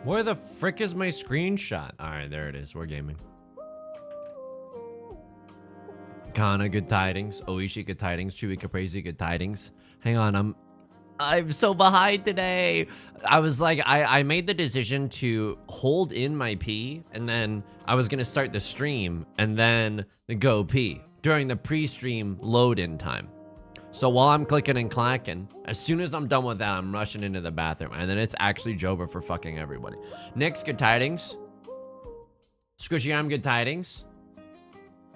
Where the frick is my screenshot? All right, there it is. We're gaming. Kana, good tidings. Oishi, good tidings. Chewy Caprese, good tidings. Hang on, I'm so behind today. I was like, I made the decision to hold in my pee, and then I was gonna start the stream and then go pee during the pre-stream load-in time. So while I'm clicking and clacking, as soon as I'm done with that, I'm rushing into the bathroom, and then it's actually Jover for fucking everybody. Nick's good tidings. Squishy, I'm good tidings.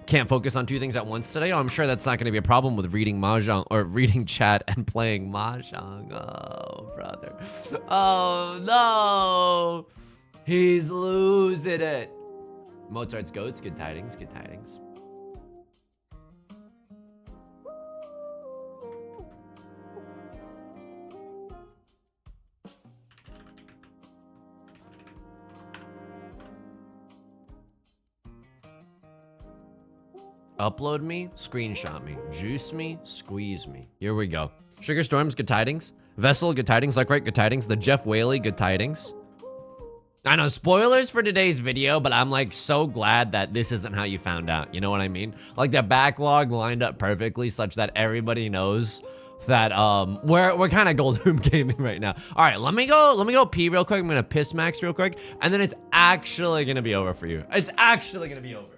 Can't focus on two things at once today. Oh, I'm sure that's not going to be a problem with reading Mahjong or reading chat and playing Mahjong. Oh, brother. Oh, no. He's losing it. Mozart's goats. Good tidings. Good tidings. Upload me, screenshot me, juice me, squeeze me. Here we go. Sugar Storms, good tidings. Vessel, good tidings. Like right, good tidings. The Jeff Whaley, good tidings. I know, spoilers for today's video, but I'm like so glad that this isn't how you found out. You know what I mean? Like the backlog lined up perfectly such that everybody knows that we're kind of Goldroom gaming right now. All right, let me go pee real quick. I'm gonna piss Max real quick, and then it's actually gonna be over for you. It's actually gonna be over.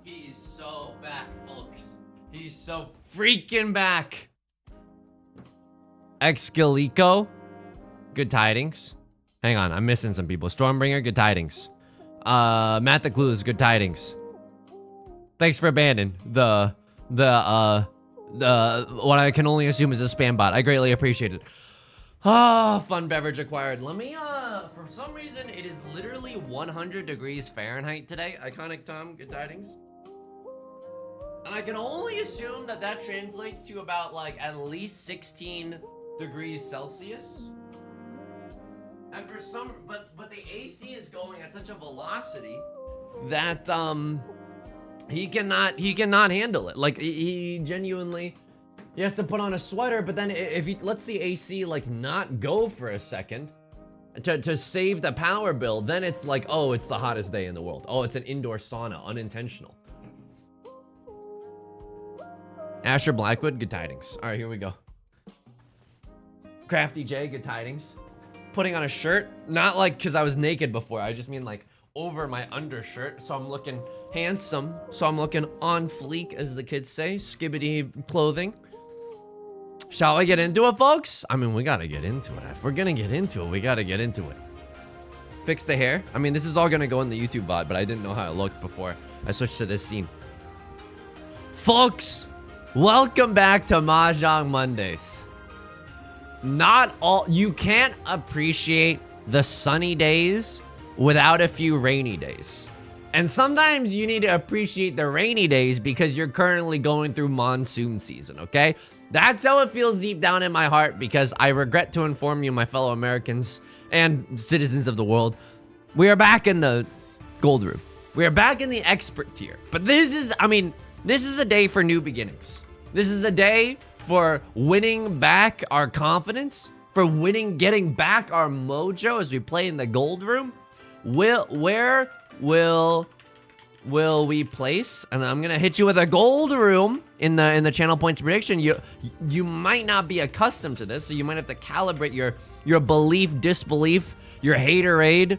He's so back, folks. He's so freaking back. Excalico, good tidings. Hang on, I'm missing some people. Stormbringer, good tidings. Matt the Clueless, good tidings. Thanks for abandoning the what I can only assume is a spam bot. I greatly appreciate it. Ah, fun beverage acquired. Let me, for some reason, it is literally 100 degrees Fahrenheit today. Iconic Tom, good tidings. And I can only assume that that translates to about, like, at least 16 degrees Celsius. And for some, but the AC is going at such a velocity that, he cannot handle it. Like, he genuinely... He has to put on a sweater, but then if he lets the AC like not go for a second to save the power bill, then it's like, oh, it's the hottest day in the world. Oh, it's an indoor sauna, unintentional. Asher Blackwood, good tidings. All right, here we go. Crafty J, good tidings. Putting on a shirt, not like because I was naked before. I just mean like over my undershirt, so I'm looking handsome. So I'm looking on fleek, as the kids say. Skibbity clothing. Shall I get into it, folks? I mean, we gotta get into it. If we're gonna get into it, we gotta get into it. Fix the hair. I mean, this is all gonna go in the YouTube bot, but I didn't know how it looked before I switched to this scene. Folks, welcome back to Mahjong Mondays. You can't appreciate the sunny days without a few rainy days. And sometimes you need to appreciate the rainy days because you're currently going through monsoon season, okay? That's how it feels deep down in my heart, because I regret to inform you, my fellow Americans and citizens of the world, we are back in the gold room. We are back in the expert tier. But this is a day for new beginnings. This is a day for winning back our confidence, for getting back our mojo as we play in the gold room. Where will we place? And I'm gonna hit you with a gold room in the channel points prediction. You might not be accustomed to this, so you might have to calibrate your belief, disbelief, your haterade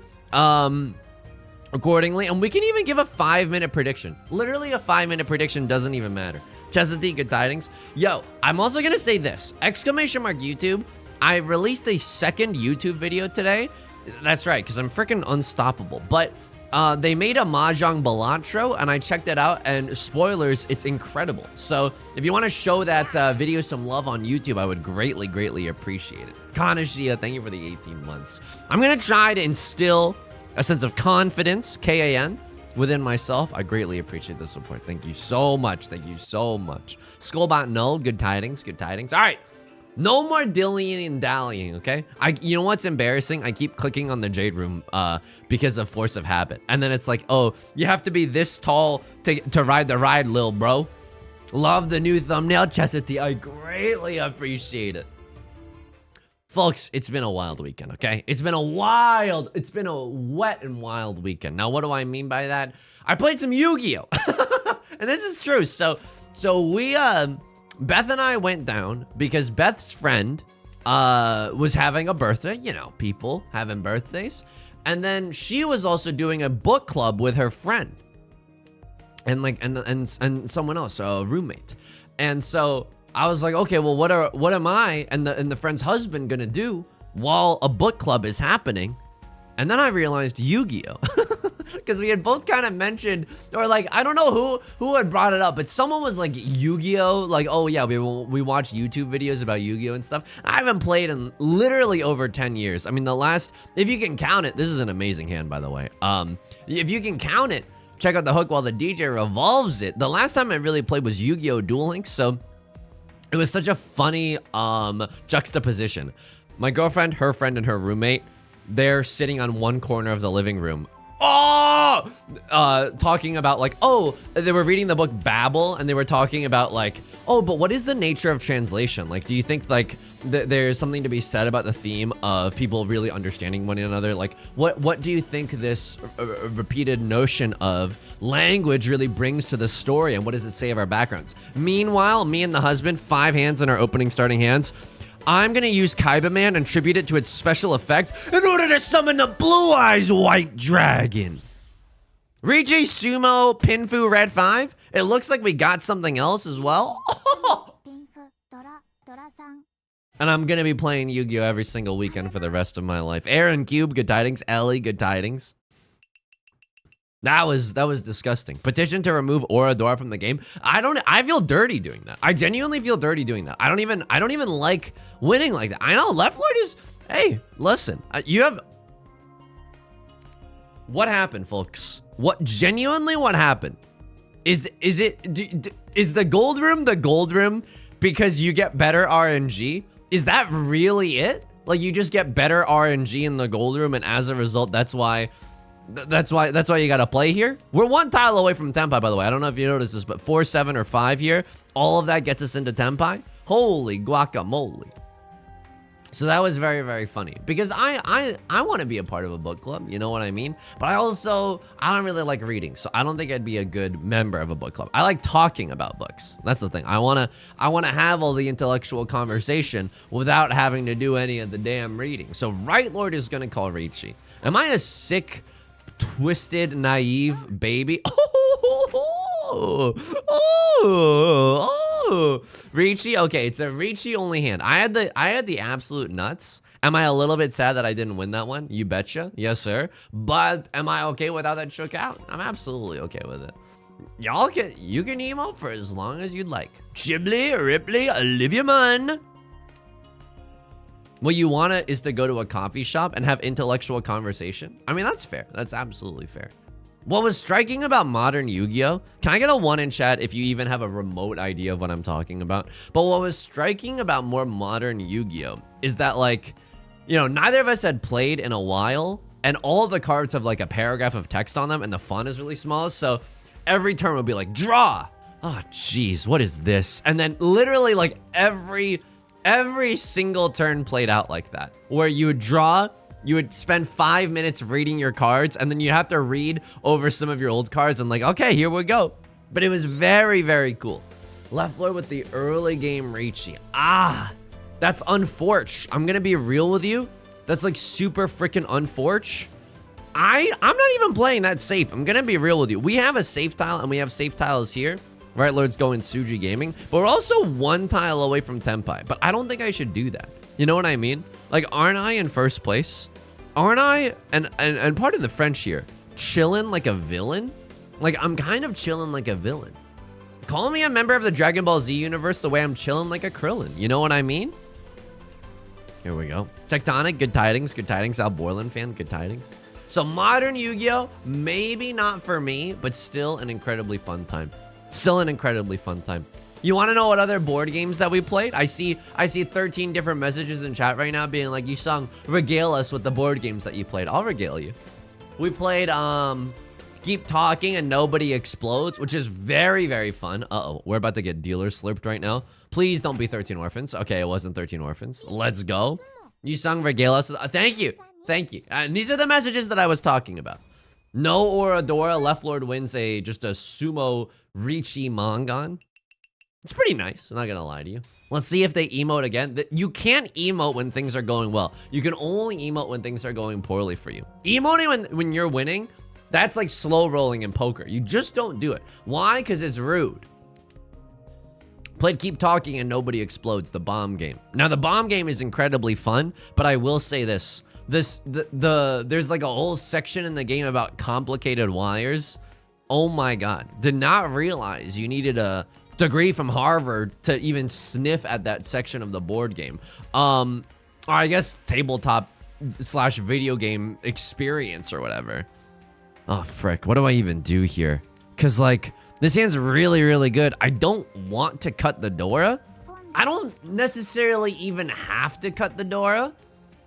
accordingly. And we can even give a 5-minute prediction. Literally a 5-minute prediction doesn't even matter. Chesapeake, good tidings. Yo, I'm also gonna say this, exclamation mark YouTube. I released a second YouTube video today. That's right, because I'm freaking unstoppable. But they made a Mahjong Balatro, and I checked it out, and spoilers, it's incredible. So if you want to show that video some love on YouTube, I would greatly, greatly appreciate it. Kanashia, thank you for the 18 months. I'm going to try to instill a sense of confidence, K-A-N, within myself. I greatly appreciate the support. Thank you so much. Thank you so much. Skullbot Null, good tidings, good tidings. All right. No more dillying and dallying, okay? You know what's embarrassing? I keep clicking on the Jade Room because of force of habit. And then it's like, oh, you have to be this tall to ride the ride, lil bro. Love the new thumbnail, Chesity. I greatly appreciate it. Folks, it's been a wild weekend, okay? It's been a wet and wild weekend. Now, what do I mean by that? I played some Yu-Gi-Oh! And this is true. So we, Beth and I went down because Beth's friend was having a birthday. You know, people having birthdays. And then she was also doing a book club with her friend. And like and someone else, a roommate. And so I was like, okay, well, what am I and the friend's husband gonna do while a book club is happening? And then I realized Yu-Gi-Oh! Because we had both kind of mentioned, or like, I don't know who had brought it up, but someone was like, Yu-Gi-Oh! Like, oh yeah, we watch YouTube videos about Yu-Gi-Oh! And stuff. I haven't played in literally over 10 years. I mean, if you can count it, this is an amazing hand, by the way. If you can count it, check out the hook while the DJ revolves it. The last time I really played was Yu-Gi-Oh! Duel Links, so it was such a funny juxtaposition. My girlfriend, her friend, and her roommate, they're sitting on one corner of the living room. Talking about like, oh, they were reading the book Babel, and they were talking about like, oh, but what is the nature of translation? Like, do you think like there's something to be said about the theme of people really understanding one another? Like, what do you think this repeated notion of language really brings to the story, and what does it say of our backgrounds? Meanwhile, me and the husband, 5 hands in our opening starting hands. I'm gonna use Kaiba-Man and attribute it to its special effect in order to summon the Blue Eyes White Dragon. Riji Sumo Pinfu Red 5. It looks like we got something else as well. And I'm gonna be playing Yu-Gi-Oh! Every single weekend for the rest of my life. Aaron Cube, good tidings. Ellie, good tidings. That was disgusting. Petition to remove Orador from the game. I feel dirty doing that. I genuinely feel dirty doing that. I don't even like winning like that. I know Left Lord is, hey, listen, what happened, folks? What happened? Is the gold room because you get better RNG? Is that really it? Like, you just get better RNG in the gold room, and as a result, that's why you gotta play here. We're 1 tile away from Tenpai, by the way. I don't know if you noticed this, but 4, 7, or 5 here, all of that gets us into Tenpai. Holy guacamole. So that was very, very funny, because I want to be a part of a book club, you know what I mean? But I don't really like reading, so I don't think I'd be a good member of a book club. I like talking about books. That's the thing. I wanna have all the intellectual conversation without having to do any of the damn reading. So Right Lord is gonna call Ricci. Am I a sick, twisted, naive baby? Ricci, okay, it's a Ricci only hand. I had the absolute nuts. Am I a little bit sad that I didn't win that one? You betcha. Yes, sir. But am I okay with how that shook out? I'm absolutely okay with it. You can emote for as long as you'd like. Chibli, Ripley, Olivia Munn. What you want is to go to a coffee shop and have intellectual conversation. I mean, that's fair. That's absolutely fair. What was striking about modern Yu-Gi-Oh? Can I get a 1 in chat if you even have a remote idea of what I'm talking about? But what was striking about more modern Yu-Gi-Oh is that, like, you know, neither of us had played in a while, and all of the cards have like a paragraph of text on them, and the font is really small, so every turn would be like, draw! Oh, jeez, what is this? And then literally like every single turn played out like that, where you would draw, you would spend 5 minutes reading your cards, and then you have to read over some of your old cards and like, okay, here we go. But it was very, very cool. Left Lord with the early game Riichi. That's unfortunate. I'm gonna be real with you. That's like super freaking unfortunate. I'm not even playing that safe. I'm gonna be real with you. We have a safe tile and we have safe tiles here. Right, Lord's going Suji Gaming, but we're also 1 tile away from Tenpai. But I don't think I should do that. You know what I mean? Like, aren't I in first place? Aren't I, and pardon the French here, chilling like a villain? Like, I'm kind of chilling like a villain. Call me a member of the Dragon Ball Z universe the way I'm chilling like a Krillin. You know what I mean? Here we go. Tectonic, good tidings. Good tidings. Al Borland fan, good tidings. So modern Yu-Gi-Oh, maybe not for me, but still an incredibly fun time. Still an incredibly fun time. You want to know what other board games that we played? I see 13 different messages in chat right now being like, Yusung, regale us with the board games that you played. I'll regale you. We played Keep Talking and Nobody Explodes, which is very, very fun. Uh-oh, we're about to get dealer slurped right now. Please don't be 13 Orphans. Okay, it wasn't 13 Orphans. Let's go. Yusung, regale us. Thank you. Thank you. And these are the messages that I was talking about. No Oradora, Left Lord wins just a sumo Riichi Mangon. It's pretty nice, I'm not gonna lie to you. Let's see if they emote again. You can't emote when things are going well. You can only emote when things are going poorly for you. Emoting when you're winning, that's like slow rolling in poker. You just don't do it. Why? Because it's rude. Played Keep Talking and Nobody Explodes, the bomb game. Now, the bomb game is incredibly fun, but I will say this. There's like a whole section in the game about complicated wires. Oh my god. Did not realize you needed a degree from Harvard to even sniff at that section of the board game. Or I guess tabletop / video game experience or whatever. Oh, frick. What do I even do here? Because, like, this hand's really, really good. I don't want to cut the Dora. I don't necessarily even have to cut the Dora.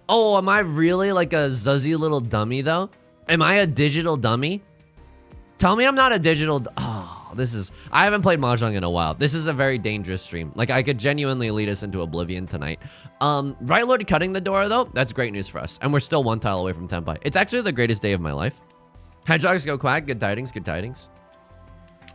Oh, am I really like a zuzzy little dummy, though? Am I a digital dummy? Tell me I'm not a digital... Oh, this is... I haven't played Mahjong in a while. This is a very dangerous stream. Like, I could genuinely lead us into oblivion tonight. Right Lord cutting the Dora, though, that's great news for us. And we're still 1 tile away from Tenpai. It's actually the greatest day of my life. Hedgehogs go quack. Good tidings, good tidings.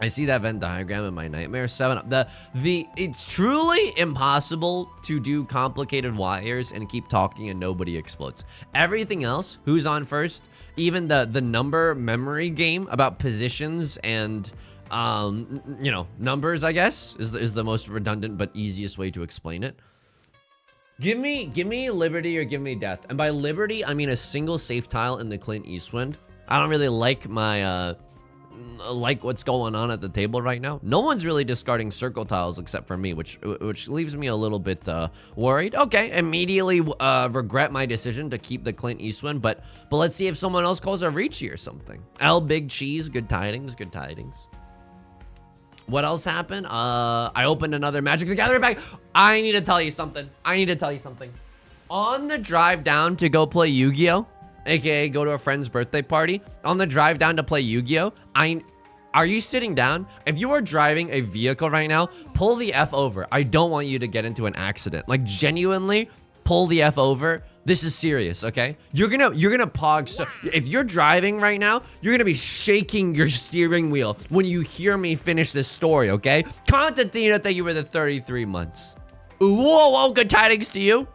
I see that Venn diagram in my nightmare. 7-up. It's truly impossible to do complicated wires and keep talking and nobody explodes. Everything else, who's on first, even the number memory game about positions and you know, numbers, I guess, is the most redundant but easiest way to explain it. Give me liberty or give me death. And by liberty, I mean a single safe tile in the Clint Eastwind. I don't really like my like what's going on at the table right now. No one's really discarding circle tiles except for me, which leaves me a little bit worried. Okay, immediately regret my decision to keep the Clint Eastwind, but let's see if someone else calls a Riichi or something. L Big Cheese, good tidings, good tidings. What else happened? I opened another Magic the Gathering bag. I need to tell you something. On the drive down to go play Yu-Gi-Oh, aka go to a friend's birthday party, on the drive down to play Yu-Gi-Oh, are you sitting down? If you are driving a vehicle right now, pull the F over. I don't want you to get into an accident. Like, genuinely, pull the F over. This is serious, okay? You're gonna pog. So if you're driving right now, you're gonna be shaking your steering wheel when you hear me finish this story, okay? Constantina, thank you for the 33 months. Whoa, good tidings to you.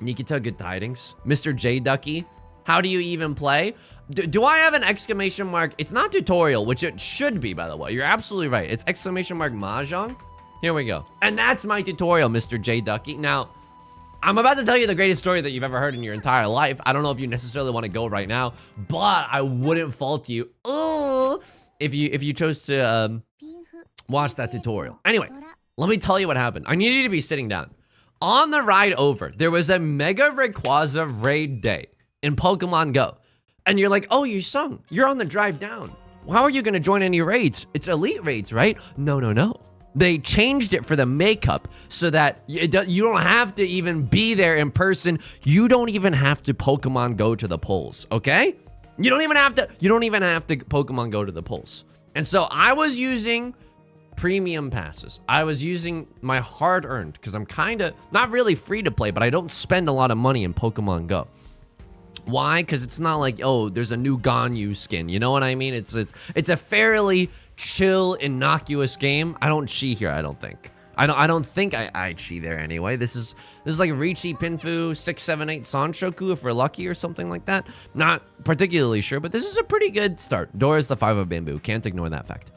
Nikita, good tidings. Mr. J Ducky, how do you even play? Do I have an exclamation mark? It's not tutorial, which it should be, by the way. You're absolutely right. It's exclamation mark Mahjong. Here we go. And that's my tutorial, Mr. J Ducky. Now, I'm about to tell you the greatest story that you've ever heard in your entire life. I don't know if you necessarily want to go right now, but I wouldn't fault you if you chose to watch that tutorial. Anyway, let me tell you what happened. I needed you to be sitting down. On the ride over, there was a Mega Rayquaza raid day in Pokemon Go. And you're like, oh, you sung. You're on the drive down. How are you going to join any raids? It's elite raids, right? No, no, no. They changed it for the makeup so that you don't have to even be there in person. You don't even have to Pokemon Go to the polls, okay? You don't even have to Pokemon Go to the polls. And so I was using premium passes. I was using my hard-earned, because I'm kind of not really free to play, but I don't spend a lot of money in Pokemon Go. Why? Because it's not like, oh, there's a new Ganyu skin. You know what I mean? It's a fairly chill, innocuous game. I don't chi here, I don't think. I don't think I chi there anyway. This is like Riichi, Pinfu, 6, 7, 8 Sanshoku if we're lucky or something like that. Not particularly sure, but this is a pretty good start. Dora's the 5 of Bamboo. Can't ignore that fact.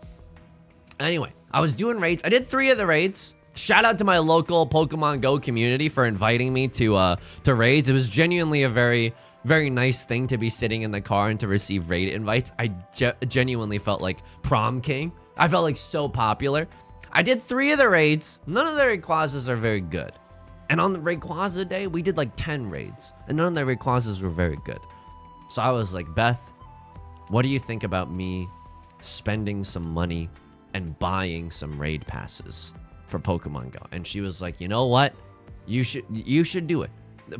Anyway, I was doing raids. I did 3 of the raids. Shout out to my local Pokemon Go community for inviting me to raids. It was genuinely a very, very nice thing to be sitting in the car and to receive raid invites. I genuinely felt like prom king. I felt like so popular. I did 3 of the raids. None of the Rayquazas are very good. And on the Rayquaza day, we did like 10 raids. And none of the Rayquazas were very good. So I was like, Beth, what do you think about me spending some money and buying some raid passes for Pokemon Go? And she was like, you know what? You should do it.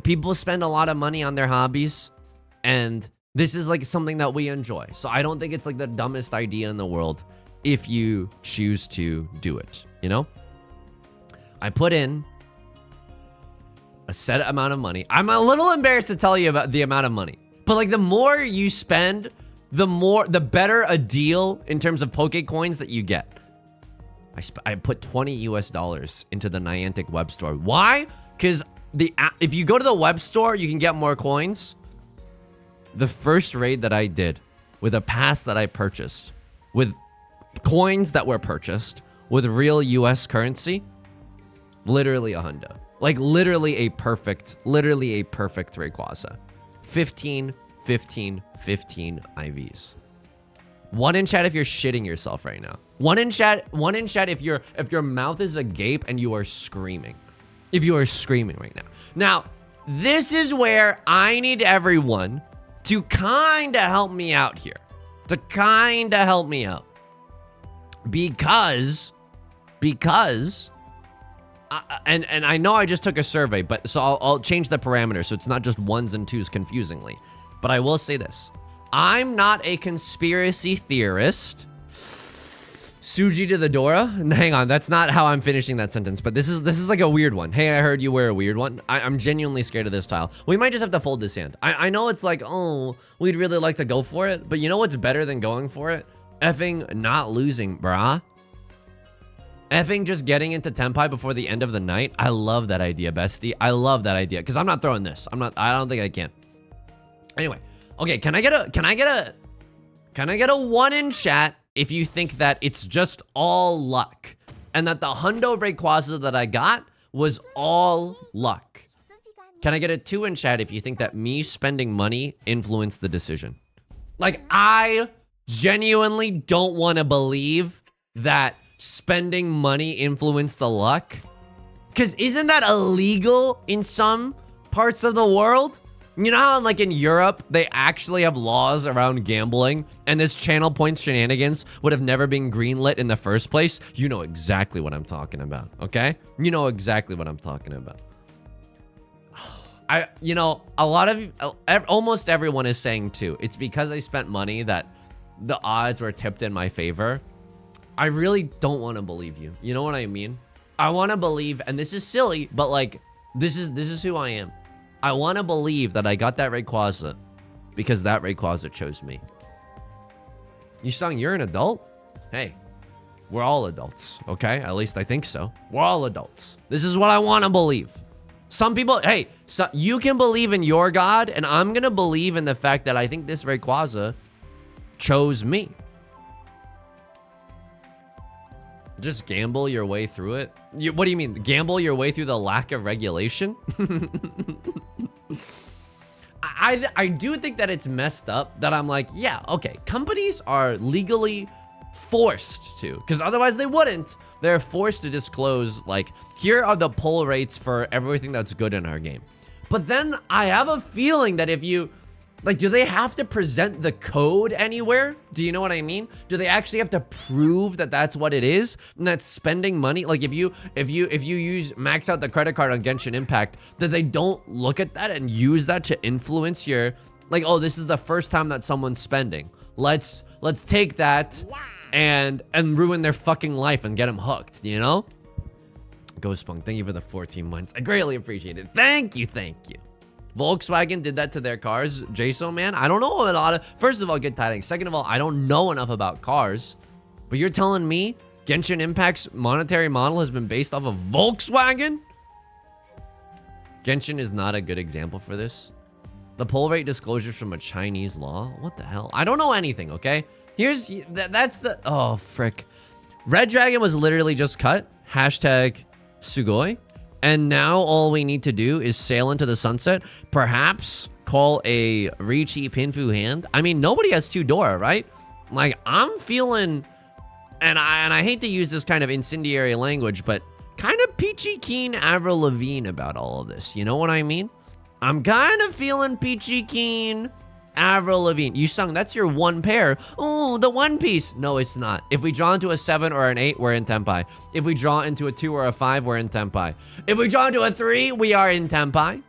People spend a lot of money on their hobbies, and this is like something that we enjoy. So I don't think it's like the dumbest idea in the world if you choose to do it, you know? I put in a set amount of money. I'm a little embarrassed to tell you about the amount of money, but like the more you spend, the better a deal in terms of Pokecoins that you get. I put $20 US into the Niantic web store. Why? Because if you go to the web store, you can get more coins. The first raid that I did with a pass that I purchased with coins that were purchased with real US currency, literally a hundo. Like literally a perfect Rayquaza. 15 IVs. One in chat if you're shitting yourself right now. One in chat if your mouth is agape and you are screaming. If you are screaming right now. Now, this is where I need everyone to kind of help me out here. To kind of help me out. Because and I know I just took a survey, but so I'll change the parameter so it's not just 1s and 2s confusingly. But I will say this. I'm not a conspiracy theorist. Suji to the Dora? Hang on, that's not how I'm finishing that sentence, but this is like a weird one. Hey, I heard you wear a weird one. I'm genuinely scared of this tile. We might just have to fold this hand. I know it's like, oh, we'd really like to go for it, but you know what's better than going for it? Effing not losing, brah. Effing just getting into Tenpai before the end of the night. I love that idea, bestie. I love that idea, because I'm not throwing this. I don't think I can. Anyway, okay, can I get a 1 in chat if you think that it's just all luck and that the hundo Rayquaza that I got was all luck? Can I get a 2 in chat if you think that me spending money influenced the decision? Like, I genuinely don't want to believe that spending money influenced the luck. Because isn't that illegal in some parts of the world? You know how like in Europe, they actually have laws around gambling and this channel points shenanigans would have never been greenlit in the first place? You know exactly what I'm talking about, okay? You know exactly what I'm talking about. You know, a lot of, almost everyone is saying too, it's because I spent money that the odds were tipped in my favor. I really don't want to believe you. You know what I mean? I want to believe, and this is silly, but like, this is who I am. I want to believe that I got that Rayquaza because that Rayquaza chose me. Yusung, you're an adult? Hey, we're all adults, okay? At least I think so. We're all adults. This is what I want to believe. Some people, hey, so you can believe in your God, and I'm going to believe in the fact that I think this Rayquaza chose me. Just gamble your way through it? What do you mean? Gamble your way through the lack of regulation? I do think that it's messed up that I'm like, yeah, okay, companies are legally forced to, because otherwise they wouldn't. They're forced to disclose, like, here are the pull rates for everything that's good in our game. But then I have a feeling that if you Like, do they have to present the code anywhere? Do you know what I mean? Do they actually have to prove that that's what it is? And that's spending money? Like, if you use max out the credit card on Genshin Impact, that they don't look at that and use that to influence your, like, oh, this is the first time that someone's spending. Let's take that and ruin their fucking life and get them hooked, you know? Ghostpunk, thank you for the 14 months. I greatly appreciate it. Thank you, thank you. Volkswagen did that to their cars. Jaso, man, I don't know a lot of... First of all, good tidings. Second of all, I don't know enough about cars. But you're telling me Genshin Impact's monetary model has been based off of Volkswagen? Genshin is not a good example for this. The pull rate disclosures from a Chinese law? What the hell? I don't know anything, okay? Here's... That's the... Oh, frick. Red Dragon was literally just cut. Hashtag Sugoi. And now all we need to do is sail into the sunset. Perhaps call a Ricci Pinfu hand. I mean, nobody has 2 Dora, right? Like, I'm feeling... And I hate to use this kind of incendiary language, but kind of peachy keen Avril Lavigne about all of this. You know what I mean? I'm kind of feeling peachy keen Avril Lavigne. You sung, that's your one pair. Oh, the One Piece. No, it's not. If we draw into a 7 or an 8, we're in Tenpai. If we draw into a 2 or a 5, we're in Tenpai. If we draw into a 3, we are in Tenpai.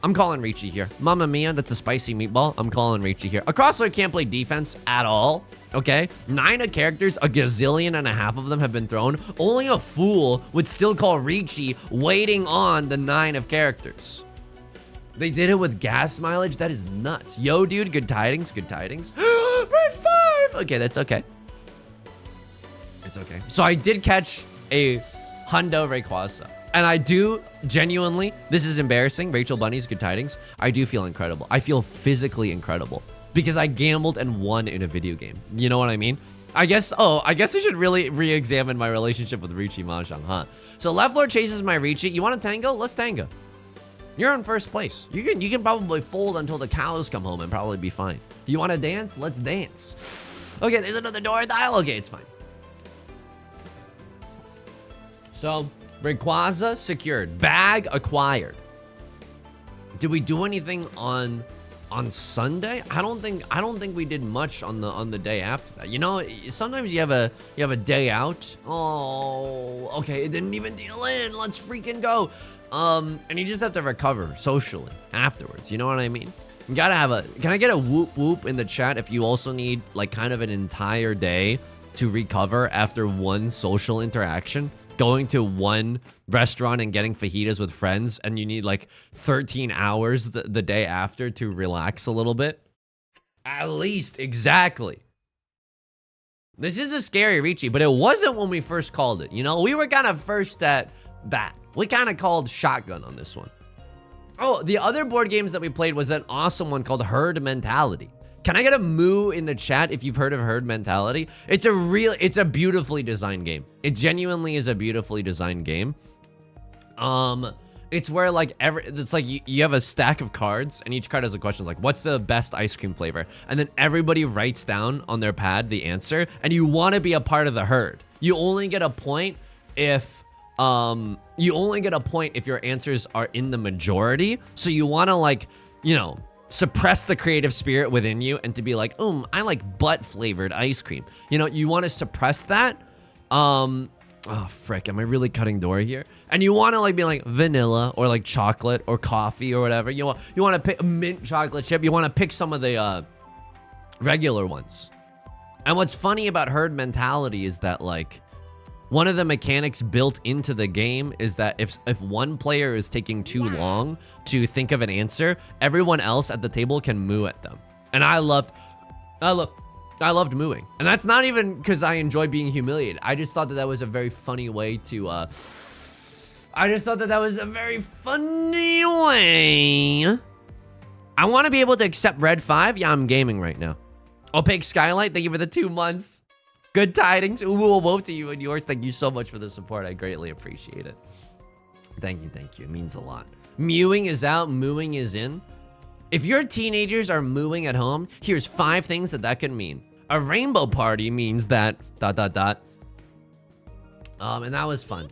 I'm calling Ricci here. Mamma mia, that's a spicy meatball. I'm calling Ricci here. A crossroad can't play defense at all. Okay? 9 of characters, a gazillion and a half of them have been thrown. Only a fool would still call Ricci waiting on the 9 of characters. They did it with gas mileage? That is nuts. Yo, dude, good tidings, good tidings. Red 5! Okay, that's okay. It's okay. So I did catch a Hundo Rayquaza. And I do genuinely, this is embarrassing, Rachel Bunny's good tidings. I do feel incredible. I feel physically incredible. Because I gambled and won in a video game. You know what I mean? I guess I should really re-examine my relationship with Ricci Mahjong, huh? So Left Lord chases my Ricci. You want to tango? Let's tango. You're in first place. You can probably fold until the cows come home and probably be fine. You want to dance? Let's dance. Okay, there's another door dial. Okay, it's fine. So, Rayquaza secured. Bag acquired. Did we do anything on Sunday? I don't think we did much on the day after that. You know, sometimes you have a day out. Oh, okay, it didn't even deal in. Let's freaking go. And you just have to recover socially afterwards. You know what I mean? You gotta have a... Can I get a whoop whoop in the chat if you also need like kind of an entire day to recover after one social interaction? Going to one restaurant and getting fajitas with friends and you need like 13 hours the day after to relax a little bit? At least, exactly. This is a scary Ricci, but it wasn't when we first called it. You know, we were kind of first at bat. We kind of called shotgun on this one. Oh, the other board games that we played was an awesome one called Herd Mentality. Can I get a moo in the chat if you've heard of Herd Mentality? It's a beautifully designed game. It genuinely is a beautifully designed game. It's where like it's like you have a stack of cards and each card has a question like, what's the best ice cream flavor? And then everybody writes down on their pad the answer and you want to be a part of the herd. You only get a point if your answers are in the majority. So you want to like, you know, suppress the creative spirit within you and to be like, I like butt flavored ice cream. You know, you want to suppress that. Oh frick, am I really cutting door here? And you want to like be like vanilla or like chocolate or coffee or whatever. You want to pick a mint chocolate chip. You want to pick some of the regular ones. And what's funny about Herd Mentality is that like one of the mechanics built into the game is that if one player is taking too long to think of an answer, everyone else at the table can moo at them. And I loved mooing. And that's not even because I enjoy being humiliated. I just thought that was a very funny way to, I just thought that was a very funny way. I want to be able to accept Red 5. Yeah, I'm gaming right now. Opaque Skylight, thank you for the 2 months. Good tidings. Ooh, woe to you and yours. Thank you so much for the support. I greatly appreciate it. Thank you. It means a lot. Mewing is out. Mooing is in. If your teenagers are mooing at home, here's 5 things that can mean. A rainbow party means that ... And that was fun.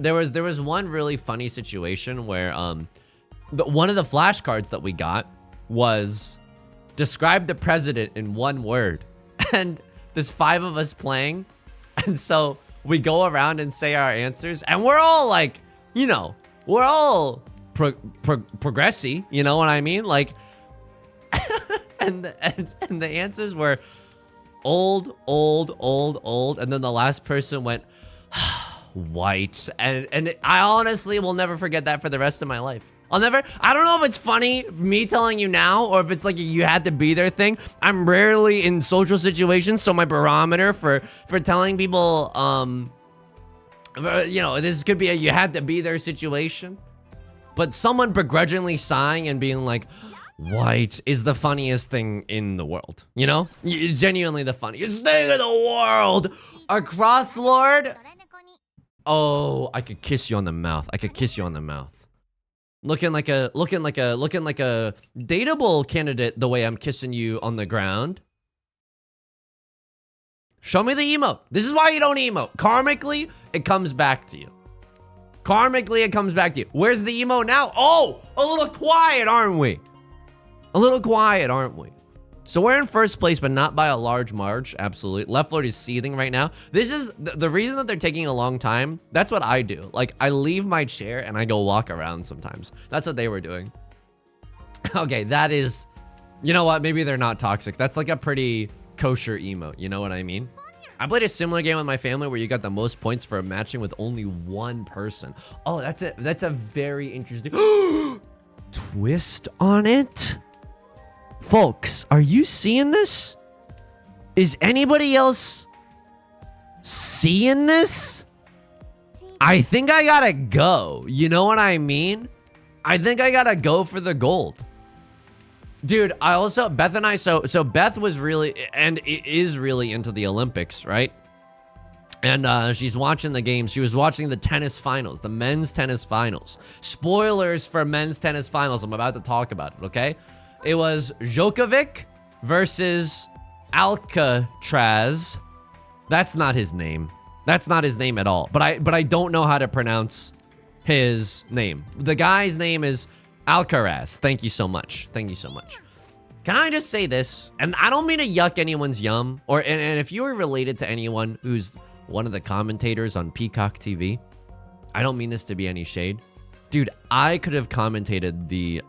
There was one really funny situation where one of the flashcards that we got was describe the president in one word. And there's 5 of us playing. And so we go around and say our answers. And we're all like, you know, we're all progressy. You know what I mean? Like, and the answers were old. And then the last person went, white. And I honestly will never forget that for the rest of my life. I don't know if it's funny me telling you now or if it's like a you had to be there thing. I'm rarely in social situations, so my barometer for telling people, you know, this could be a you had to be there situation. But someone begrudgingly sighing and being like, white is the funniest thing in the world. You know? Genuinely the funniest thing in the world. A cross lord? Oh, I could kiss you on the mouth. I could kiss you on the mouth. Looking like a dateable candidate the way I'm kissing you on the ground. Show me the emote. This is why you don't emote. Karmically, it comes back to you. Karmically, it comes back to you. Where's the emote now? Oh, a little quiet, aren't we? A little quiet, aren't we? So we're in first place, but not by a large margin. Absolutely. Left Lord is seething right now. This is the reason that they're taking a long time. That's what I do. Like, I leave my chair and I go walk around sometimes. That's what they were doing. Okay, that is... You know what? Maybe they're not toxic. That's like a pretty kosher emote. You know what I mean? I played a similar game with my family where you got the most points for matching with only one person. Oh, that's it. That's a very interesting... twist on it? Folks, are you seeing this? Is anybody else seeing this? I think I gotta go. You know what I mean? I think I gotta go for the gold. Dude, I also, Beth and I, so Beth was really, and is really into the Olympics, right? And she's watching the games. She was watching the tennis finals, the men's tennis finals. Spoilers for men's tennis finals. I'm about to talk about it, okay? It was Djokovic versus Alcatraz. That's not his name. That's not his name at all. But I don't know how to pronounce his name. The guy's name is Alcaraz. Thank you so much. Thank you so much. Can I just say this? And I don't mean to yuck anyone's yum. And if you are related to anyone who's one of the commentators on Peacock TV, I don't mean this to be any shade. Dude, I could have commentated the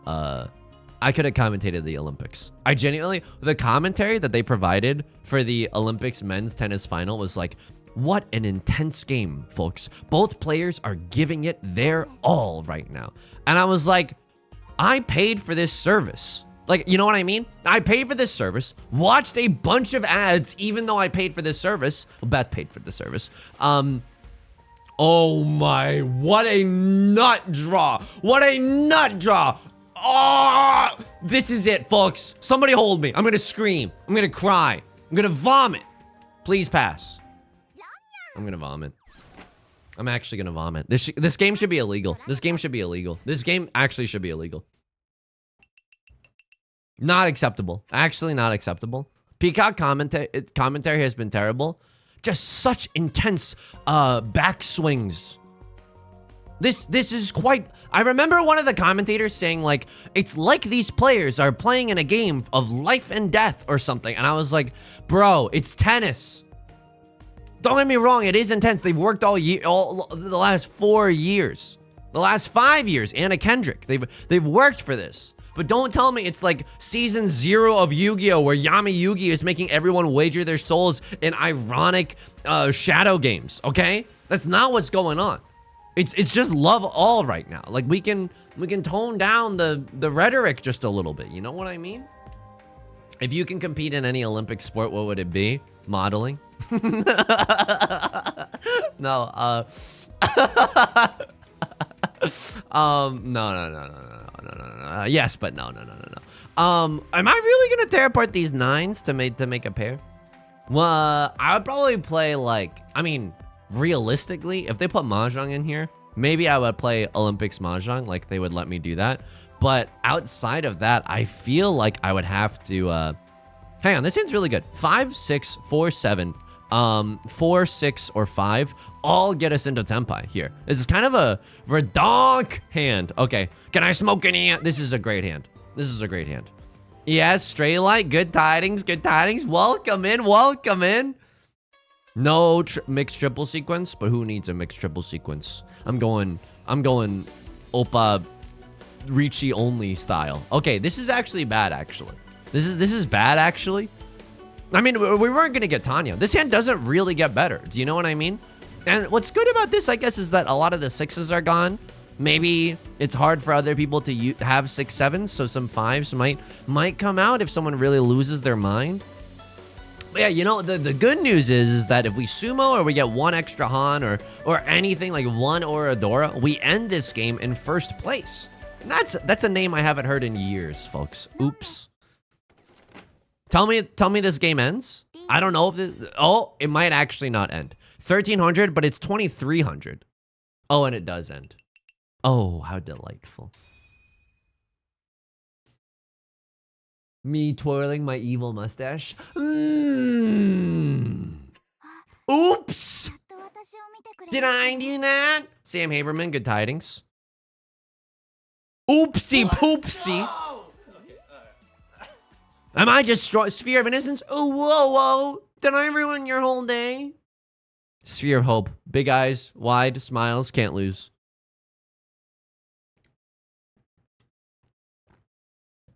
Olympics. I genuinely, the commentary that they provided for the Olympics men's tennis final was like, what an intense game, folks. Both players are giving it their all right now. And I was like, I paid for this service. Like, you know what I mean? I paid for this service, watched a bunch of ads, even though I paid for this service. Well, Beth paid for the service. Oh my, what a nut draw. What a nut draw. Oh, this is it, folks. Somebody hold me. I'm gonna scream. I'm gonna cry. I'm gonna vomit. Please pass. I'm gonna vomit. I'm actually gonna vomit. This game should be illegal. This game should be illegal. This game actually should be illegal. Not acceptable. Actually not acceptable. Peacock commentary has been terrible. Just such intense backswings. This is quite... I remember one of the commentators saying, like, it's like these players are playing in a game of life and death or something. And I was like, bro, it's tennis. Don't get me wrong, it is intense. They've worked all the last 4 years. The last 5 years, Anna Kendrick. They've worked for this. But don't tell me it's like season 0 of Yu-Gi-Oh! Where Yami Yugi is making everyone wager their souls in ironic shadow games, okay? That's not what's going on. It's just love all right now. Like, we can tone down the rhetoric just a little bit. You know what I mean? If you can compete in any Olympic sport, what would it be? Modeling? No, no. Yes, but no. Am I really gonna tear apart these 9s to make a pair? Well, I would probably play, like, I mean, realistically, if they put Mahjong in here, maybe I would play Olympics Mahjong, like they would let me do that. But outside of that, I feel like I would have to, hang on, this hand's really good. 5, 6, 4, 7, 4, 6, or 5 all get us into Tenpai here. This is kind of a redonk hand. Okay, can I smoke any? This is a great hand. This is a great hand. Yes, Stray Light, good tidings, good tidings. Welcome in, welcome in. No mixed triple sequence, but who needs a mixed triple sequence? I'm going Oppa Ricci only style. Okay, this is actually bad, actually. This is bad, actually. I mean, we weren't gonna get Tanya. This hand doesn't really get better. Do you know what I mean? And what's good about this, I guess, is that a lot of the 6s are gone. Maybe it's hard for other people to have 6, 7s, so some 5s might come out if someone really loses their mind. But yeah, you know, the good news is that if we sumo or we get 1 extra Han or anything like 1 Oradora, we end this game in 1st place. And that's a name I haven't heard in years, folks. Oops. Tell me this game ends. I don't know if this. Oh, it might actually not end. 1300, but it's 2300. Oh, and it does end. Oh, how delightful. Me twirling my evil mustache. Oops. Did I do that? Sam Haberman, good tidings. Oopsie poopsie. Am I destroyed? Sphere of Innocence? Oh, whoa, whoa. Did I ruin your whole day? Sphere of Hope. Big eyes, wide smiles, can't lose.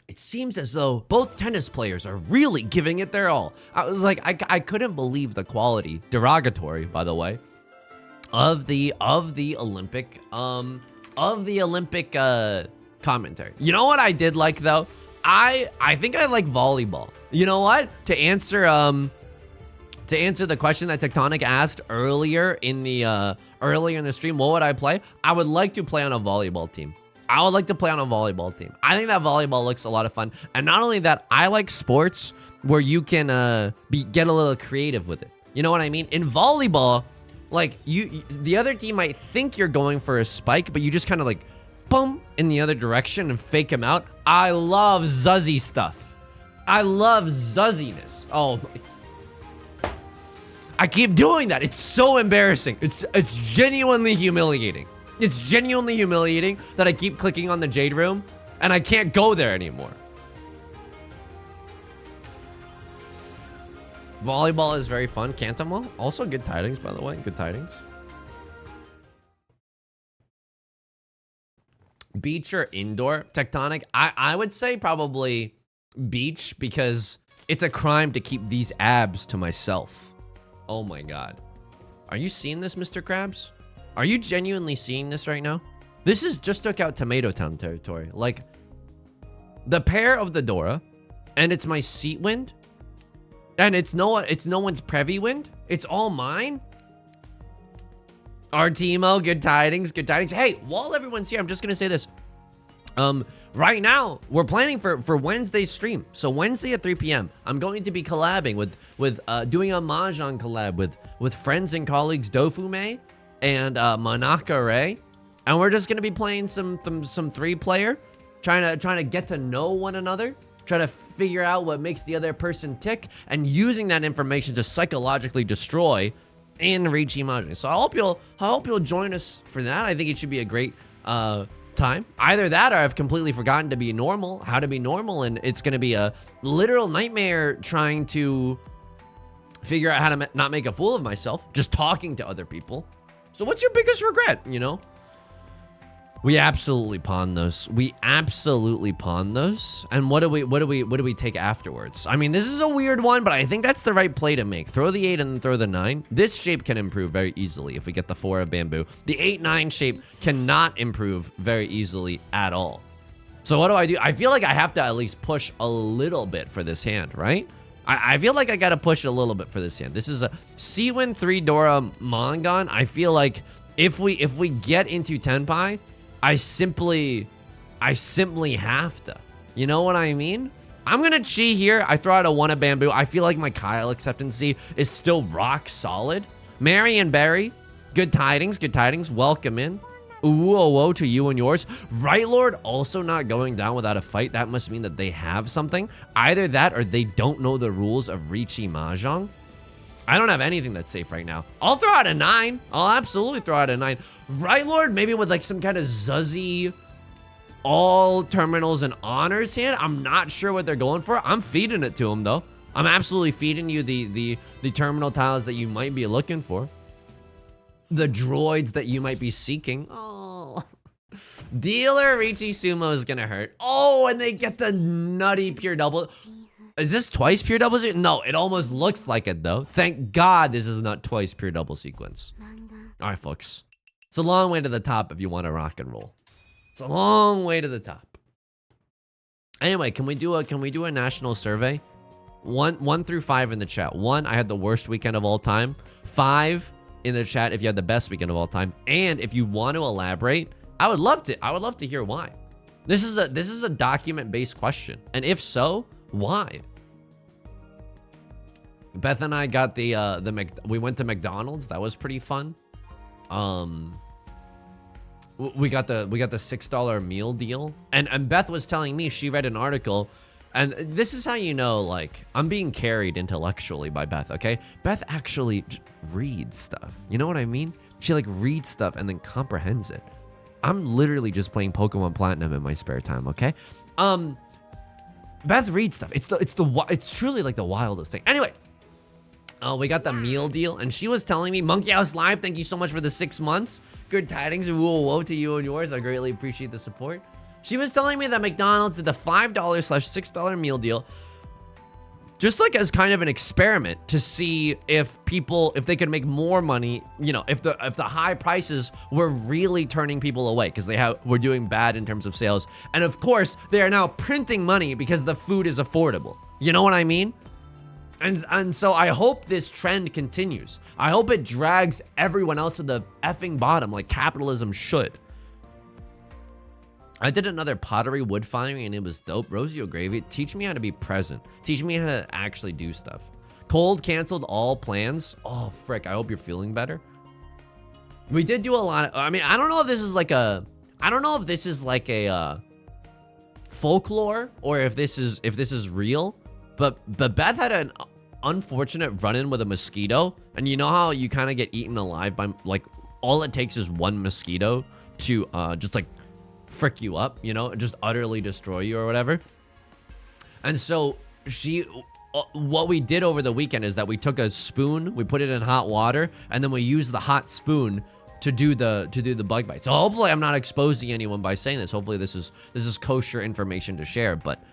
It seems as though both tennis players are really giving it their all. I was like, I couldn't believe the quality, derogatory, by the way, of the Olympic commentary. You know what I did like though? I think I like volleyball. You know what? To answer the question that Tectonic asked earlier in the stream, what would I play? I would like to play on a volleyball team. I would like to play on a volleyball team. I think that volleyball looks a lot of fun. And not only that, I like sports where you can get a little creative with it. You know what I mean? In volleyball, like the other team might think you're going for a spike, but you just kind of like boom in the other direction and fake him out. I love zuzzy stuff. I love zuzziness. Oh, I keep doing that. It's so embarrassing. It's genuinely humiliating. It's genuinely humiliating that I keep clicking on the Jade Room and I can't go there anymore. Volleyball is very fun. Cantamo, also good tidings, by the way. Good tidings. Beach or indoor? Tectonic? I would say probably beach because it's a crime to keep these abs to myself. Oh my god. Are you seeing this, Mr. Krabs? Are you genuinely seeing this right now? This is just took out Tomato Town territory. Like, the pair of the Dora, and it's my seat wind, and it's no one's Previ wind. It's all mine. Artemo, good tidings, good tidings. Hey, while everyone's here, I'm just gonna say this. Right now, we're planning for Wednesday's stream. So Wednesday at 3 p.m., I'm going to be collabing with doing a Mahjong collab with friends and colleagues Dofume and Manaka Ray, and we're just gonna be playing some 3-player, trying to get to know one another, trying to figure out what makes the other person tick, and using that information to psychologically destroy in Ricci Mahjong. So I hope you'll join us for that. I think it should be a great time. Either that or I've completely forgotten how to be normal, and it's gonna be a literal nightmare trying to figure out how to not make a fool of myself, just talking to other people. So what's your biggest regret, you know? We absolutely pawn those. We absolutely pawn those. And what do we take afterwards? I mean, this is a weird one, but I think that's the right play to make. Throw the 8 and then throw the 9. This shape can improve very easily if we get the 4 of bamboo. The 8-9 shape cannot improve very easily at all. So what do? I feel like I have to at least push a little bit for this hand, right? I feel like I gotta push a little bit for this hand. This is a Seawin 3 Dora Mongon. I feel like if we get into Tenpai, I simply have to. You know what I mean? I'm gonna chi here. I throw out a 1 of bamboo. I feel like my Kyle acceptancy is still rock solid. Mary and Barry, good tidings, good tidings. Welcome in. Ooh, oh, whoa to you and yours. Right Lord also not going down without a fight. That must mean that they have something. Either that or they don't know the rules of Ricci Mahjong. I don't have anything that's safe right now. I'll throw out a 9. I'll absolutely throw out a 9. Right Lord, maybe with like some kind of Zuzzy all terminals and honors hand. I'm not sure what they're going for. I'm feeding it to him though. I'm absolutely feeding you the terminal tiles that you might be looking for. The droids that you might be seeking. Oh. Dealer Ricci Sumo is gonna hurt. Oh, and they get the nutty pure double. Is this twice pure double? No, it almost looks like it though. Thank God this is not twice pure double sequence. All right, folks. It's a long way to the top if you want to rock and roll. It's a long way to the top. Anyway, can we do a national survey? 1 through 5 in the chat. 1, I had the worst weekend of all time. 5 in the chat if you had the best weekend of all time. And if you want to elaborate, I would love to hear why. This is a document-based question. And if so, why? Beth and I got we went to McDonald's. That was pretty fun. We got the $6 meal deal. And Beth was telling me she read an article, and this is how you know, like, I'm being carried intellectually by Beth, okay? Beth actually reads stuff. You know what I mean? She like reads stuff and then comprehends it. I'm literally just playing Pokemon Platinum in my spare time, okay? Beth reads stuff. It's truly like the wildest thing. Anyway, we got the meal deal, and she was telling me, Monkey House Live, thank you so much for the 6 months. Good tidings, whoa to you and yours. I greatly appreciate the support. She was telling me that McDonald's did the $5/$6 meal deal just like as kind of an experiment to see if they could make more money, you know, if the high prices were really turning people away because were doing bad in terms of sales. And of course, they are now printing money because the food is affordable. You know what I mean? And so I hope this trend continues. I hope it drags everyone else to the effing bottom like capitalism should. I did another pottery wood firing and it was dope. Rosie O'Gravy, teach me how to be present. Teach me how to actually do stuff. Cold canceled all plans. Oh, frick. I hope you're feeling better. We did do a lot of, I mean, I don't know if this is like a folklore or if this is real, but Beth had an unfortunate run-in with a mosquito. And you know how you kind of get eaten alive by, like, all it takes is one mosquito to just like frick you up, you know, just utterly destroy you or whatever. And so what we did over the weekend is that we took a spoon, we put it in hot water, and then we used the hot spoon to do the bug bite. So hopefully I'm not exposing anyone by saying this. Hopefully this is kosher information to share, but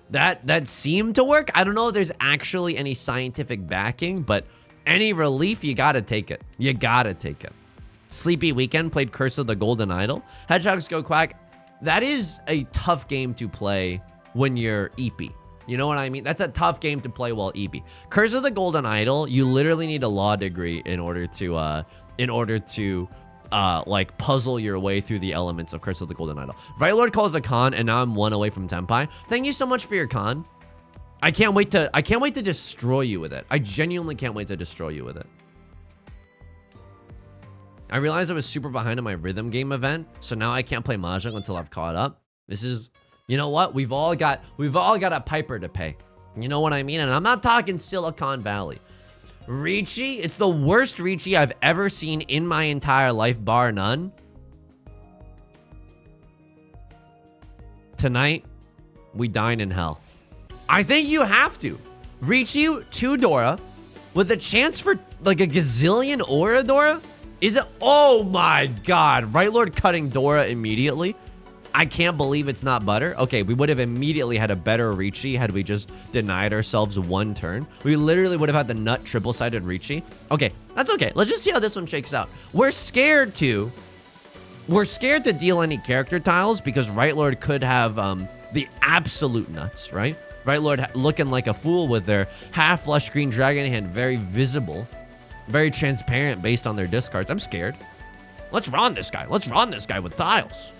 that seemed to work. I don't know if there's actually any scientific backing, but any relief, you gotta take it. You gotta take it. Sleepy Weekend played Curse of the Golden Idol. Hedgehogs Go Quack. That is a tough game to play when you're eepy. You know what I mean? That's a tough game to play while eepy. Curse of the Golden Idol, you literally need a law degree in order to like puzzle your way through the elements of Curse of the Golden Idol. Right Lord calls a con, and now I'm 1 away from Tenpai. Thank you so much for your con. I can't wait to destroy you with it. I genuinely can't wait to destroy you with it. I realized I was super behind on my rhythm game event, so now I can't play Mahjong until I've caught up. This is, you know what? We've all got a piper to pay. You know what I mean? And I'm not talking Silicon Valley. Ricci, it's the worst Ricci I've ever seen in my entire life, bar none. Tonight, we dine in hell. I think you have to. Ricci to Dora with a chance for like a gazillion Aura Dora? Is it? Oh my God. Right Lord cutting Dora immediately. I can't believe it's not butter. Okay, we would have immediately had a better Ricci had we just denied ourselves 1 turn. We literally would have had the nut triple-sided Ricci. Okay, that's okay. Let's just see how this one shakes out. We're scared to deal any character tiles because Right Lord could have the absolute nuts, right? Right Lord looking like a fool with their half-flush green dragon hand, very visible. Very transparent based on their discards. I'm scared. Let's run this guy. Let's run this guy with tiles.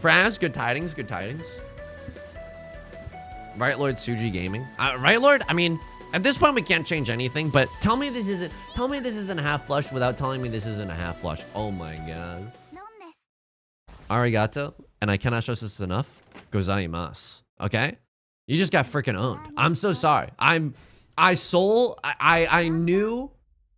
Fraz, good tidings, good tidings. Right Lord Suji Gaming. Right Lord, I mean, at this point we can't change anything, but tell me this isn't a half flush without telling me this isn't a half flush. Oh my God. Arigato, and I cannot stress this enough. Gozaimasu. Okay? You just got freaking owned. I'm so sorry. I knew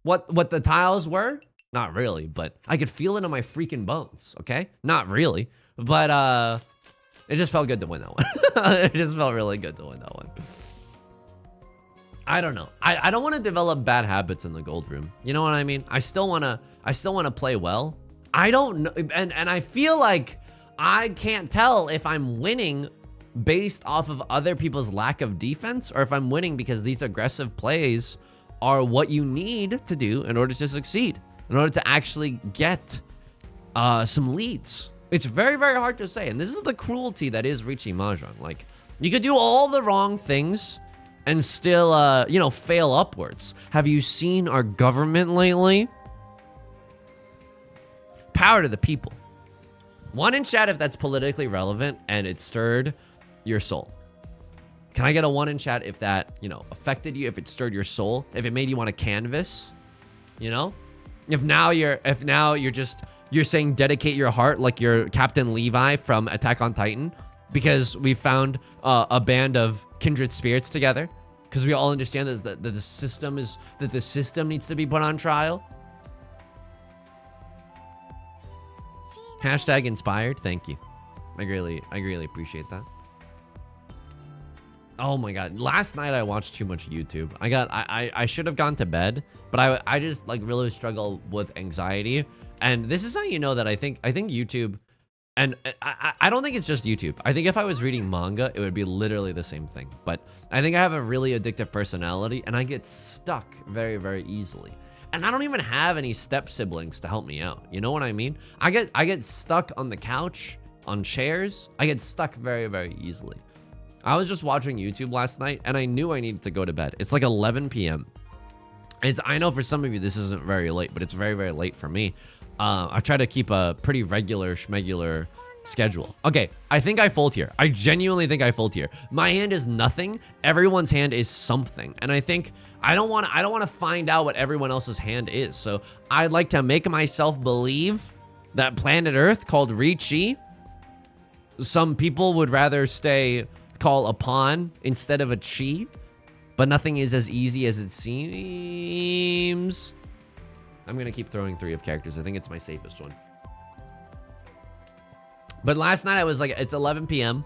what the tiles were. Not really, but I could feel it in my freaking bones, okay? Not really, but it just felt good to win that one. It just felt really good to win that one. I don't know. I don't want to develop bad habits in the gold room. You know what I mean? I still want to play well. I don't know, and I feel like I can't tell if I'm winning based off of other people's lack of defense, or if I'm winning because these aggressive plays are what you need to do in order to succeed, in order to actually get some leads. It's very, very hard to say. And this is the cruelty that is Riichi Mahjong. Like, you could do all the wrong things and still, you know, fail upwards. Have you seen our government lately? Power to the people. One in chat if that's politically relevant and it stirred your soul. Can I get a one in chat if that, you know, affected you, if it stirred your soul, if it made you want to canvas, you know? If now you're just, you're saying dedicate your heart like you're Captain Levi from Attack on Titan because we found a band of kindred spirits together because we all understand that the system needs to be put on trial. Hashtag inspired. Thank you. I really appreciate that. Oh my god, last night I watched too much YouTube. I should have gone to bed, but I just like really struggle with anxiety. And this is how you know that I think YouTube, and I don't think it's just YouTube. I think if I was reading manga, it would be literally the same thing. But I think I have a really addictive personality and I get stuck very, very easily. And I don't even have any step siblings to help me out. You know what I mean? I get stuck on the couch, on chairs. I get stuck very, very easily. I was just watching YouTube last night and I knew I needed to go to bed. It's like 11 p.m. I know for some of you this isn't very late, but it's very, very late for me. I try to keep a pretty regular schmegular schedule. Okay, I think I fold here. I genuinely think I fold here. My hand is nothing. Everyone's hand is something. And I think I don't want to find out what everyone else's hand is. So I'd like to make myself believe that planet Earth called Riichi. Some people would rather call a pawn instead of a chi, but nothing is as easy as it seems. I'm gonna keep throwing 3 of characters. I think it's my safest one. But last night I was like, it's 11 p.m.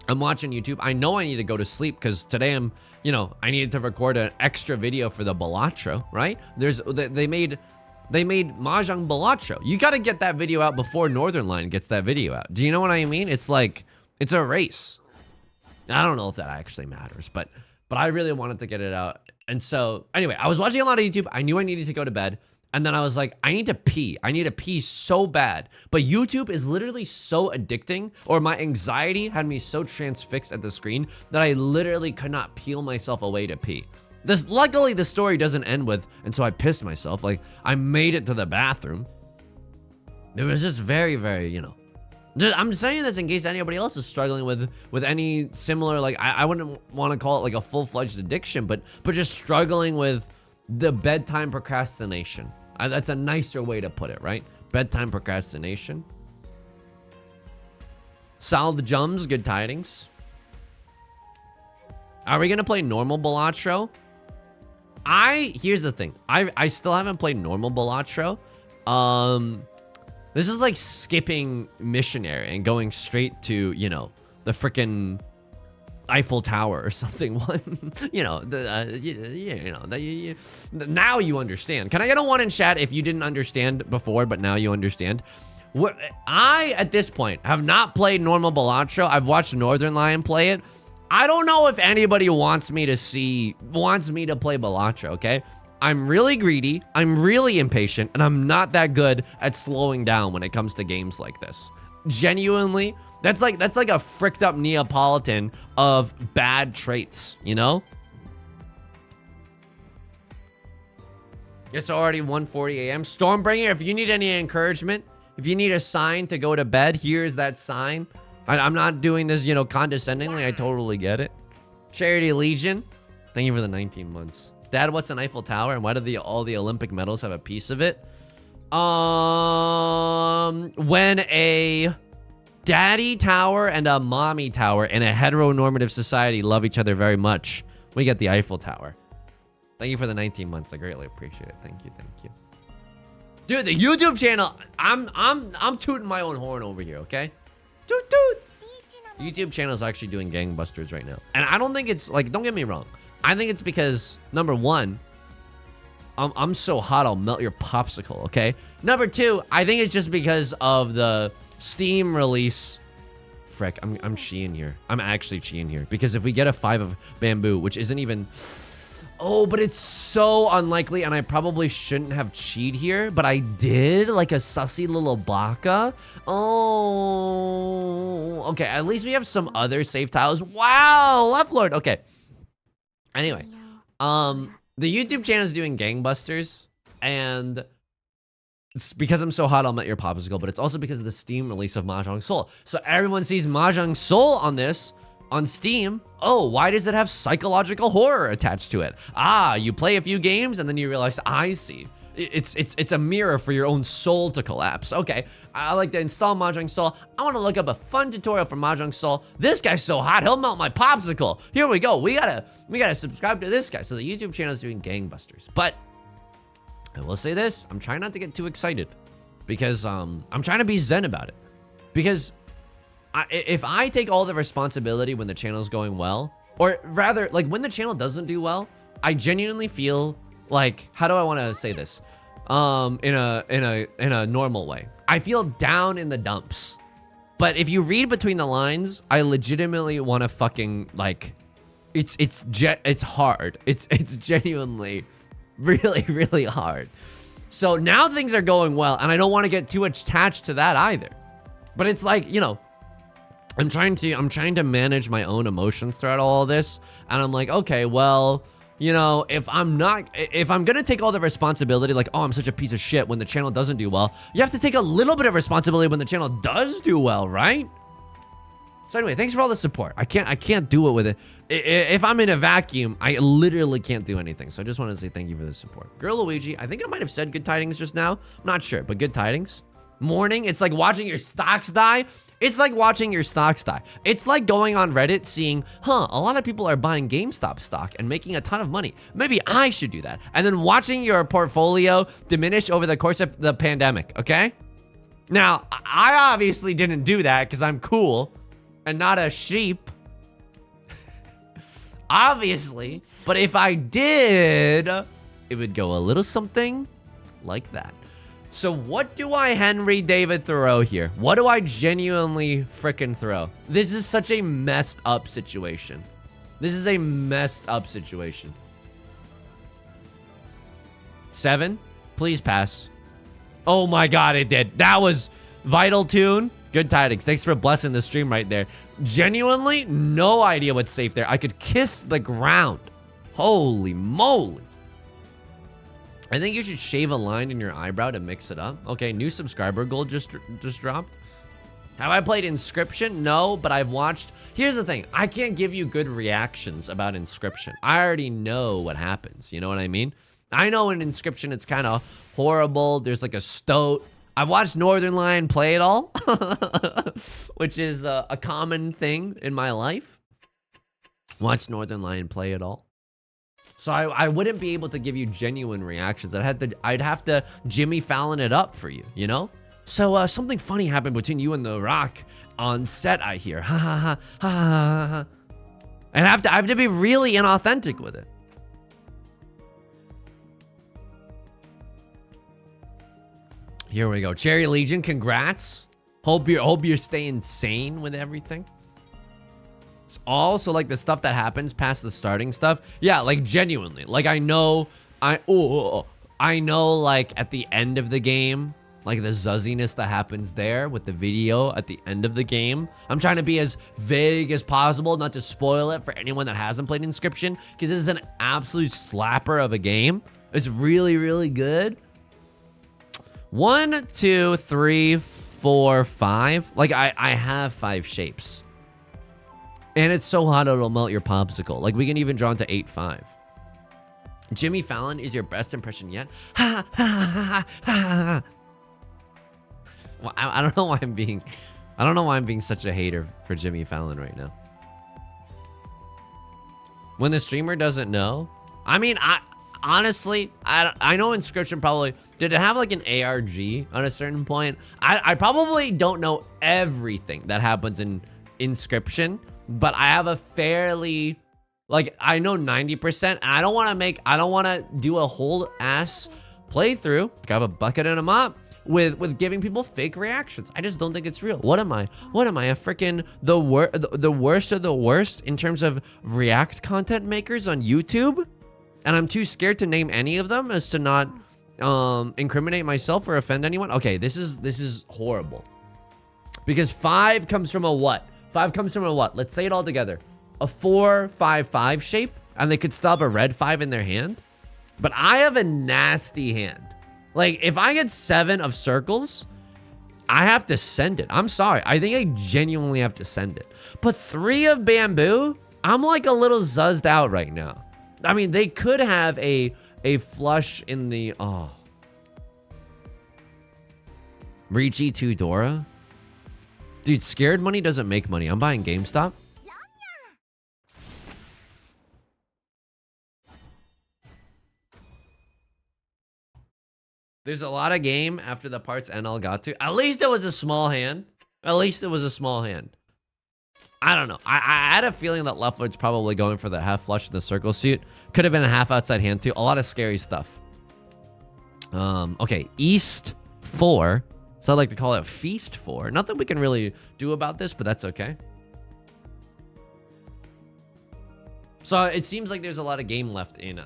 I'm watching YouTube. I know I need to go to sleep because today I needed to record an extra video for the Balatro, right? They made Mahjong Balatro. You got to get that video out before Northern Line gets that video out. Do you know what I mean? It's like, it's a race. I don't know if that actually matters, but I really wanted to get it out. And so anyway, I was watching a lot of YouTube. I knew I needed to go to bed. And then I was like, I need to pee. I need to pee so bad. But YouTube is literally so addicting, or my anxiety had me so transfixed at the screen that I literally could not peel myself away to pee. Luckily, the story doesn't end with, and so I pissed myself. Like, I made it to the bathroom. It was just very, very, I'm saying this in case anybody else is struggling with any similar, like, I wouldn't want to call it like a full-fledged addiction, but just struggling with the bedtime procrastination. That's a nicer way to put it, right? Bedtime procrastination. Sal the Jums, good tidings. Are we gonna play normal Balatro? Here's the thing. I still haven't played normal Balatro. This is like skipping missionary and going straight to, the freaking Eiffel Tower or something. Now you understand. Can I get a 1 in chat if you didn't understand before, but now you understand? At this point, have not played normal Balatro. I've watched Northern Lion play it. I don't know if anybody wants me to play Balatro, okay? I'm really greedy, I'm really impatient, and I'm not that good at slowing down when it comes to games like this. Genuinely, that's like a fricked up Neapolitan of bad traits, It's already 1:40 a.m. Stormbringer, if you need any encouragement, if you need a sign to go to bed, here's that sign. I'm not doing this, condescendingly. I totally get it. Charity Legion, thank you for the 19 months. Dad, what's an Eiffel Tower and why do all the Olympic medals have a piece of it? When a daddy tower and a mommy tower in a heteronormative society love each other very much, we get the Eiffel Tower. Thank you for the 19 months. I greatly appreciate it. Thank you. Thank you. Dude, the YouTube channel, I'm tooting my own horn over here, okay? Toot toot. YouTube channel is actually doing gangbusters right now. And I don't think it's like, don't get me wrong. I think it's because number one, I'm so hot I'll melt your popsicle, okay? Number two, I think it's just because of the Steam release. Frick, I'm cheating here. I'm actually cheating here. Because if we get a 5 of bamboo, which isn't even... Oh, but it's so unlikely, and I probably shouldn't have cheated here, but I did, like a sussy little baka. Oh, okay, at least we have some other safe tiles. Wow, Left Lord, okay. Anyway, the YouTube channel is doing gangbusters, and it's because I'm so hot I'll melt your popsicle, but it's also because of the Steam release of Mahjong Soul. So everyone sees Mahjong Soul on this, on Steam. Oh, why does it have psychological horror attached to it? Ah, you play a few games and then you realize, I see. It's a mirror for your own soul to collapse. Okay, I like to install Mahjong Soul. I want to look up a fun tutorial for Mahjong Soul. This guy's so hot, he'll melt my popsicle. Here we go. We gotta subscribe to this guy. So the YouTube channel is doing gangbusters. But I will say this, I'm trying not to get too excited because I'm trying to be zen about it. Because if I take all the responsibility when the channel's going well, or rather, like when the channel doesn't do well, I genuinely feel like, how do I want to say this? In a normal way. I feel down in the dumps. But if you read between the lines, I legitimately want to fucking like, it's hard. It's genuinely really, really hard. So now things are going well, and I don't want to get too attached to that either. But it's like, you know, I'm trying to manage my own emotions throughout all of this, and I'm like, okay, well, you know, if I'm gonna take all the responsibility, like, oh, I'm such a piece of shit when the channel doesn't do well, you have to take a little bit of responsibility when the channel does do well, right? So anyway, thanks for all the support. I can't do it with it. If I'm in a vacuum, I literally can't do anything. So I just wanted to say thank you for the support. Girl Luigi, I think I might have said good tidings just now. I'm not sure, but good tidings. Morning, it's like watching your stocks die. It's like watching your stocks die. It's like going on Reddit seeing, a lot of people are buying GameStop stock and making a ton of money. Maybe I should do that. And then watching your portfolio diminish over the course of the pandemic, okay? Now, I obviously didn't do that because I'm cool and not a sheep. Obviously. But if I did, it would go a little something like that. So what do I Henry David Thoreau here? What do I genuinely frickin' throw? This is such a messed up situation. This is a messed up situation. 7? Please pass. Oh my god, it did. That was Vital Tune. Good tidings. Thanks for blessing the stream right there. Genuinely, no idea what's safe there. I could kiss the ground. Holy moly. I think you should shave a line in your eyebrow to mix it up. Okay, new subscriber goal just dropped. Have I played Inscryption? No, but I've watched... Here's the thing. I can't give you good reactions about Inscryption. I already know what happens. You know what I mean? I know in Inscryption it's kind of horrible. There's like a stoat. I've watched Northernlion play it all, which is a common thing in my life. Watch Northernlion play it all. So I wouldn't be able to give you genuine reactions. I'd have to Jimmy Fallon it up for you, you know? So something funny happened between you and The Rock on set, I hear. Ha ha ha ha ha ha. And I have to be really inauthentic with it. Here we go. Cherry Legion, congrats. Hope you're staying sane with everything. Also, like the stuff that happens past the starting stuff. Yeah, like genuinely. Like I know like at the end of the game, like the zuzziness that happens there with the video at the end of the game. I'm trying to be as vague as possible, not to spoil it for anyone that hasn't played Inscryption, because this is an absolute slapper of a game. It's really, really good. 1, 2, 3, 4, 5. Like I have 5 shapes. And it's so hot it'll melt your popsicle. Like we can even draw into 8-5. Jimmy Fallon is your best impression yet. Ha ha ha ha ha. Well, I don't know why I'm being such a hater for Jimmy Fallon right now. When the streamer doesn't know? I mean, honestly, I know Inscryption probably, did it have like an ARG on a certain point? I probably don't know everything that happens in Inscryption, but I have a fairly, like, I know 90%, and I don't want to do a whole ass playthrough, grab a bucket and a mop, with giving people fake reactions. I just don't think it's real. What am I? What am I, a freaking the worst of the worst in terms of react content makers on YouTube? And I'm too scared to name any of them as to not incriminate myself or offend anyone. Okay, this is horrible. Because 5 comes from a what? 5 comes from a what? Let's say it all together. A 4-5-5 shape, and they could still have a red 5 in their hand. But I have a nasty hand. Like, if I get 7 of circles, I have to send it. I'm sorry. I think I genuinely have to send it. But 3 of bamboo, I'm like a little zuzzed out right now. I mean, they could have a flush in the... Oh. Ricci 2 Dora? Dude, scared money doesn't make money. I'm buying GameStop. There's a lot of game after the parts NL got to. At least it was a small hand. At least it was a small hand. I don't know. I had a feeling that Leftward's probably going for the half flush in the circle suit. Could have been a half outside hand too. A lot of scary stuff. Okay, East 4. So I like to call it Feast 4. Nothing we can really do about this, but that's okay. So it seems like there's a lot of game left in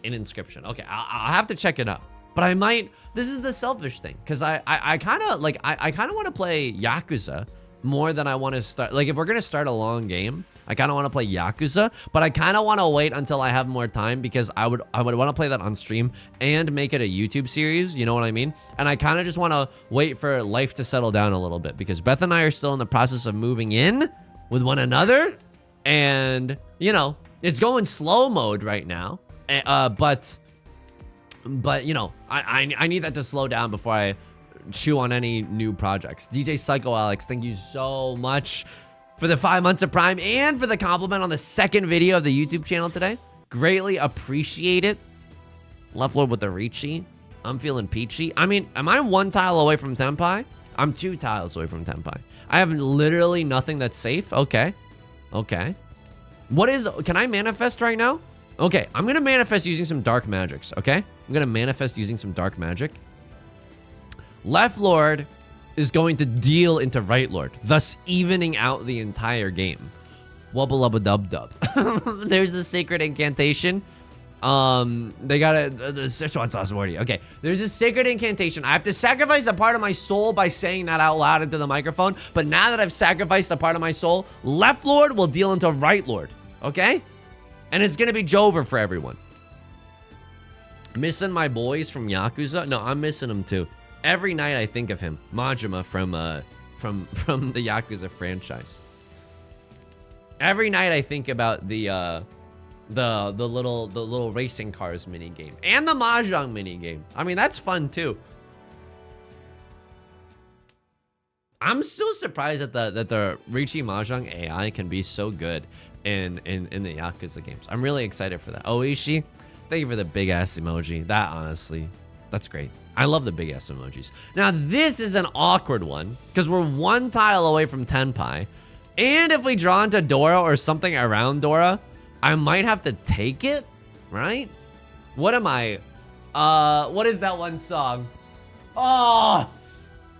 Inscryption. Okay, I'll have to check it out. But I might, this is the selfish thing, because I kind of like, I kind of want to play Yakuza more than I want to start. Like, if we're going to start a long game, I kind of want to play Yakuza, but I kind of want to wait until I have more time, because I would want to play that on stream and make it a YouTube series. You know what I mean? And I kind of just want to wait for life to settle down a little bit, because Beth and I are still in the process of moving in with one another. And, you know, it's going slow mode right now. But you know, I need that to slow down before I chew on any new projects. DJ Psycho Alex, thank you so much for the 5 months of Prime and for the compliment on the second video of the YouTube channel today. Greatly appreciate it. Leftlord with the Ricci. I'm feeling peachy. I mean, am I 1 tile away from Tenpai? I'm 2 tiles away from Tenpai. I have literally nothing that's safe. Okay. Okay. What is, can I manifest right now? Okay, I'm gonna manifest using some dark magics, okay? I'm gonna manifest using some dark magic. Left Lord is going to deal into Right Lord, thus evening out the entire game. Wubba lubba dub dub. There's a sacred incantation. They got the Sichuan sauce already. Okay, there's a sacred incantation. I have to sacrifice a part of my soul by saying that out loud into the microphone. But now that I've sacrificed a part of my soul, Left Lord will deal into Right Lord, okay? And it's gonna be Jover for everyone. Missing my boys from Yakuza? No, I'm missing them too. Every night I think of him, Majima from the Yakuza franchise. Every night I think about the little racing cars mini game and the mahjong mini game. I mean, that's fun too. I'm still surprised that the Ricci mahjong AI can be so good in the Yakuza games. I'm really excited for that. Oishi, thank you for the big ass emoji. That honestly, that's great. I love the big ass emojis. Now this is an awkward one because we're 1 tile away from Tenpai, and if we draw into Dora or something around Dora, I might have to take it, right? What am I? What is that one song? Oh,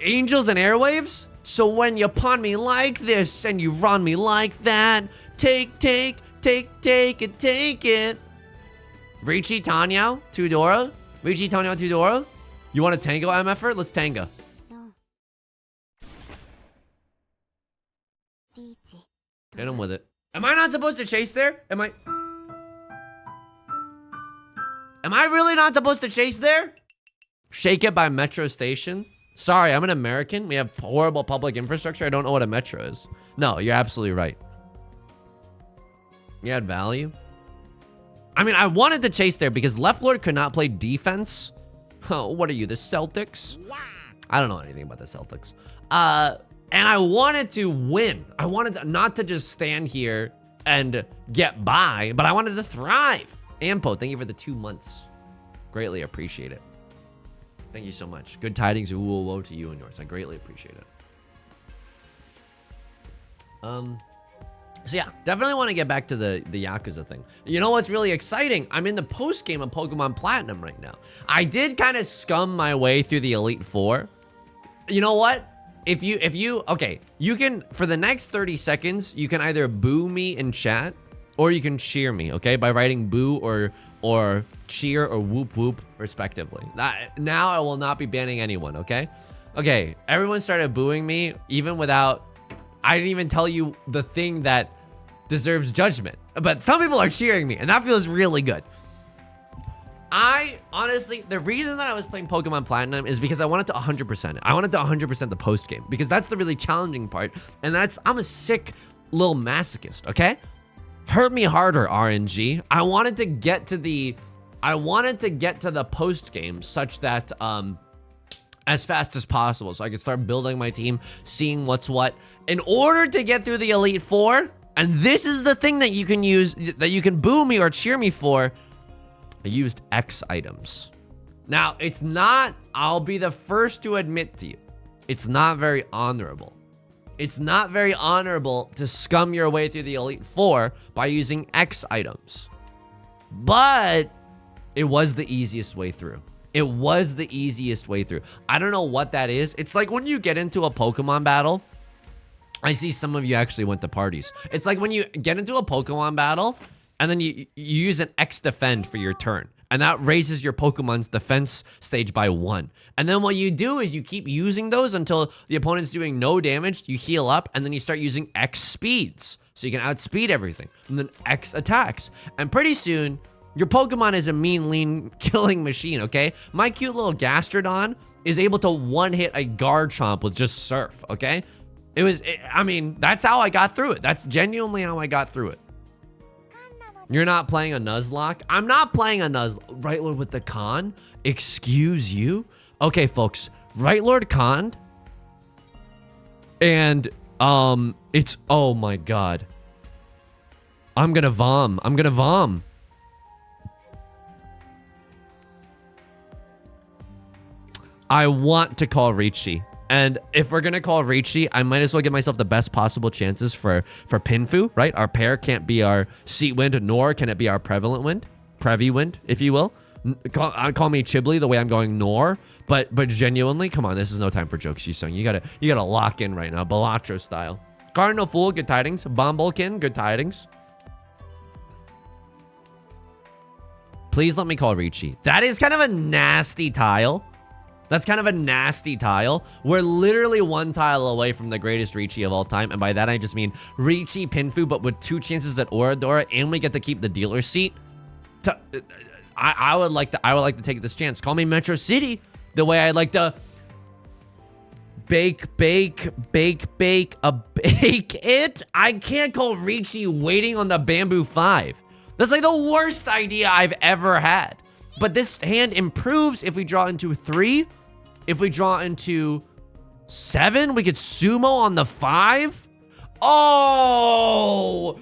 Angels and Airwaves. So when you pawn me like this and you run me like that, take it. Ricci, Tanyao, Tudora. Ricci, Tanyao, Tudora. You want a tango MFer? Let's tango. Hit him with it. Am I not supposed to chase there? Am I really not supposed to chase there? Shake It by Metro Station. Sorry, I'm an American. We have horrible public infrastructure. I don't know what a metro is. No, you're absolutely right. You had value. I mean, I wanted to chase there because Left Lord could not play defense. Oh, what are you, the Celtics? I don't know anything about the Celtics. And I wanted to win. I wanted not to just stand here and get by, but I wanted to thrive. Ampo, thank you for the 2 months. Greatly appreciate it. Thank you so much. Good tidings, woe to you and yours. I greatly appreciate it. So yeah, definitely want to get back to the Yakuza thing. You know what's really exciting? I'm in the post game of Pokemon Platinum right now. I did kind of scum my way through the Elite Four. You know what? If you okay, you can, for the next 30 seconds, you can either boo me in chat or you can cheer me, okay? By writing boo or cheer or whoop whoop respectively. Now I will not be banning anyone, okay? Okay, everyone started booing me even without, I didn't even tell you the thing that deserves judgment. But some people are cheering me, and that feels really good. I honestly, the reason that I was playing Pokemon Platinum is because I wanted to 100% it. I wanted to 100% the post game because that's the really challenging part. And I'm a sick little masochist, okay? Hurt me harder, RNG. I wanted to get to the post game such that as fast as possible so I could start building my team, seeing what's what. In order to get through the Elite Four, and this is the thing that you can use, that you can boo me or cheer me for, I used X items. Now, it's not, I'll be the first to admit to you, it's not very honorable. It's not very honorable to scum your way through the Elite Four by using X items. But it was the easiest way through. It was the easiest way through. I don't know what that is. It's like when you get into a Pokemon battle. I see some of you actually went to parties. It's like when you get into a Pokemon battle and then you use an X defend for your turn. And that raises your Pokemon's defense stage by 1. And then what you do is you keep using those until the opponent's doing no damage. You heal up and then you start using X speeds. So you can outspeed everything. And then X attacks. And pretty soon, your Pokemon is a mean, lean killing machine, okay? My cute little Gastrodon is able to one-hit a Garchomp with just Surf, okay? I mean, that's how I got through it. That's genuinely how I got through it. You're not playing a Nuzlocke? I'm not playing a Nuzlocke. Right Lord with the Con? Excuse you? Okay, folks. Right Lord Con. And, it's, oh my God. I'm gonna vom. I'm gonna vom. I want to call Ricci. And if we're gonna call Ricci, I might as well give myself the best possible chances for Pinfu, right? Our pair can't be our seat wind, nor can it be our prevalent wind, Previ wind, if you will. Call me Chibli the way I'm going nor, but genuinely, come on, this is no time for jokes, Yusung. You gotta lock in right now, Balatro style. Cardinal Fool, good tidings. Bombolkin, good tidings. Please let me call Ricci. That is kind of a nasty tile. That's kind of a nasty tile. We're literally 1 tile away from the greatest Ricci of all time. And by that, I just mean Ricci, Pinfu, but with 2 chances at Oradora, and we get to keep the dealer seat. I would like to take this chance. Call me Metro City, the way I'd like to bake it. I can't call Ricci waiting on the Bamboo 5. That's like the worst idea I've ever had. But this hand improves if we draw into 3. If we draw into 7, we could sumo on the 5. Oh,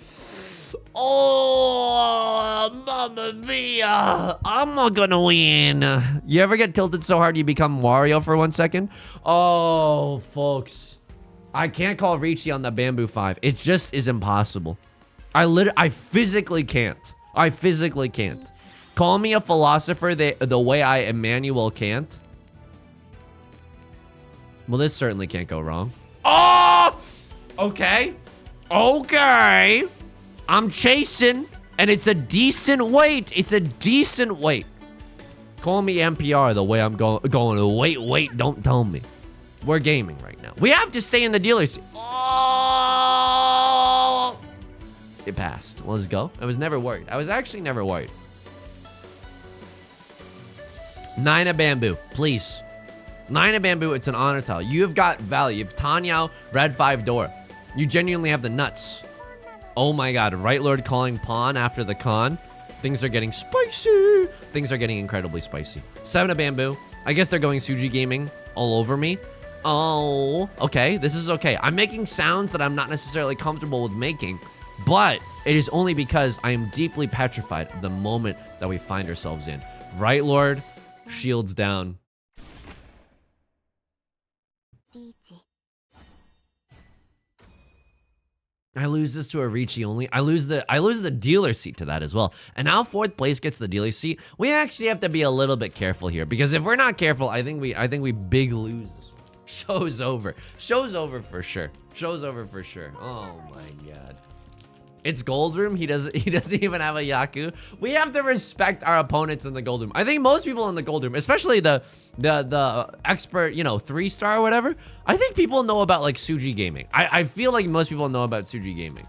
mamma mia. I'm not gonna win. You ever get tilted so hard you become Wario for 1 second? Oh, folks. I can't call Ricci on the Bamboo 5. It just is impossible. I physically can't. I physically can't. Call me a philosopher the way I Emmanuel can't. Well, this certainly can't go wrong. Oh! Okay. Okay. I'm chasing, and it's a decent weight. It's a decent weight. Call me NPR the way I'm going. Wait, don't tell me. We're gaming right now. We have to stay in the dealer's. Oh! It passed. Let's go. I was never worried. I was actually never worried. 9 of Bamboo, please. 9 of Bamboo, it's an honor tile. You have got value. You have Tanyao, red 5 door. You genuinely have the nuts. Oh my God, Right Lord calling pawn after the con. Things are getting spicy. Things are getting incredibly spicy. 7 of Bamboo. I guess they're going Suji Gaming all over me. Oh, okay, this is okay. I'm making sounds that I'm not necessarily comfortable with making, But it is only because I am deeply petrified of the moment that we find ourselves in. Right, Lord? Shields down. I lose this to a Ricci only. I lose the dealer seat to that as well. And now 4th place gets the dealer seat. We actually have to be a little bit careful here, because if we're not careful, I think we big lose this one. Show's over. Show's over for sure. Show's over for sure. Oh my god. It's gold room. He doesn't even have a Yaku. We have to respect our opponents in the gold room. I think most people in the gold room, especially the expert, 3-star or whatever, I think people know about like Suji Gaming. I feel like most people know about Suji Gaming.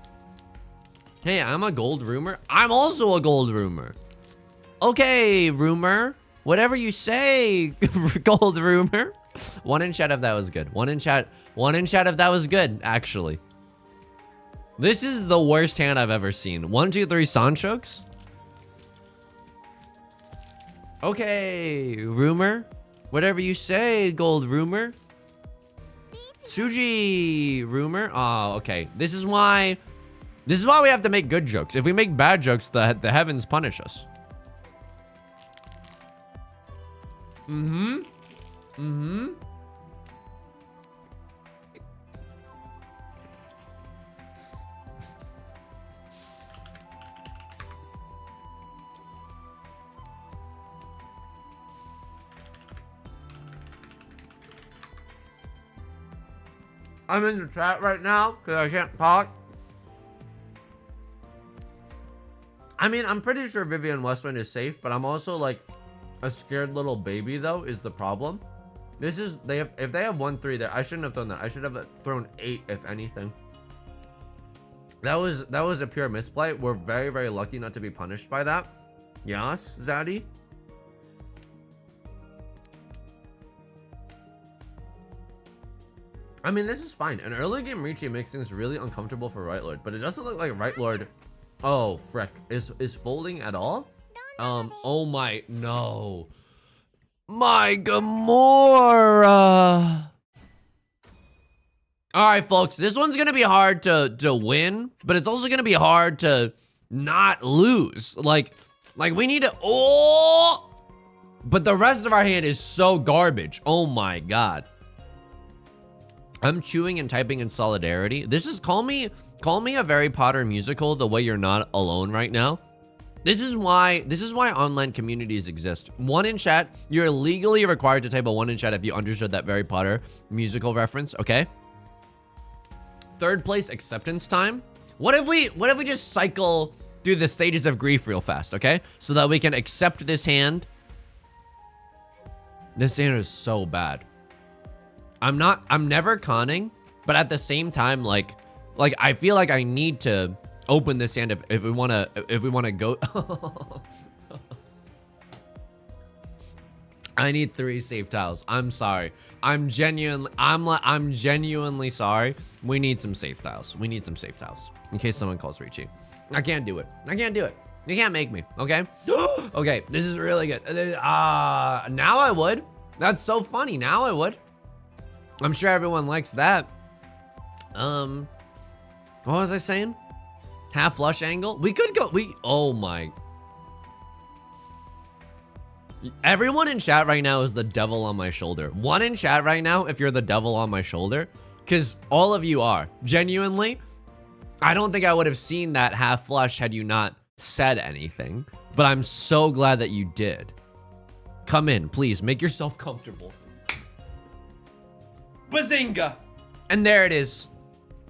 Hey, I'm a gold roomer. I'm also a gold roomer. Okay, rumor. Whatever you say, gold rumor. 1 in chat if that was good. 1 in chat. 1 in chat if that was good, actually. This is the worst hand I've ever seen. 1, 2, 3 Sanchokes. Okay, rumor. Whatever you say, gold rumor. Suji rumor. Oh, okay. This is why we have to make good jokes. If we make bad jokes, the heavens punish us. I'm in the chat right now because I can't talk. I mean, I'm pretty sure Vivian Westwind is safe, but I'm also like a scared little baby though is the problem. This is if they have 1-3 there, I shouldn't have thrown that. I should have thrown 8 if anything. That was a pure misplay. We're very, very lucky not to be punished by that. Yes, Zaddy. I mean, this is fine. An early game Ricci makes things really uncomfortable for Right Lord, but it doesn't look like Right Lord. Oh, frick. Is folding at all? Oh my, no. My Gamora. All right, folks, this one's gonna be hard to win, but it's also gonna be hard to not lose. Like we need to, oh, but the rest of our hand is so garbage. Oh my God. I'm chewing and typing in solidarity. This is, call me a Harry Potter musical the way you're not alone right now. This is why online communities exist. 1 in chat, you're legally required to type a 1 in chat if you understood that Harry Potter musical reference, okay? 3rd place, acceptance time. What if we just cycle through the stages of grief real fast, okay? So that we can accept this hand. This hand is so bad. I'm never conning, but at the same time, like I feel like I need to open this hand if we wanna go. I need 3 safe tiles. I'm sorry. I'm genuinely sorry. We need some safe tiles. We need some safe tiles in case someone calls Ricci. I can't do it. I can't do it. You can't make me. Okay. Okay. This is really good. Now I would. That's so funny. Now I would. I'm sure everyone likes that. What was I saying? Half flush angle. We could go. Oh my. Everyone in chat right now is the devil on my shoulder. 1 in chat right now if you're the devil on my shoulder. Because all of you are. Genuinely. I don't think I would have seen that half flush had you not said anything. But I'm so glad that you did. Come in, please. Make yourself comfortable. Bazinga! And there it is.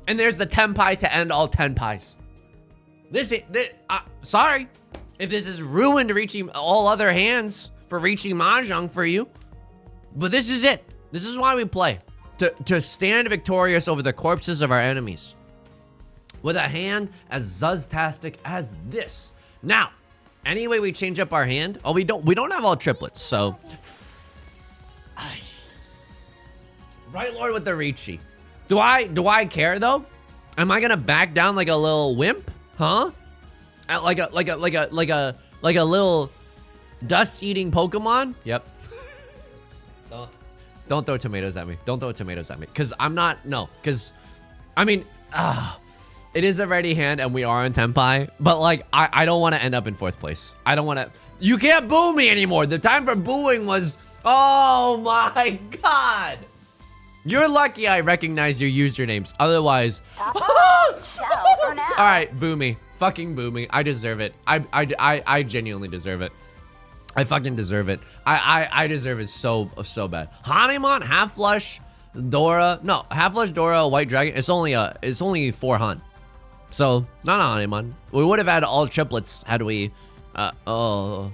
And there's the Tenpai to end all Tenpais. Sorry. If this has ruined Ricci all other hands for Ricci Mahjong for you. But this is it. This is why we play. To stand victorious over the corpses of our enemies. With a hand as Zuztastic as this. Now, anyway we change up our hand. Oh, we don't have all triplets, so. Right Lord with the Ricci. Do I care though? Am I gonna back down like a little wimp? Huh? Like a little dust-eating Pokemon? Yep. Don't throw tomatoes at me. Don't throw tomatoes at me. Cause I'm not, no. Cause, I mean, It is a ready hand, and we are on Tenpai. But, like, I don't want to end up in 4th place. I don't want to... You can't boo me anymore. The time for booing was... Oh, my God. You're lucky I recognize your usernames. Otherwise... All right, boo me. Fucking boo me. I deserve it. I genuinely deserve it. I fucking deserve it. I deserve it so bad. Hanemon, half flush, Dora. No, half flush Dora, white dragon. It's only 4 Han. So not a Hanemon. We would have had all triplets had we. Oh.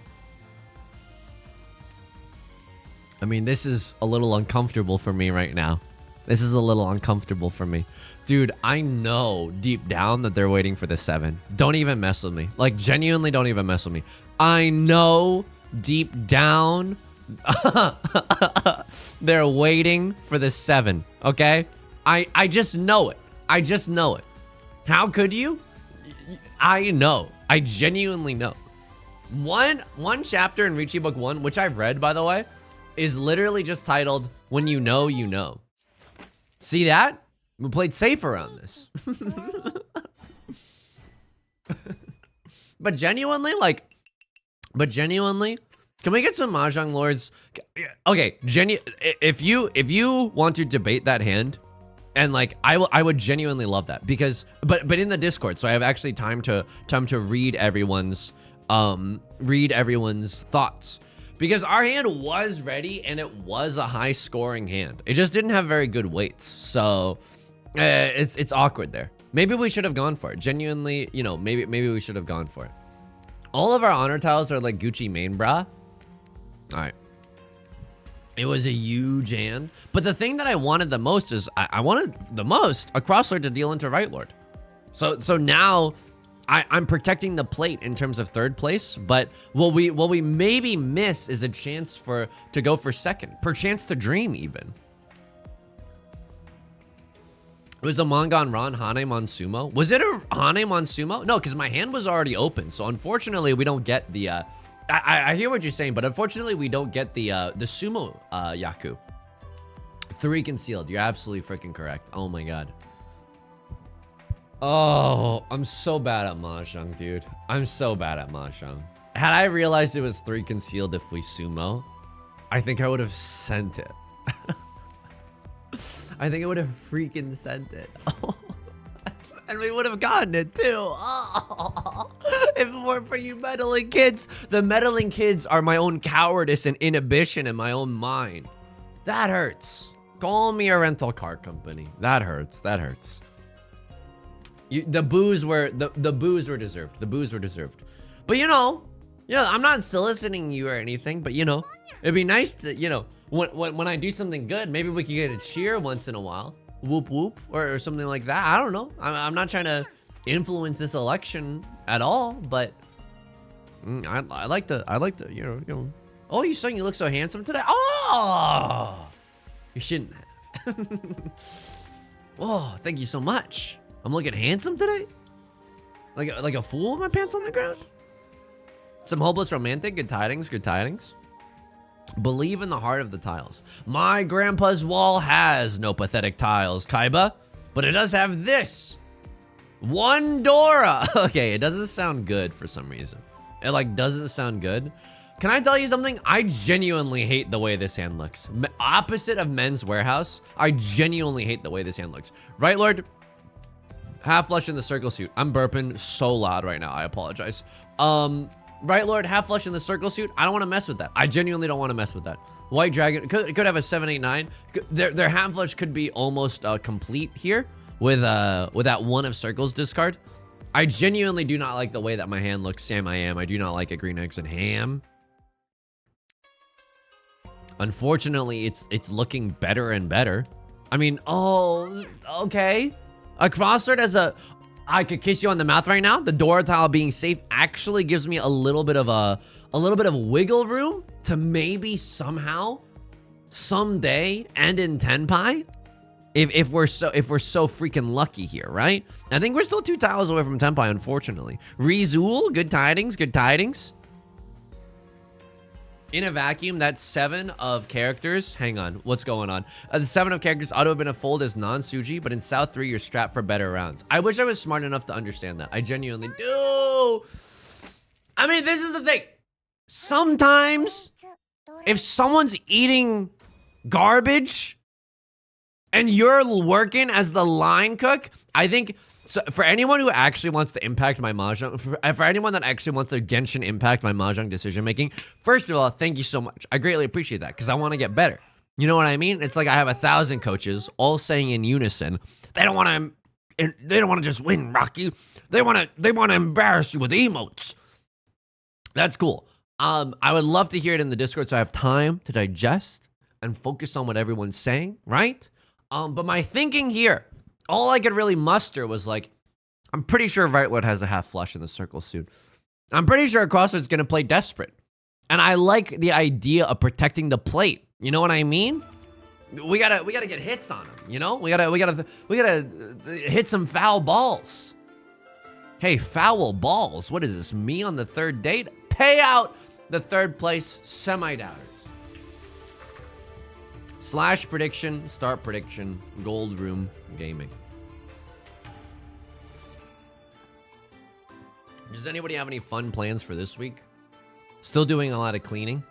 I mean, this is a little uncomfortable for me right now. This is a little uncomfortable for me. Dude, I know deep down that they're waiting for the 7. Don't even mess with me. Like, genuinely don't even mess with me. I know deep down they're waiting for the 7, okay? I just know it. I just know it. How could you? I know. I genuinely know. One chapter in Riichi Book 1, which I've read, by the way, is literally just titled, When You Know, You Know. See that? We played safe around this. But genuinely, can we get some Mahjong Lords? Okay, if you want to debate that hand, and like I would genuinely love that, because but in the Discord, so I have actually time to read everyone's thoughts, because our hand was ready and it was a high scoring hand. It just didn't have very good weights, so it's awkward there. Maybe we should have gone for it. Genuinely, you know, maybe we should have gone for it. All of our honor tiles are like Gucci main bra. All right. It was a huge hand. But the thing that I wanted the most is I wanted the most a Crosslord to deal into Right Lord. So now I'm protecting the plate in terms of 3rd place. But what we maybe miss is a chance to go for 2nd. Perchance to dream even. It was a Mongon Ron Hanemon Sumo. Was it a Hanemon Sumo? No, because my hand was already open. So unfortunately, we don't get the... I hear what you're saying, but unfortunately, we don't get the Sumo Yaku. 3 concealed. You're absolutely freaking correct. Oh my God. Oh, I'm so bad at Mahjong, dude. I'm so bad at Mahjong. Had I realized it was 3 concealed if we Sumo, I think I would have sent it. I think I would have freaking sent it. And we would have gotten it too. Oh, if it weren't for you meddling kids. The meddling kids are my own cowardice and inhibition in my own mind. That hurts. Call me a rental car company. That hurts. That hurts. The boos were deserved. The boos were deserved. But you know, I'm not soliciting you or anything, but you know, it'd be nice to, you know, when I do something good, maybe we could get a cheer once in a while. Whoop whoop, or something like that. I don't know. I'm not trying to influence this election at all, but I like to, you know. Oh, you saying you look so handsome today? Oh, you shouldn't have. Oh, thank you so much. I'm looking handsome today? Like a fool with my pants on the ground? Some hopeless romantic. Good tidings, good tidings. Believe in the heart of the tiles. My grandpa's wall has no pathetic tiles, Kaiba, but it does have this. One Dora. Okay, it doesn't sound good for some reason. It like doesn't sound good. Can I tell you something? I genuinely hate the way this hand looks. Opposite of Men's Warehouse, I genuinely hate the way this hand looks. Right, Lord? Half flush in the circle suit. I'm burping so loud right now. I apologize. Right, Lord, half flush in the circle suit. I don't want to mess with that. I genuinely don't want to mess with that. White Dragon could have a 7, 8, 9. Their half flush could be almost complete here with that 1 of circles discard. I genuinely do not like the way that my hand looks. Sam, I am. I do not like a green eggs and ham. Unfortunately, it's looking better and better. I mean, oh, okay. A Crosslord as a... I could kiss you on the mouth right now. The Dora tile being safe actually gives me a little bit of wiggle room to maybe somehow, someday, end in Tenpai. If we're so freaking lucky here, right? I think we're still 2 tiles away from Tenpai, unfortunately. Rizul, good tidings, good tidings. In a vacuum, that's 7 of characters. Hang on, what's going on? The 7 of characters ought to have been a fold as non-Suji, but in South 3, you're strapped for better rounds. I wish I was smart enough to understand that. I genuinely do. I mean, this is the thing. Sometimes, if someone's eating garbage and you're working as the line cook, I think... So for anyone who actually wants to impact my Mahjong, for anyone that actually wants to Genshin impact my Mahjong decision making, first of all, thank you so much. I greatly appreciate that because I want to get better. You know what I mean? It's like I have 1,000 coaches all saying in unison, they don't want to just win, Rocky. They want to embarrass you with emotes. That's cool. I would love to hear it in the Discord so I have time to digest and focus on what everyone's saying, right? But my thinking here, all I could really muster was like, I'm pretty sure Rightwood has a half flush in the circle soon. I'm pretty sure CrossFit's gonna play Desperate. And I like the idea of protecting the plate. You know what I mean? We gotta get hits on him, you know? We gotta hit some foul balls. Hey, foul balls. What is this? Me on the 3rd date? Pay out the 3rd place semi-doubters. / prediction, start prediction, gold room gaming. Does anybody have any fun plans for this week? Still doing a lot of cleaning.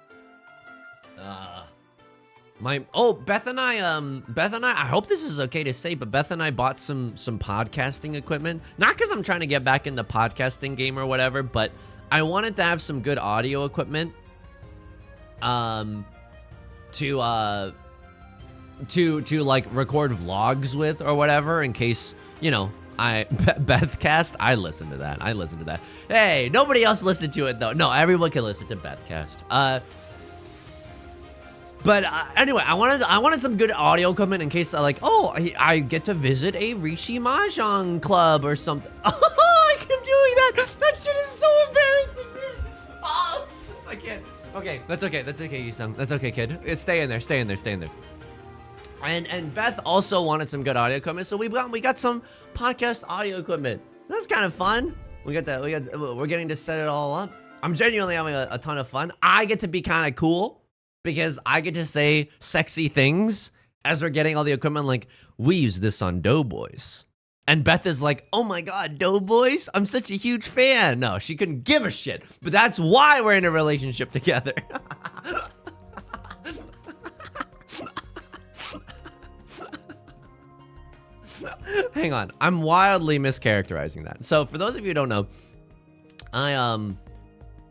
Beth and I hope this is okay to say, but Beth and I bought some podcasting equipment. Not because I'm trying to get back in the podcasting game or whatever, but I wanted to have some good audio equipment. To like record vlogs with or whatever in case, you know, Bethcast, I listen to that. Hey, nobody else listened to it though. No, everyone can listen to Bethcast. But anyway, I wanted some good audio equipment in case I get to visit a Rishi Mahjong club or something. Oh, I keep doing that. That shit is so embarrassing, dude. Oh, I can't. Okay, that's okay, Yusung. That's okay, kid. Stay in there. And Beth also wanted some good audio equipment, so we got some podcast audio equipment. That's kind of fun. We're getting to set it all up. I'm genuinely having a ton of fun. I get to be kind of cool because I get to say sexy things as we're getting all the equipment. Like, we use this on Doughboys. And Beth is like, oh my God, Doughboys? I'm such a huge fan. No, she couldn't give a shit. But that's why we're in a relationship together. Hang on, I'm wildly mischaracterizing that. So for those of you who don't know,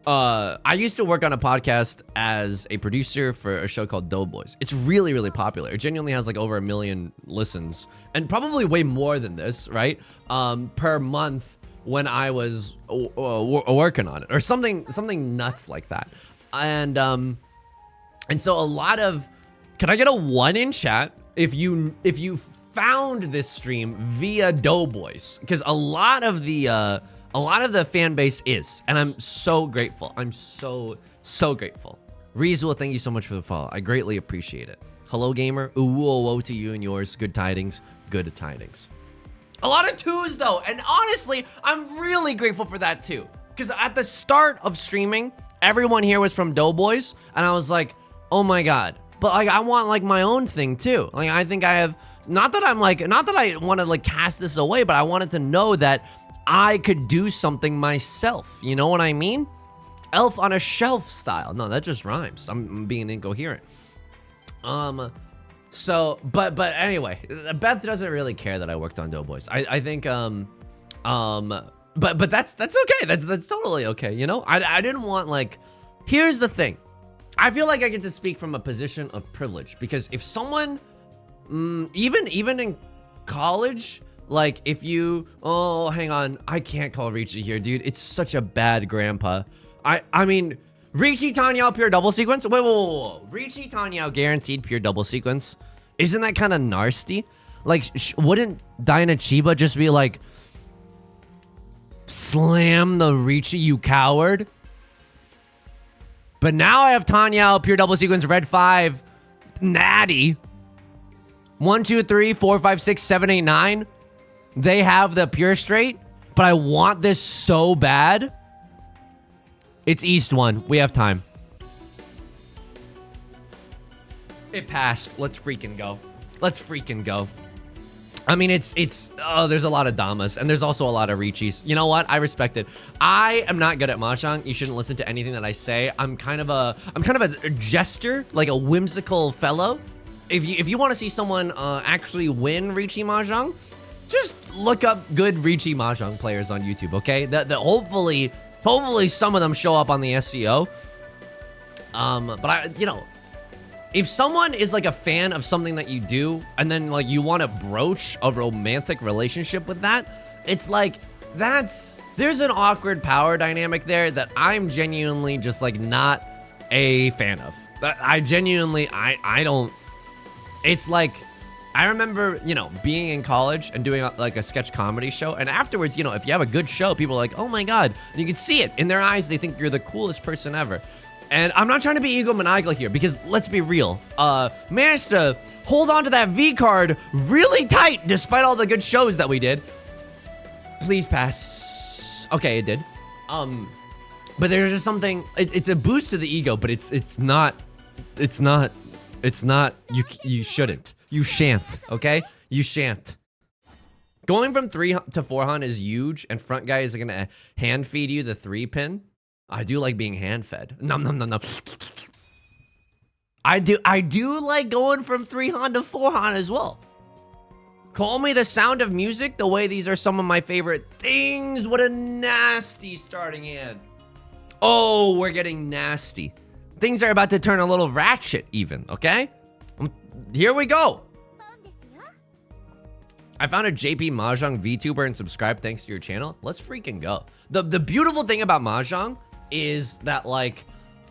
I used to work on a podcast as a producer for a show called Doughboys. It's really, really popular. It genuinely has like over 1 million listens and probably way more than this, right? Per month when I was working on it or something nuts like that. And so a lot of, can I get a 1 in chat if you found this stream via Doughboys? Because a lot of the fan base is, and I'm so grateful. I'm so grateful. Reezul, thank you so much for the follow. I greatly appreciate it. Hello, gamer. Ooh, woe to you and yours. Good tidings. Good tidings. A lot of 2s though, and honestly, I'm really grateful for that too. Because at the start of streaming, everyone here was from Doughboys, and I was like, oh my God. But like, I want like my own thing too. Like, I think I have. Not that I want to like cast this away, but I wanted to know that I could do something myself. You know what I mean? Elf on a shelf style. No, that just rhymes. I'm being incoherent. So, but anyway, Beth doesn't really care that I worked on Doughboys. I think, but that's okay. That's totally okay. You know, I didn't want like, here's the thing. I feel like I get to speak from a position of privilege because if someone, even in college, like if you, oh, hang on, I can't call Richie here, dude. It's such a bad grandpa. I mean, Richie Tanyao pure double sequence? Whoa. Richie Tanyao guaranteed pure double sequence? Isn't that kind of nasty? Like, wouldn't Dinah Chiba just be like, slam the Richie, you coward? But now I have Tanyao pure double sequence, red 5, natty. 1, 2, 3, 4, 5, 6, 7, 8, 9. They have the pure straight, but I want this so bad. It's East 1. We have time. It passed. Let's freaking go. Let's freaking go. I mean, there's a lot of Damas, and there's also a lot of Richis. You know what? I respect it. I am not good at Mahjong. You shouldn't listen to anything that I say. I'm kind of a jester, like a whimsical fellow. If you want to see someone actually win Richi Mahjong, just look up good Richi Mahjong players on YouTube, okay? Hopefully some of them show up on the SEO. But if someone is like a fan of something that you do, and then like you want to broach a romantic relationship with that, it's like there's an awkward power dynamic there that I'm genuinely just like not a fan of. I genuinely I don't. It's like I remember being in college and doing like a sketch comedy show, and afterwards if you have a good show, people are like, oh my god, and you can see it in their eyes. They think you're the coolest person ever. And I'm not trying to be egomaniacal here, because let's be real. Managed to hold on to that V card really tight despite all the good shows that we did. Please pass. Okay, it did. But there's just something. It's a boost to the ego, but it's not. You shouldn't. You shan't. Okay, you shan't. Going from 3 to 4 is huge, and front guy is gonna hand feed you the 3-pin. I do like being hand-fed. Nom nom nom nom. I do like going from 3 to 4 as well. Call me the sound of music. The way these are some of my favorite things. What a nasty starting hand. Oh, we're getting nasty. Things are about to turn a little ratchet even, okay? Here we go. I found a JP Mahjong VTuber and subscribed thanks to your channel. Let's freaking go. The beautiful thing about Mahjong is that, like,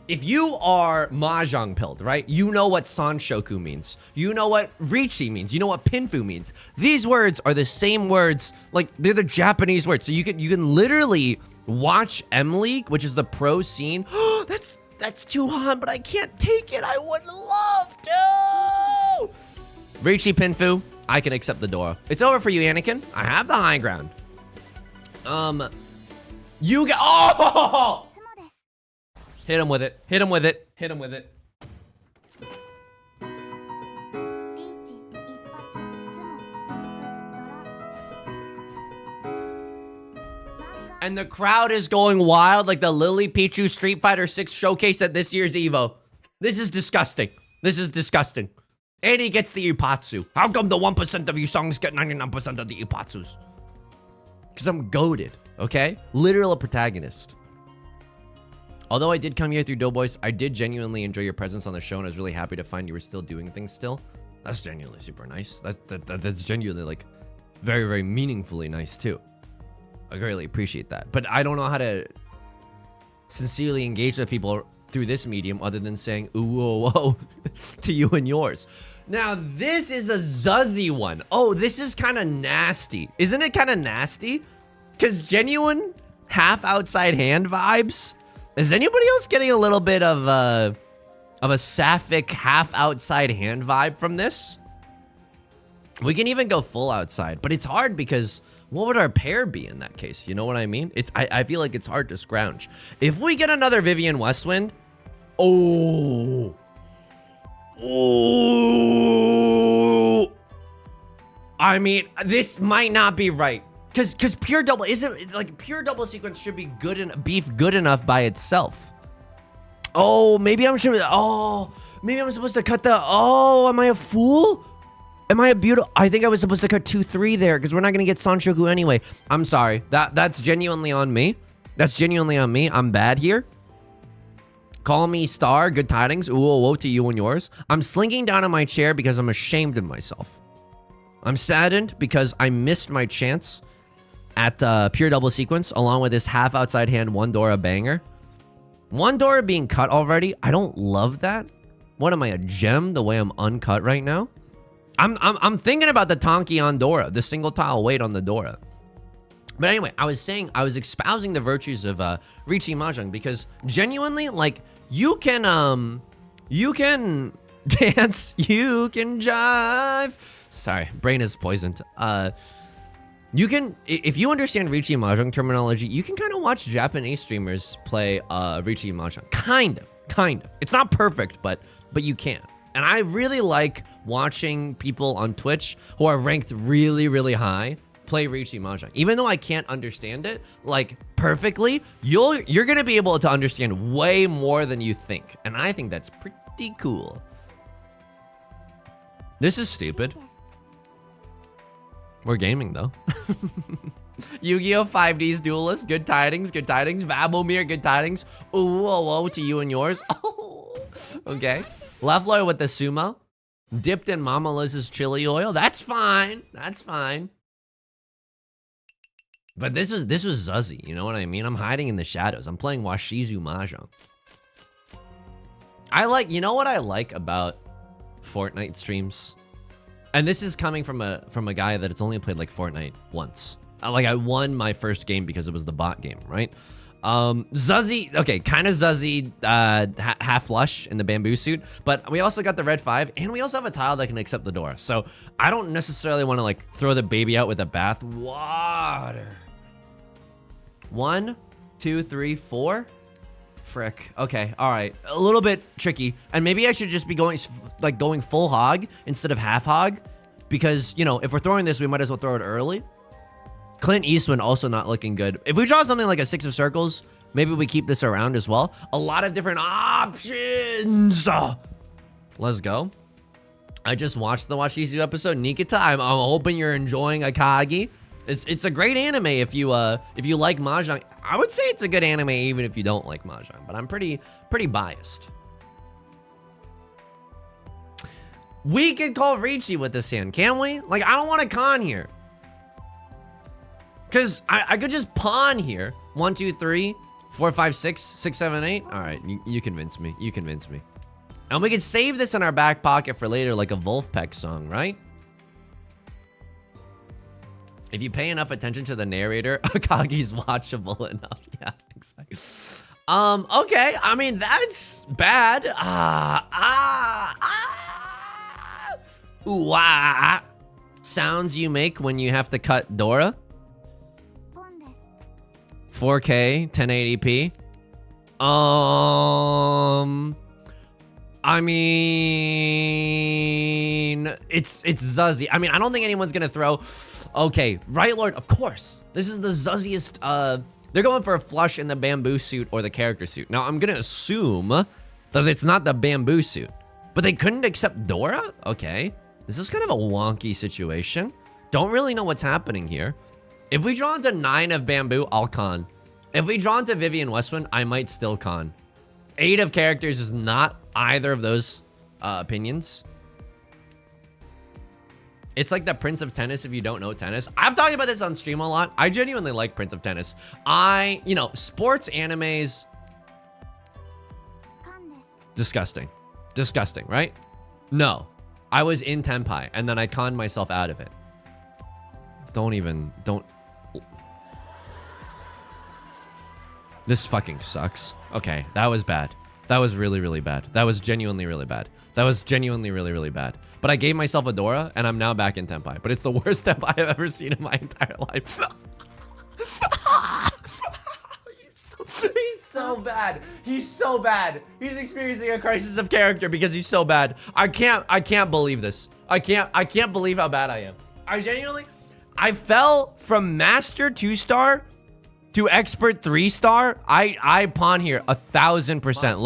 if you are Mahjong pilled, right? You know what Sanshoku means. You know what Richi means. You know what Pinfu means. These words are the same words, like they're the Japanese words. So you can literally watch M League, which is the pro scene. That's too hot, but I can't take it. I would love to. Richi Pinfu, I can accept the Dora. It's over for you, Anakin. I have the high ground. You get. Oh! Hit him with it. Hit him with it. Hit him with it. And the crowd is going wild like the Lily Pichu Street Fighter 6 showcase at this year's EVO. This is disgusting. This is disgusting. And he gets the Ipatsu. How come the 1% of you songs get 99% of the Ipatsus? Because I'm goated, okay? Literal protagonist. Although I did come here through Doughboys, I did genuinely enjoy your presence on the show, and I was really happy to find you were still doing things still. That's genuinely super nice. That's genuinely, like, very, very meaningfully nice, too. I greatly appreciate that. But I don't know how to sincerely engage with people through this medium other than saying, ooh, whoa, whoa, to you and yours. Now, this is a Zuzzy one. Oh, this is kind of nasty. Isn't it kind of nasty? Because genuine half outside hand vibes. Is anybody else getting a little bit of a sapphic half outside hand vibe from this? We can even go full outside, but it's hard because what would our pair be in that case? You know what I mean? I feel like it's hard to scrounge. If we get another Vivian Westwind, oh, I mean, this might not be right. Because pure double isn't like pure double sequence should be good and beef good enough by itself. Oh, maybe I'm sure. Oh, maybe I'm supposed to cut the. Oh, am I a fool? Am I a beautiful? I think I was supposed to cut 2-3 there because we're not gonna get Sanshoku anyway. I'm sorry. That's genuinely on me. That's genuinely on me. I'm bad here. Call me Star. Good tidings. Ooh, woe to you and yours. I'm slinking down on my chair because I'm ashamed of myself. I'm saddened because I missed my chance at pure double sequence, along with this half outside hand 1 Dora banger. 1 Dora being cut already. I don't love that. What am I, a gem the way I'm uncut right now? I'm thinking about the Tonki on Dora, the single tile weight on the Dora. But anyway, I was espousing the virtues of Richi Mahjong because genuinely, like, you can dance, you can jive. Sorry, brain is poisoned. You can, if you understand Richi Mahjong terminology, you can kind of watch Japanese streamers play Richi Mahjong. Kind of. It's not perfect, but you can. And I really like watching people on Twitch who are ranked really, really high play Riichi Mahjong. Even though I can't understand it like perfectly, you're gonna be able to understand way more than you think. And I think that's pretty cool. This is stupid. We're gaming though. Yu-Gi-Oh! 5D's Duelist, good tidings, good tidings. Vabomir, good tidings. Ooh, oh, oh, to you and yours. Oh, okay. Lefloy with the sumo. Dipped in Mama Liz's chili oil. That's fine. That's fine. But this was Zuzzy, you know what I mean? I'm hiding in the shadows. I'm playing Washizu Mahjong. You know what I like about Fortnite streams? And this is coming from a guy that it's only played like Fortnite once. Like I won my first game because it was the bot game, right? Zuzzy, okay, kind of Zuzzy, half flush in the bamboo suit, but we also got the red 5, and we also have a tile that can accept the door. So I don't necessarily want to like throw the baby out with the bath water. 1, 2, 3, 4. Frick. Okay. All right. A little bit tricky, and maybe I should just be going full hog instead of half hog, because you know if we're throwing this, we might as well throw it early. Clint Eastwood also not looking good. If we draw something like a 6 of circles, maybe we keep this around as well. A lot of different options. Let's go. I just watched the Washizu episode, Nikita. I'm hoping you're enjoying Akagi. It's a great anime if you like Mahjong. I would say it's a good anime even if you don't like Mahjong, but I'm pretty biased. We can call Riichi with this hand, can we? Like, I don't want to con here. Because I could just pawn here. 1, 2, 3, 4, 5, 6, 6, 7, 8. All right, you convince me. You convince me. And we could save this in our back pocket for later, like a Wolfpack song, right? If you pay enough attention to the narrator, Akagi's watchable enough. Yeah, exactly. Okay. I mean, that's bad. Ooh, sounds you make when you have to cut Dora. 4K, 1080p. I mean, it's Zuzzy. I mean, I don't think anyone's gonna throw. Okay, Right Lord, of course. This is the Zuzziest. They're going for a flush in the bamboo suit or the character suit. Now, I'm gonna assume that it's not the bamboo suit, but they couldn't accept Dora. Okay, this is kind of a wonky situation. Don't really know what's happening here. If we draw into 9 of bamboo, I'll con. If we draw into Vivian Westwind, I might still con. 8 of characters is not either of those opinions. It's like the Prince of Tennis if you don't know tennis. I've talked about this on stream a lot. I genuinely like Prince of Tennis. You know, sports animes. Disgusting. Disgusting, right? No. I was in Tenpai and then I conned myself out of it. Don't. This fucking sucks. Okay, that was bad. That was really, really bad. That was genuinely really bad. That was genuinely really, really bad. But I gave myself a Dora, and I'm now back in Tenpai. But it's the worst Tenpai I've ever seen in my entire life. He's so bad. He's so bad. He's experiencing a crisis of character because he's so bad. I can't believe this. I can't believe how bad I am. I fell from Master 2-star to Expert 3-star. I pawn here 1000%.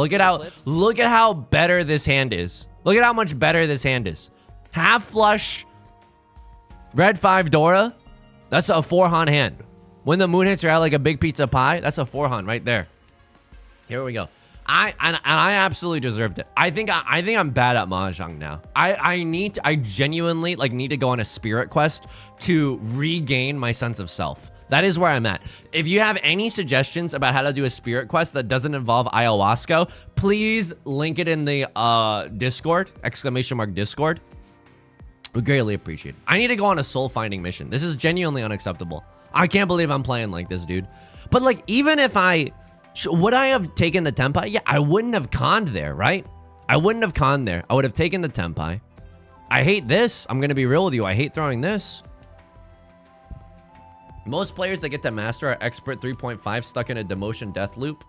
Look at how better this hand is. Look at how much better this hand is. Half flush, red 5 Dora. That's a 4-han hand. When the moon hits her out like a big pizza pie, that's a 4-han right there. Here we go. I absolutely deserved it. I think I'm bad at Mahjong now. I genuinely need to go on a spirit quest to regain my sense of self. That is where I'm at. If you have any suggestions about how to do a spirit quest that doesn't involve ayahuasca, please link it in the Discord, !Discord. We greatly appreciate it. I need to go on a soul finding mission. This is genuinely unacceptable. I can't believe I'm playing like this, dude. But like, even if would I have taken the Tenpai? Yeah, I wouldn't have conned there, right? I wouldn't have conned there. I would have taken the Tenpai. I hate this. I'm gonna be real with you. I hate throwing this. Most players that get to master are expert 3.5 stuck in a demotion death loop.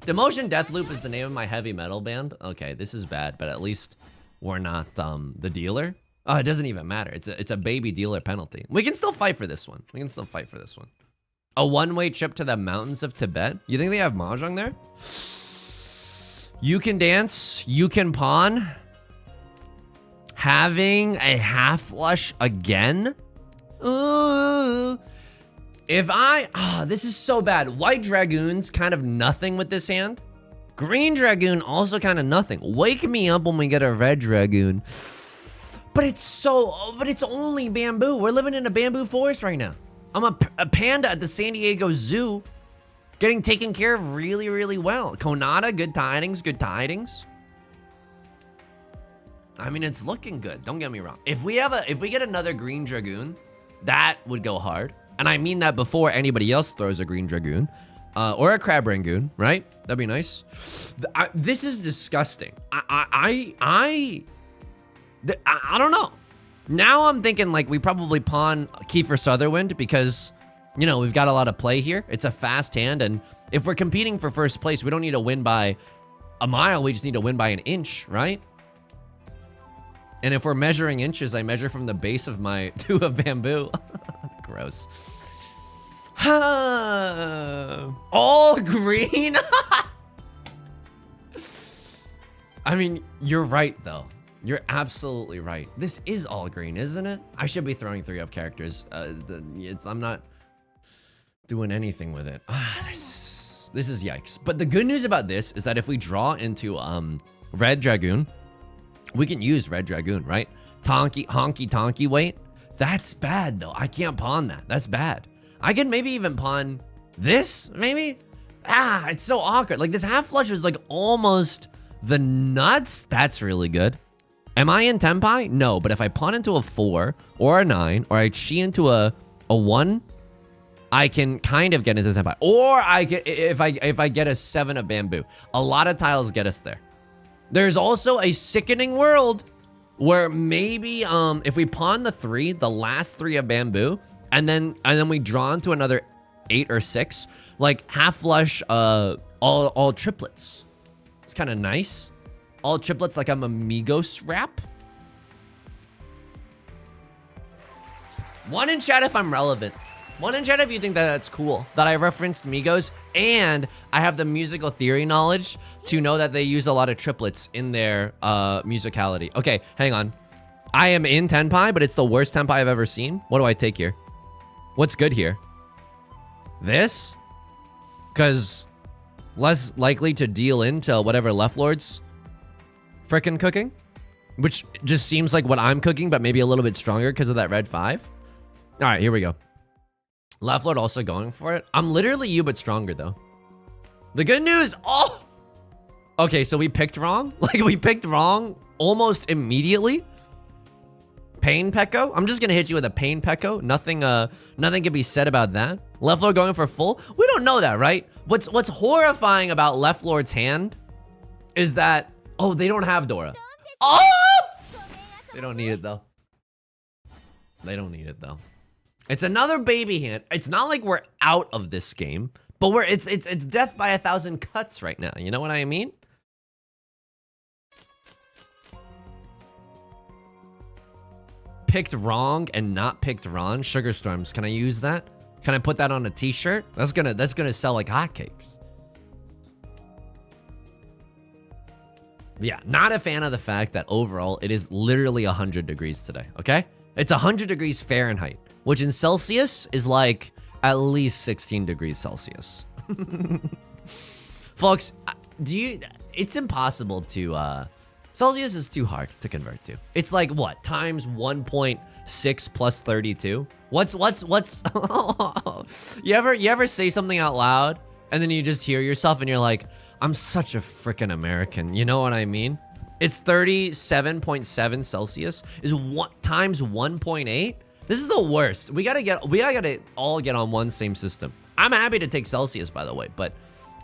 Demotion Deathloop is the name of my heavy metal band. Okay, this is bad, but at least we're not the dealer. Oh, it doesn't even matter. It's a baby dealer penalty. We can still fight for this one. We can still fight for this one. A one-way trip to the mountains of Tibet. You think they have mahjong there? You can dance. You can pawn. Having a half flush again? Ooh. This is so bad. White Dragoon's kind of nothing with this hand. Green Dragoon also kind of nothing. Wake me up when we get a Red Dragoon. But it's only bamboo. We're living in a bamboo forest right now. I'm a panda at the San Diego Zoo getting taken care of really, really well. Konata, good tidings, good tidings. I mean, it's looking good. Don't get me wrong. If we get another Green Dragoon, that would go hard. And I mean that before anybody else throws a Green Dragoon. Or a Crab Rangoon, right? That'd be nice. This is disgusting. I don't know. Now I'm thinking like we probably pawn Kiefer Sutherland because, you know, we've got a lot of play here. It's a fast hand. And if we're competing for first place, we don't need to win by a mile. We just need to win by an inch, right? And if we're measuring inches, I measure from the base of my two of bamboo. Gross. All green? I mean, you're right, though. You're absolutely right. This is all green, isn't it? I should be throwing 3-up characters. I'm not doing anything with it. This is yikes. But the good news about this is that if we draw into Red Dragoon, we can use Red Dragoon, right? Honky tonky wait. That's bad, though. I can't pawn that. That's bad. I can maybe even pawn this, maybe? It's so awkward. Like, this half flush is like almost the nuts. That's really good. Am I in Tenpai? No, but if I pawn into a 4 or a 9, or I chi into a 1, I can kind of get into Tenpai. Or I get if I get a 7 of bamboo. A lot of tiles get us there. There's also a sickening world where maybe if we pawn the 3, the last 3 of bamboo, and then we draw into another 8 or 6, like half flush, all triplets. It's kind of nice. All triplets, like I'm a Migos rap. 1 in chat if I'm relevant. 1 in chat if you think that that's cool, that I referenced Migos, and I have the musical theory knowledge to know that they use a lot of triplets in their musicality. Okay, hang on. I am in Tenpai, but it's the worst Tenpai I've ever seen. What do I take here? What's good here? This? Because less likely to deal into whatever Left Lord's frickin' cooking, which just seems like what I'm cooking, but maybe a little bit stronger because of that red 5. All right, here we go. Left Lord also going for it. I'm literally you, but stronger, though. The good news, okay, so we picked wrong. Like, we picked wrong almost immediately. Pain Pecco. I'm just gonna hit you with a Pain Pecco. Nothing can be said about that. Left Lord going for full. We don't know that, right? What's horrifying about Left Lord's hand is that, oh, they don't have Dora. Oh! They don't need it, though. They don't need it, though. It's another baby hand. It's not like we're out of this game, but it's death by 1,000 cuts right now. You know what I mean? Picked wrong and not picked wrong. Sugar Storms. Can I use that? Can I put that on a t-shirt? That's gonna sell like hotcakes. Yeah, not a fan of the fact that overall it is literally 100 degrees today, okay? It's 100 degrees Fahrenheit, which in Celsius is like at least 16 degrees Celsius. Folks, it's impossible to, Celsius is too hard to convert to. It's like what, times 1.6 plus 32? What's, you ever say something out loud and then you just hear yourself and you're like, I'm such a freaking American. You know what I mean? It's 37.7 Celsius is times 1.8. This is the worst. We gotta all get on one same system. I'm happy to take Celsius, by the way, but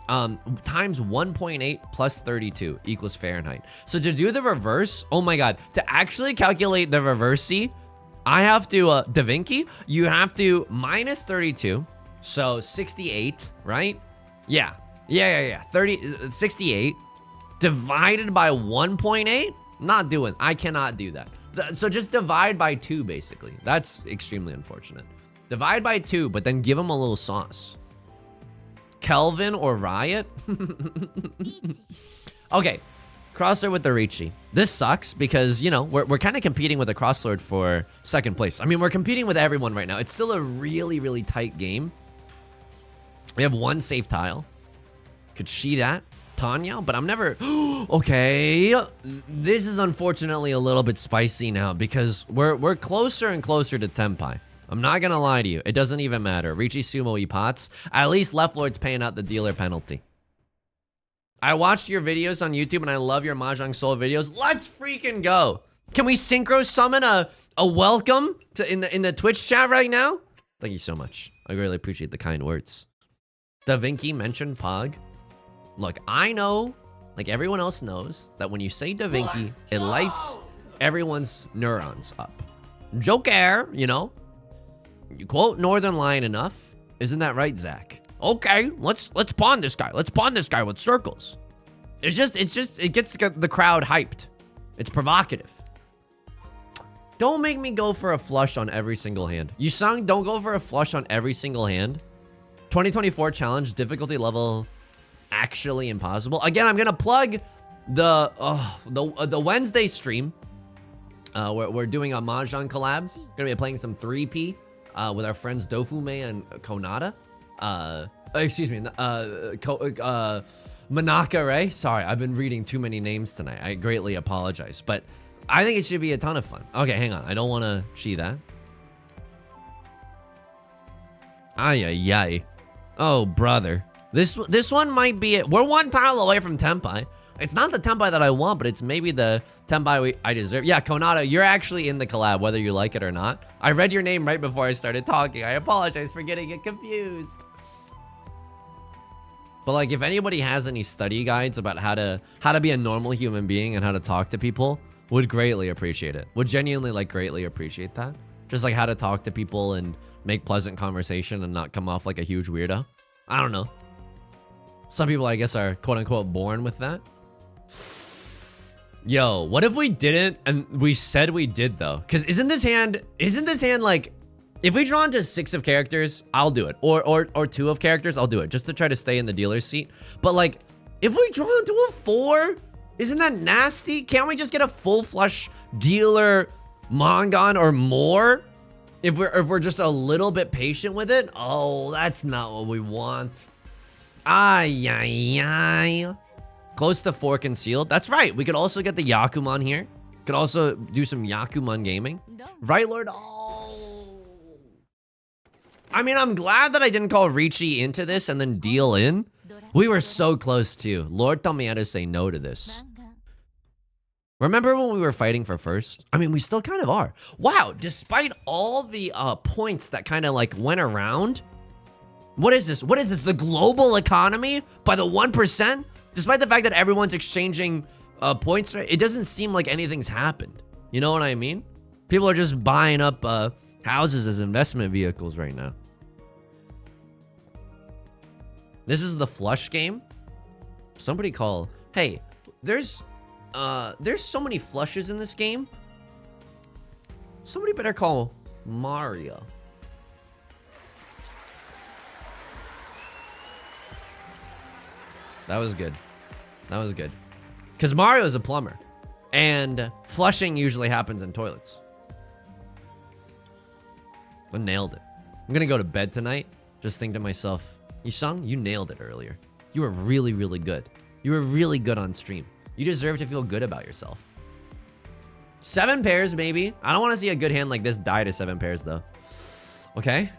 times 1.8 plus 32 equals Fahrenheit. So to do the reverse, oh my God, to actually calculate the reverse-y, I have to, DaVinci, you have to minus 32, so 68, right? Yeah. 68 divided by 1.8? Not doing. I cannot do that. So just divide by 2, basically. That's extremely unfortunate. Divide by 2, but then give them a little sauce. Kelvin or Riot? Okay. Crosslord with the Ricci. This sucks because, you know, we're kind of competing with the Crosslord for second place. I mean, we're competing with everyone right now. It's still a really, really tight game. We have 1 safe tile. Could she that? Tanya? But I'm never... Okay. This is unfortunately a little bit spicy now because we're closer and closer to Tenpai. I'm not going to lie to you. It doesn't even matter. Ricci, Sumo, Epots. At least Left Lord's paying out the dealer penalty. I watched your videos on YouTube and I love your Mahjong Soul videos. Let's freaking go. Can we synchro summon a welcome to in the Twitch chat right now? Thank you so much. I really appreciate the kind words. Da Vinci mentioned Pog. Look, I know, like everyone else knows, that when you say Da Vinci, it lights everyone's neurons up. Joker, you know. You quote Northern Lion enough. Isn't that right, Zach? Okay, let's pawn this guy. Let's pawn this guy with circles. It gets the crowd hyped. It's provocative. Don't make me go for a flush on every single hand. Yusung, don't go for a flush on every single hand. 2024 challenge, difficulty level actually impossible. Again, I'm gonna plug the Wednesday stream. We're doing a Mahjong collab. Gonna be playing some 3P with our friends Dofume and Konata. Excuse me, Manaka Ray. Sorry, I've been reading too many names tonight. I greatly apologize, but I think it should be a ton of fun. Okay, hang on. I don't want to see that. Ay, ay, ay. Oh, brother. This one might be it. We're 1 tile away from Tenpai. It's not the Tenpai that I want, but it's maybe the Tenpai I deserve. Yeah, Konata, you're actually in the collab, whether you like it or not. I read your name right before I started talking. I apologize for getting it confused. But like, if anybody has any study guides about how to be a normal human being and how to talk to people, would greatly appreciate it. Would genuinely like greatly appreciate that. Just like how to talk to people and make pleasant conversation and not come off like a huge weirdo. I don't know. Some people, I guess, are quote unquote born with that. Yo, what if we didn't and we said we did though? Because isn't this hand like, if we draw into 6 of characters, I'll do it. Or 2 of characters, I'll do it. Just to try to stay in the dealer's seat. But like, if we draw into a 4, isn't that nasty? Can't we just get a full flush dealer Mongon or more? If we're just a little bit patient with it? Oh, that's not what we want. Ay, ay, ay. Close to 4 concealed. That's right. We could also get the Yakuman here. Could also do some Yakuman gaming. Right, Lord? Oh. I mean, I'm glad that I didn't call Ricci into this and then deal in. We were so close too. Lord taught me how to say no to this. Remember when we were fighting for first? I mean, we still kind of are. Wow, despite all the points that kind of like went around. What is this? What is this? The global economy by the 1%? Despite the fact that everyone's exchanging points, it doesn't seem like anything's happened. You know what I mean? People are just buying up houses as investment vehicles right now. This is the flush game. Somebody call. Hey, there's so many flushes in this game. Somebody better call Mario. That was good. That was good. Because Mario is a plumber. And flushing usually happens in toilets. I nailed it. I'm going to go to bed tonight. Just think to myself, Yusung, you nailed it earlier. You were really, really good. You were really good on stream. You deserve to feel good about yourself. 7 pairs, maybe. I don't want to see a good hand like this die to 7 pairs, though. Okay.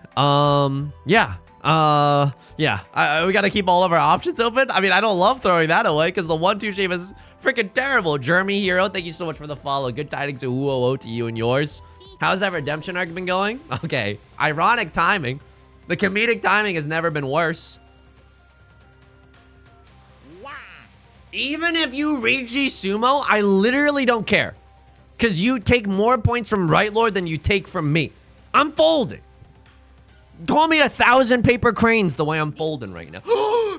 Yeah. We got to keep all of our options open. I mean, I don't love throwing that away because the 1-2 shape is freaking terrible. Jeremy Hero, thank you so much for the follow. Good tidings to Woo-Oh-Oh to you and yours. How's that redemption arc been going? Okay. Ironic timing. The comedic timing has never been worse. Wow. Even if you Ricci Sumo, I literally don't care. Because you take more points from Right Lord than you take from me. I'm folding. Call me 1,000 paper cranes the way I'm folding right now.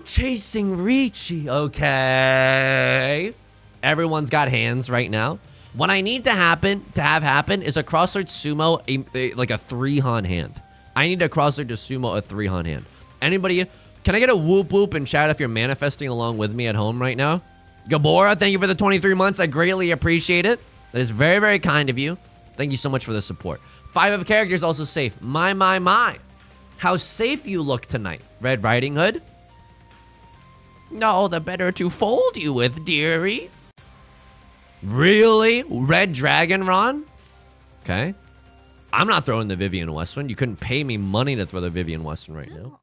Chasing Ricci. Okay. Everyone's got hands right now. What I need to have happen is a crossword sumo, like a 3-han hand. I need a crossword to sumo a 3-han hand. Anybody, can I get a whoop whoop in chat if you're manifesting along with me at home right now? Gabora, thank you for the 23 months. I greatly appreciate it. That is very, very kind of you. Thank you so much for the support. 5 of characters also safe. My. How safe you look tonight, Red Riding Hood. No, the better to fold you with, dearie. Really? Red Dragon Ron? Okay. I'm not throwing the Vivian Westwind. You couldn't pay me money to throw the Vivian Westwind right now.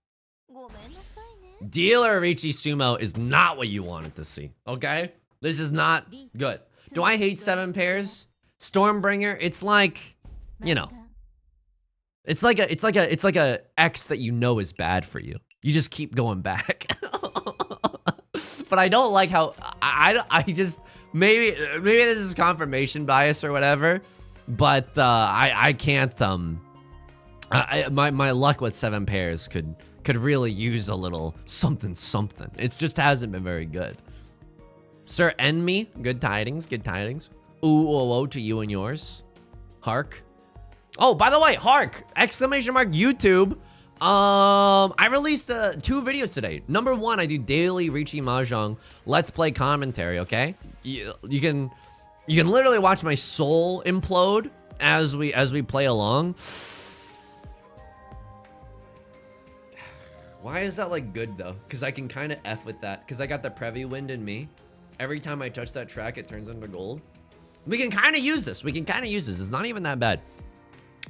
Dealer Ricci Sumo is not what you wanted to see. Okay? This is not good. Do I hate 7 pairs? Stormbringer, it's like, you know. It's like a X that you know is bad for you. You just keep going back. But I don't like how I just maybe this is confirmation bias or whatever, but I can't my luck with 7 pairs could really use a little something. It just hasn't been very good. Sir Enmy, good tidings. Ooh, oh, to you and yours. Hark. Oh, by the way, Hark! Exclamation mark YouTube. I released 2 videos today. Number 1, I do daily Ricci Mahjong Let's Play commentary, okay? You can literally watch my soul implode as we play along. Why is that like good though? Because I can kind of F with that. Because I got the Previ wind in me. Every time I touch that track, it turns into gold. We can kind of use this. It's not even that bad.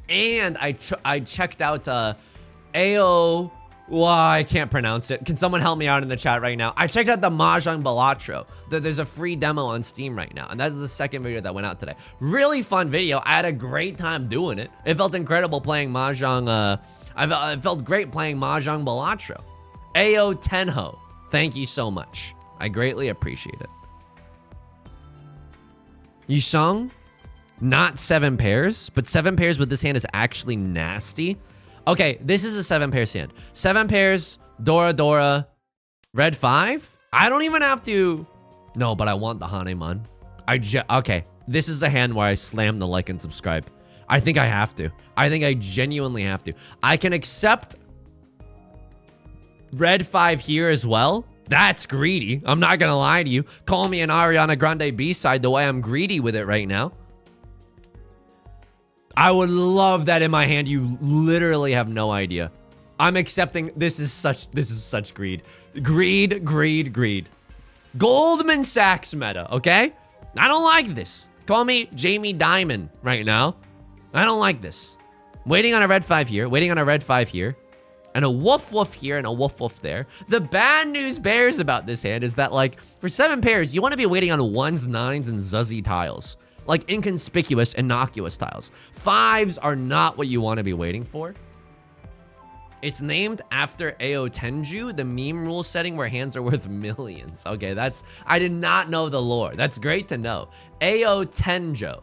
And I checked out AO. Well, I can't pronounce it. Can someone help me out in the chat right now? I checked out the Mahjong Balatro. There's a free demo on Steam right now. And that's the second video that went out today. Really fun video. I had a great time doing it. It felt incredible playing Mahjong. I felt great playing Mahjong Balatro. AO Tenho. Thank you so much. I greatly appreciate it. Yisheng, not 7 pairs, but 7 pairs with this hand is actually nasty. Okay, this is a 7 pairs hand. 7 pairs, Dora, red 5. I don't even have to. No, but I want the Hanemon. Okay, this is a hand where I slam the like and subscribe. I think I have to. I think I genuinely have to. I can accept red 5 here as well. That's greedy. I'm not gonna lie to you. Call me an Ariana Grande B-side the way I'm greedy with it right now. I would love that in my hand. You literally have no idea. I'm accepting. This is such greed. Greed. Goldman Sachs meta, okay? I don't like this. Call me Jamie Dimon right now. I don't like this. Waiting on a red 5 here. Waiting on a red 5 here. And a woof here and a woof there. The bad news bears about this hand is that, like, for 7 pairs, you want to be waiting on 1s, 9s, and Zuzzy tiles. Like, inconspicuous, innocuous tiles. 5s are not what you want to be waiting for. It's named after AO Tenju, the meme rule setting where hands are worth millions. Okay, I did not know the lore. That's great to know. AO Tenjo.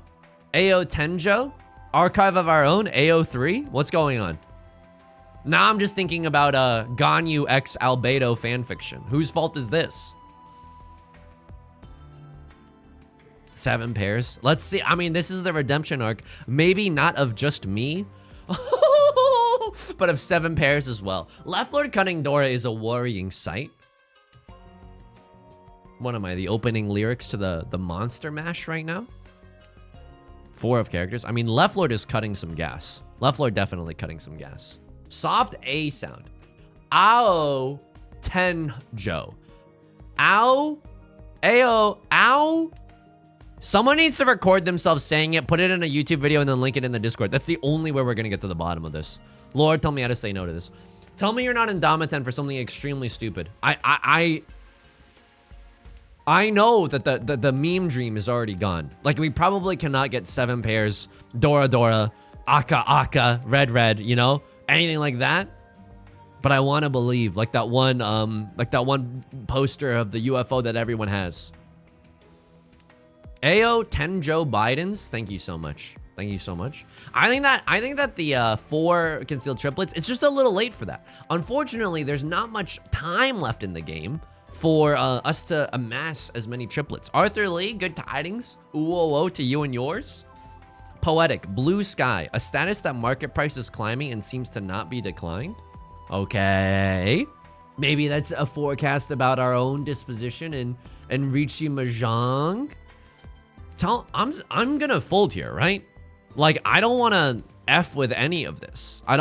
AO Tenjo? Archive of Our Own? AO3? What's going on? Now I'm just thinking about Ganyu X Albedo fanfiction. Whose fault is this? 7 pairs. Let's see. I mean, this is the redemption arc. Maybe not of just me, but of 7 pairs as well. Left Lord Cunning Dora is a worrying sight. What am I? The opening lyrics to the Monster Mash right now? 4 of characters. I mean, Left Lord is cutting some gas. Left Lord definitely cutting some gas. Soft A sound. Ao Tenjo. Ow. Ao. Ow. Someone needs to record themselves saying it, put it in a YouTube video, and then link it in the Discord. That's the only way we're going to get to the bottom of this. Lord, tell me how to say no to this. Tell me you're not in Damaten for something extremely stupid. I know that the meme dream is already gone. Like, we probably cannot get 7 pairs, Dora, Aka, Red, you know? Anything like that. But I want to believe, like that one poster of the UFO that everyone has. AO Tenjo Bidens, thank you so much. Thank you so much. I think that the 4 concealed triplets, it's just a little late for that. Unfortunately, there's not much time left in the game for us to amass as many triplets. Arthur Lee, good tidings. Ooh, oh, oh, to you and yours. Poetic, blue sky, a status that market price is climbing and seems to not be declined. Okay. Maybe that's a forecast about our own disposition and Riichi Mahjong. I'm gonna fold here, right? Like, I don't want to F with any of this. I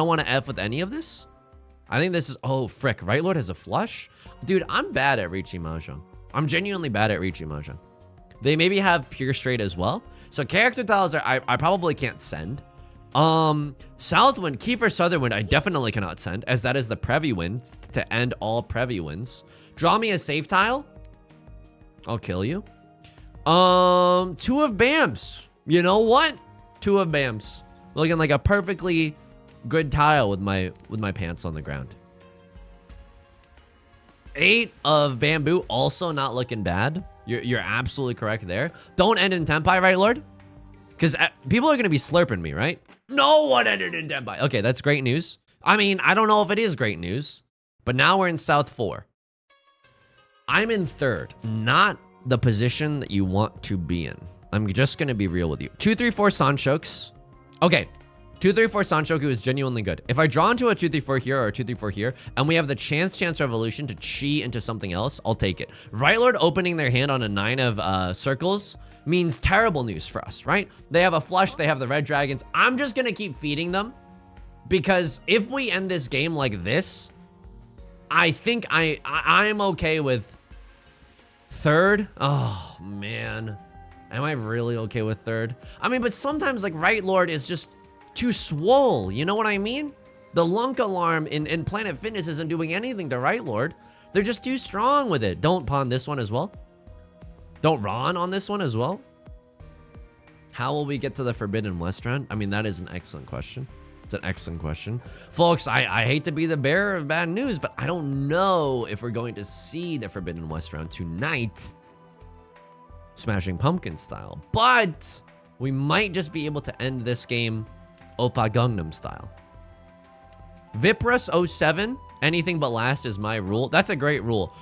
think this is, oh, frick. Right Lord has a flush? Dude, I'm bad at Riichi Mahjong. I'm genuinely bad at Riichi Mahjong. They maybe have pure straight as well. So character tiles I probably can't send. Southwind, Kiefer Sutherwind, I definitely cannot send, as that is the Prevy win to end all Prevy wins. Draw me a safe tile. I'll kill you. 2 of Bams. You know what? 2 of Bams. Looking like a perfectly good tile with my pants on the ground. 8 of Bamboo, also not looking bad. You're absolutely correct there. Don't end in Tenpai, right, Lord? Because people are going to be slurping me, right? No one ended in Tenpai. Okay, that's great news. I mean, I don't know if it is great news, but now we're in South 4. I'm in 3rd, not the position that you want to be in. I'm just going to be real with you. 2, 3, 4 Sanshoks. Okay. 2, 3, 4 Sanshoku is genuinely good. If I draw into a 2, 3, 4 here or a 2, 3, 4 here, and we have the chance revolution to chi into something else, I'll take it. Right Lord opening their hand on a 9 of circles means terrible news for us, right? They have a flush, they have the red dragons. I'm just gonna keep feeding them, because if we end this game like this, I think I'm okay with 3rd. Oh, man. Am I really okay with 3rd? I mean, but sometimes, like, Right Lord is just too swole, you know what I mean? The Lunk alarm in Planet Fitness isn't doing anything to Right Lord. They're just too strong with it. Don't pawn this one as well. Don't Ron on this one as well. How will we get to the Forbidden West round? I mean, that is an excellent question. It's an excellent question. Folks, I hate to be the bearer of bad news, but I don't know if we're going to see the Forbidden West round tonight. Smashing Pumpkin style. But we might just be able to end this game Oppa Gangnam style. Viprus 07, anything but last is my rule. That's a great rule.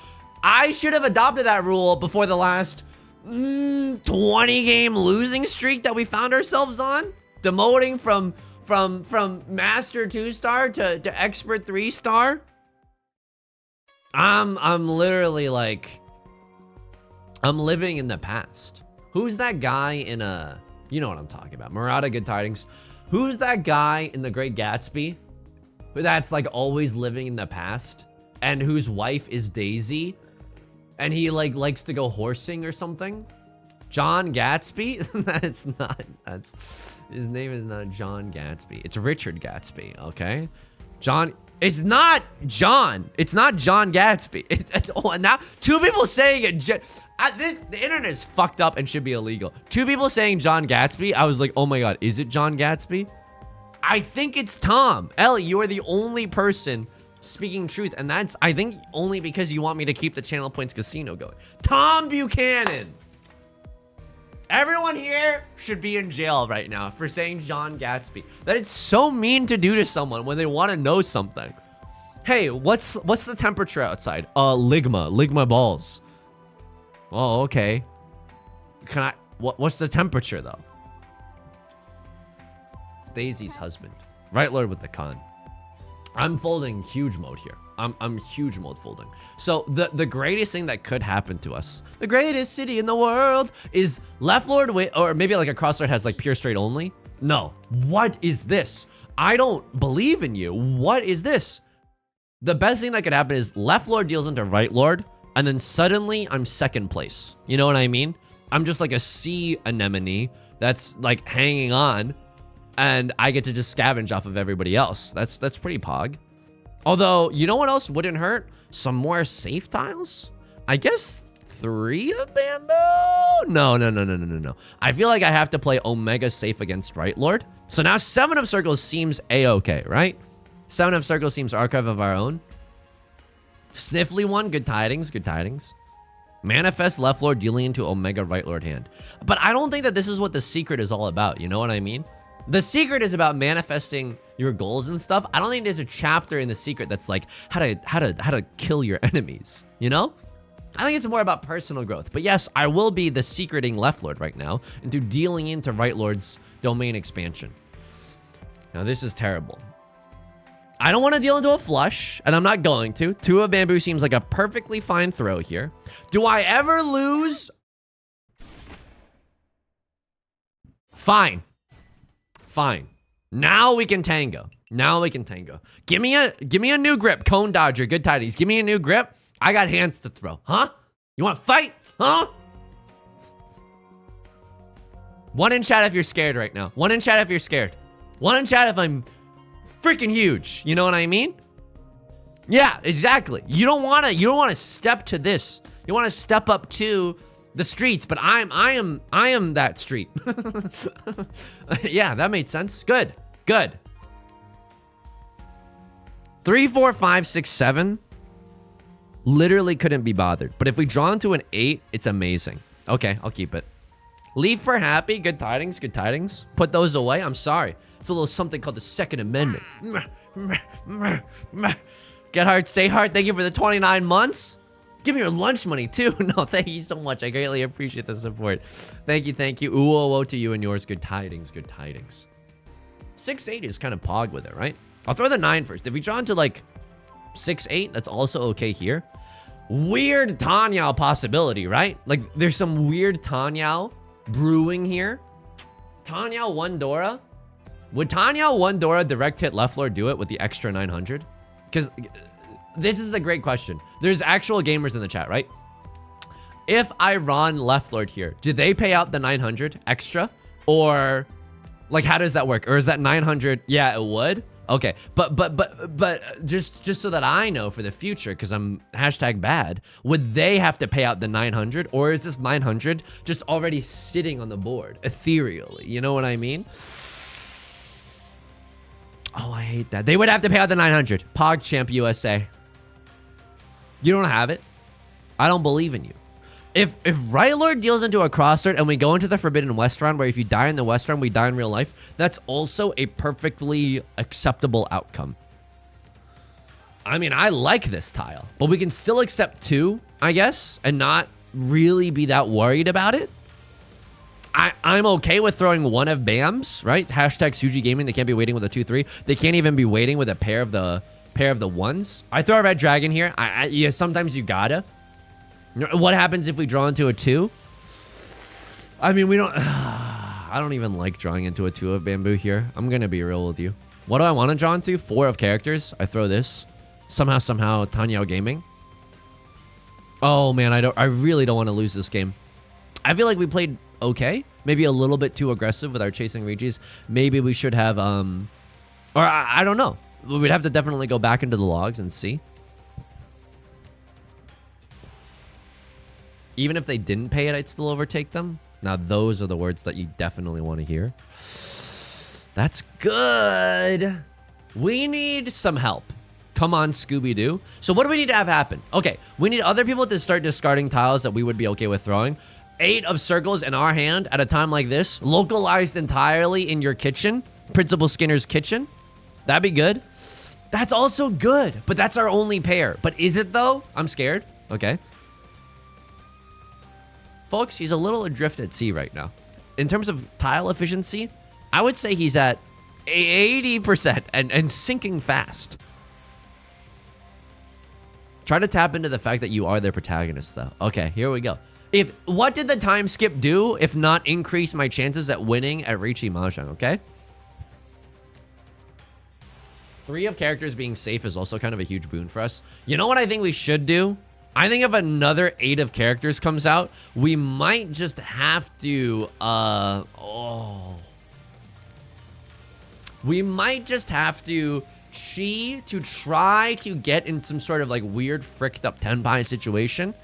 I should have adopted that rule before the last 20 game losing streak that we found ourselves on. Demoting from Master 2-star to Expert 3-star. I'm literally like, I'm living in the past. Who's that guy in you know what I'm talking about. Murata, good tidings. Who's that guy in The Great Gatsby that's like always living in the past and whose wife is Daisy and he like likes to go horsing or something? John Gatsby? That's not, his name is not John Gatsby. It's Richard Gatsby, okay? It's not John Gatsby. Oh, now 2 people saying it. The internet is fucked up and should be illegal. 2 people saying John Gatsby. I was like, oh my God, is it John Gatsby? I think it's Tom. Ellie, you are the only person speaking truth. And that's, I think, only because you want me to keep the Channel Points Casino going. Tom Buchanan. Everyone here should be in jail right now for saying John Gatsby. That is so mean to do to someone when they want to know something. Hey, what's the temperature outside? Ligma balls. Oh, okay. What's the temperature though? It's Daisy's husband. Right Lord with the con. I'm folding huge mode here. I'm huge mode folding. So the greatest thing that could happen to us, the greatest city in the world, is left lord or maybe like a cross lord has like pure straight only. No. What is this? I don't believe in you. What is this? The best thing that could happen is left lord deals into right lord, and then suddenly I'm second place. You know what I mean? I'm just like a sea anemone that's like hanging on, and I get to just scavenge off of everybody else. That's pretty pog. Although, you know what else wouldn't hurt? Some more safe tiles? I guess 3 of bamboo? No. I feel like I have to play Omega safe against Right Lord. So now 7 of circles seems a-okay, right? 7 of circles seems archive of our own. Sniffly one, good tidings, good tidings. Manifest left lord dealing into Omega right lord hand. But I don't think that this is what the secret is all about. You know what I mean? The secret is about manifesting your goals and stuff. I don't think there's a chapter in the secret that's like how to kill your enemies, you know? I think it's more about personal growth. But yes, I will be the secreting Left Lord right now into dealing into Right Lord's domain expansion. Now this is terrible. I don't want to deal into a flush, and I'm not going to. Two of Bamboo seems like a perfectly fine throw here. Do I ever lose? Fine. Fine. Now we can tango. Now we can tango. Give me a new grip, Cone Dodger. Good tidings. Give me a new grip. I got hands to throw. Huh? You want to fight? Huh? One in chat if you're scared right now. One in chat if you're scared. One in chat if I'm freaking huge. You know what I mean? Yeah, exactly. You don't want to step to this. You want to step up to the streets, but I am that street. Yeah, that made sense. Good. Good. 3, 4, 5, 6, 7. Literally couldn't be bothered. But if we draw into an 8, it's amazing. Okay, I'll keep it. Leave for happy. Good tidings. Good tidings. Put those away. I'm sorry. It's a little something called the Second Amendment. Get hard, stay hard. Thank you for the 29 months. Give me your lunch money, too. No, thank you so much. I greatly appreciate the support. Thank you, thank you. Ooh, oh, oh to you and yours. Good tidings, good tidings. 6-8 is kind of pog with it, right? I'll throw the 9 first. If we draw into, like, 6-8, that's also okay here. Weird Tanyao possibility, right? Like, there's some weird Tanyao brewing here. Tanyao 1 Dora. Would Tanyao 1 Dora direct hit Left Lord do it with the extra 900? Because this is a great question. There's actual gamers in the chat, right? If I run Left Lord here, do they pay out the 900 extra? Or, like, how does that work? Or is that 900? Yeah, it would. Okay, but just so that I know for the future, because I'm #bad, would they have to pay out the 900, or is this 900 just already sitting on the board ethereally? You know what I mean? Oh, I hate that. They would have to pay out the 900. PogChamp USA. You don't have it. I don't believe in you. If Right Lord deals into a crossroad and we go into the Forbidden West round, where if you die in the West round, we die in real life, that's also a perfectly acceptable outcome. I mean, I like this tile, but we can still accept 2, I guess, and not really be that worried about it. I'm okay with throwing 1 of Bams, right? #Suji Gaming. They can't be waiting with a 2-3. They can't even be waiting with a pair of the 1s. I throw a Red Dragon here. Yeah, sometimes you gotta. What happens if we draw into a 2? I mean, we don't... I don't even like drawing into a 2 of Bamboo here. I'm gonna be real with you. What do I want to draw into? 4 of characters. I throw this. Somehow, Tanyao Gaming. Oh, man, I really don't want to lose this game. I feel like we played okay. Maybe a little bit too aggressive with our chasing Regis. Maybe we should have... Or I don't know. We'd have to definitely go back into the logs and see. Even if they didn't pay it, I'd still overtake them. Now, those are the words that you definitely want to hear. That's good. We need some help. Come on, Scooby-Doo. So what do we need to have happen? Okay, we need other people to start discarding tiles that we would be okay with throwing. 8 of circles in our hand at a time like this. Localized entirely in your kitchen. Principal Skinner's kitchen. That'd be good. That's also good, but that's our only pair. But is it, though? I'm scared. Okay. Folks, he's a little adrift at sea right now. In terms of tile efficiency, I would say he's at 80% and sinking fast. Try to tap into the fact that you are their protagonist, though. Okay, here we go. What did the time skip do if not increase my chances at winning at Riichi Mahjong, okay? 3 of characters being safe is also kind of a huge boon for us. You know what I think we should do? I think if another 8 of characters comes out, we might just have to, we might just have to chi to try to get in some sort of like weird fricked up Tenpai situation,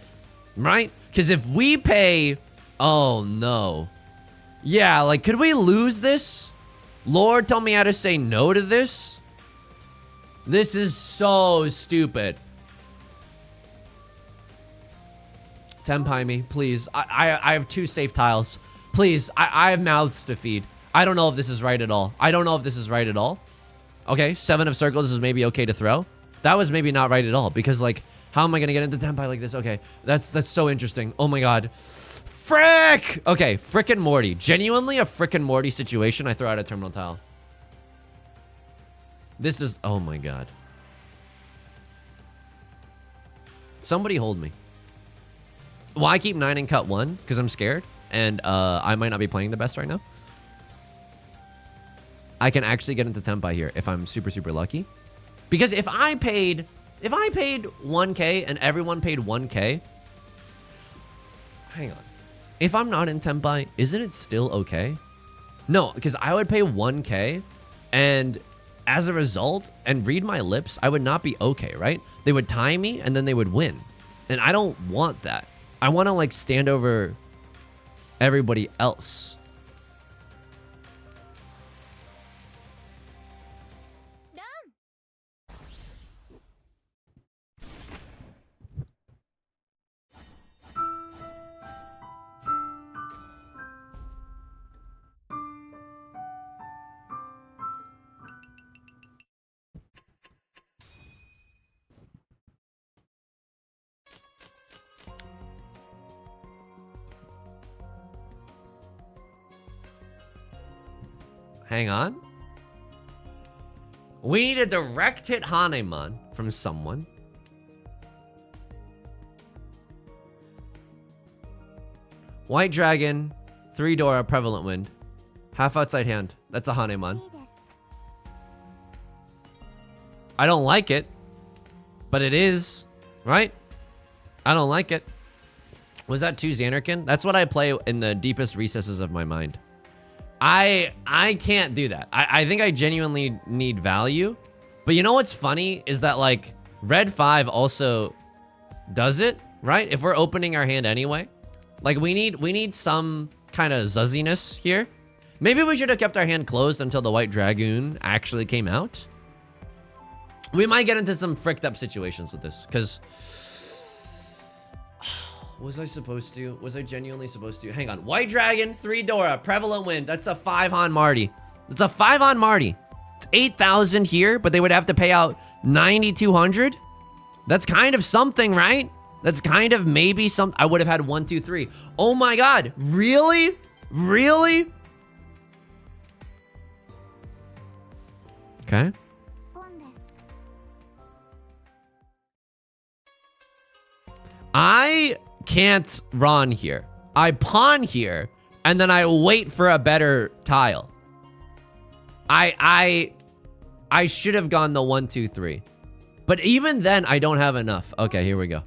right? Because if we pay, oh no. Yeah, like could we lose this? Lord, tell me how to say no to this. This is so stupid. Tenpai me, please. I have 2 safe tiles. Please, I have mouths to feed. I don't know if this is right at all. I don't know if this is right at all. Okay, 7 of circles is maybe okay to throw. That was maybe not right at all because like, how am I gonna get into Tenpai like this? Okay, that's so interesting. Oh my god. Frick! Okay, frickin' Morty. Genuinely a frickin' Morty situation. I throw out a terminal tile. This is, oh my god. Somebody hold me. Why keep 9 and cut 1? Because I'm scared. And I might not be playing the best right now. I can actually get into Tenpai here if I'm super, super lucky. Because if I paid 1k and everyone paid 1k. Hang on. If I'm not in Tenpai, isn't it still okay? No, because I would pay 1k and as a result, and read my lips, I would not be okay, right? They would tie me and then they would win. And I don't want that. I want to like stand over everybody else. Hang on. We need a direct hit Hanemon from someone. White Dragon, 3 Dora, Prevalent Wind. Half outside hand. That's a Hanemon. I don't like it, but it is, right? I don't like it. Was that 2 Xanarkin? That's what I play in the deepest recesses of my mind. I can't do that. I think I genuinely need value. But you know what's funny is that like red 5 also does it, right? If we're opening our hand anyway. Like we need some kind of zuzziness here. Maybe we should have kept our hand closed until the White Dragoon actually came out. We might get into some fricked up situations with this because was I supposed to? Was I genuinely supposed to? Hang on. White Dragon, 3 Dora, Prevalent Wind. That's a 5 on Marty. That's a 5 on Marty. It's 8,000 here, but they would have to pay out 9,200. That's kind of something, right? That's kind of maybe some. I would have had 1, 2, 3. Oh my god. Really? Really? Okay. I can't run here. I pawn here, and then I wait for a better tile. I should have gone the 1, 2, 3. But even then, I don't have enough. Okay, here we go.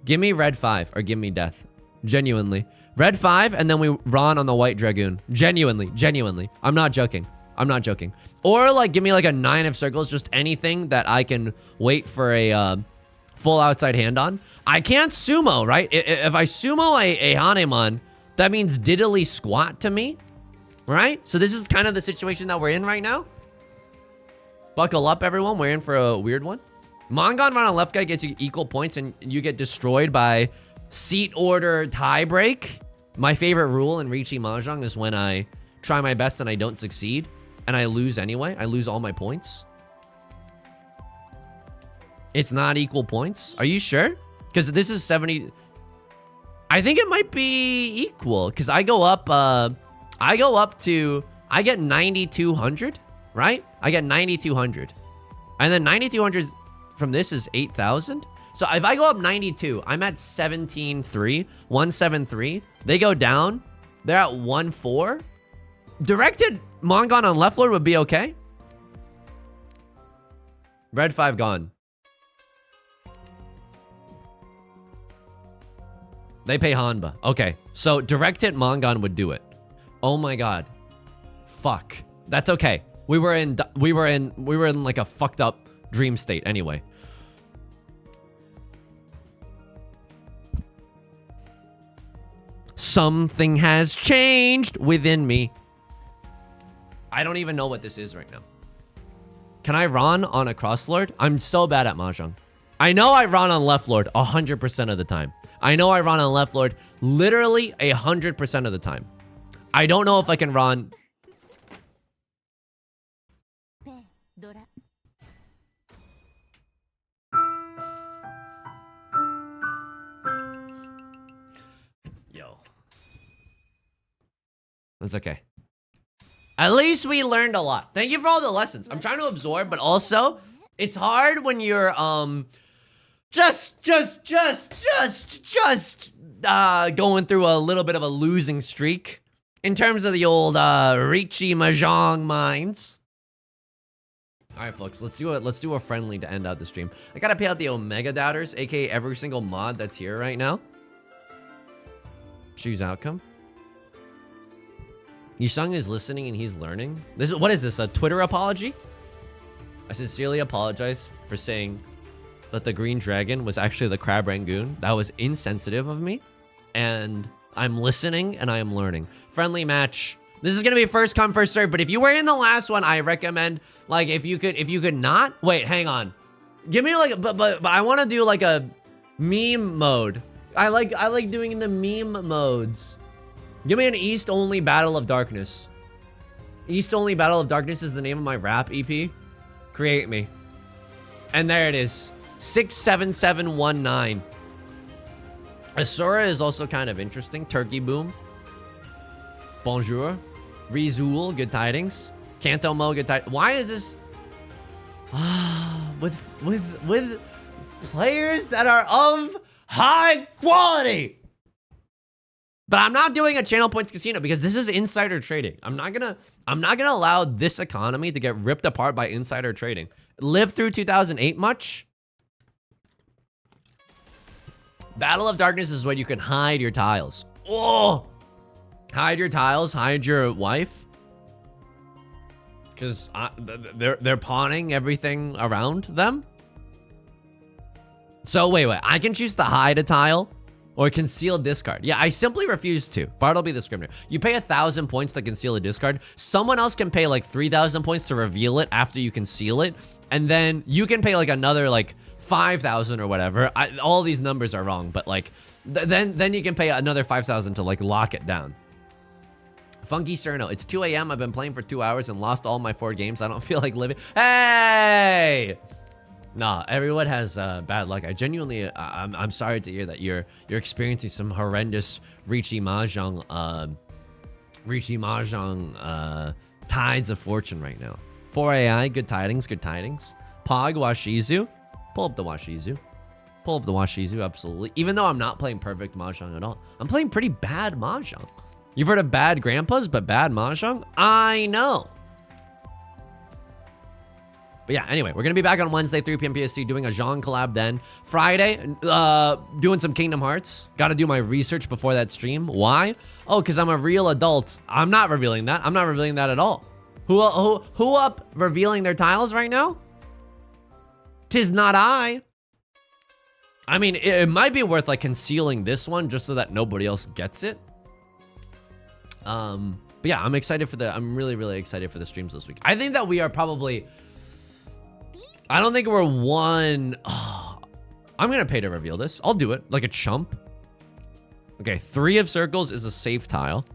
Give me red 5, or give me death. Genuinely. Red 5, and then we run on the White Dragoon. Genuinely. Genuinely. I'm not joking. I'm not joking. Or, like, give me, like, a 9 of circles. Just anything that I can wait for a full outside hand on. I can't sumo, right? If I sumo a Hanemon, that means diddly squat to me, right? So this is kind of the situation that we're in right now. Buckle up, everyone. We're in for a weird one. Mongon run on left guy gets you equal points, and you get destroyed by seat order tie break. My favorite rule in Riichi Mahjong is when I try my best and I don't succeed, and I lose anyway. I lose all my points. It's not equal points. Are you sure? Because this is 70. I think it might be equal. Because I go up to, I get 9,200, right? I get 9,200. And then 9,200 from this is 8,000. So if I go up 92, I'm at 17,300, 173. They go down. They're at 1,400. Directed Mongon on left lord would be okay. Red 5 gone. They pay Hanba. Okay, so direct hit Mongon would do it. Oh my god. Fuck. That's okay. We were in like a fucked up dream state anyway. Something has changed within me. I don't even know what this is right now. Can I run on a cross lord? I'm so bad at Mahjong. I know I run on left lord 100% of the time. I know I run on left lord literally 100% of the time. I don't know if I can run. Yo. That's okay. At least we learned a lot. Thank you for all the lessons. I'm trying to absorb, but also, it's hard when you're, just going through a little bit of a losing streak in terms of the old, Riichi Mahjong minds. All right, folks, let's do a friendly to end out the stream. I gotta pay out the Omega Doubters, aka every single mod that's here right now. Choose outcome. Yusung is listening and he's learning. What is this, a Twitter apology? I sincerely apologize for saying that the green dragon was actually the crab rangoon. That was insensitive of me. And I'm listening and I am learning. Friendly match. This is gonna be first come, first serve, but if you were in the last one, I recommend, like, if you could not, wait, hang on. Give me like, but I wanna do like a meme mode. I like doing the meme modes. Give me an East Only Battle of Darkness. East Only Battle of Darkness is the name of my rap EP. Create me. And there it is. 67719. Asura is also kind of interesting. Turkey Boom. Bonjour. Rizul, good tidings. Kanto Mo, good tidings. Why is this? With players that are of high quality. But I'm not doing a channel points casino because this is insider trading. I'm not gonna allow this economy to get ripped apart by insider trading. Lived through 2008 much? Battle of Darkness is when you can hide your tiles. Oh, hide your tiles, hide your wife, because they're pawning everything around them. So wait, I can choose to hide a tile or conceal discard. Yeah, I simply refuse to. Bartleby the Scrivener. You pay 1,000 points to conceal a discard. Someone else can pay like 3,000 points to reveal it after you conceal it, and then you can pay like another like 5,000 or whatever. All these numbers are wrong, but like then you can pay another 5,000 to like lock it down. Funky Cerno, it's 2 a.m. I've been playing for 2 hours and lost all my 4 games. I don't feel like living. Hey! Nah, everyone has bad luck. I genuinely, I'm sorry to hear that you're experiencing some horrendous Riichi Mahjong tides of fortune right now. 4 AI, good tidings, good tidings. Pog Washizu, pull up the Washizu. Pull up the Washizu, absolutely. Even though I'm not playing perfect Mahjong at all, I'm playing pretty bad Mahjong. You've heard of bad grandpas, but bad Mahjong? I know. But yeah, anyway, we're going to be back on Wednesday, 3 p.m. PST, doing a Zhang collab then. Friday, doing some Kingdom Hearts. Got to do my research before that stream. Why? Oh, because I'm a real adult. I'm not revealing that. I'm not revealing that at all. Who up revealing their tiles right now? 'Tis not I. I mean, it might be worth like concealing this one just so that nobody else gets it. But yeah, I'm excited for I'm really, really excited for the streams this week. I think that we are probably... I don't think we're one... Oh, I'm going to pay to reveal this. I'll do it like a chump. Okay, 3 of circles is a safe tile.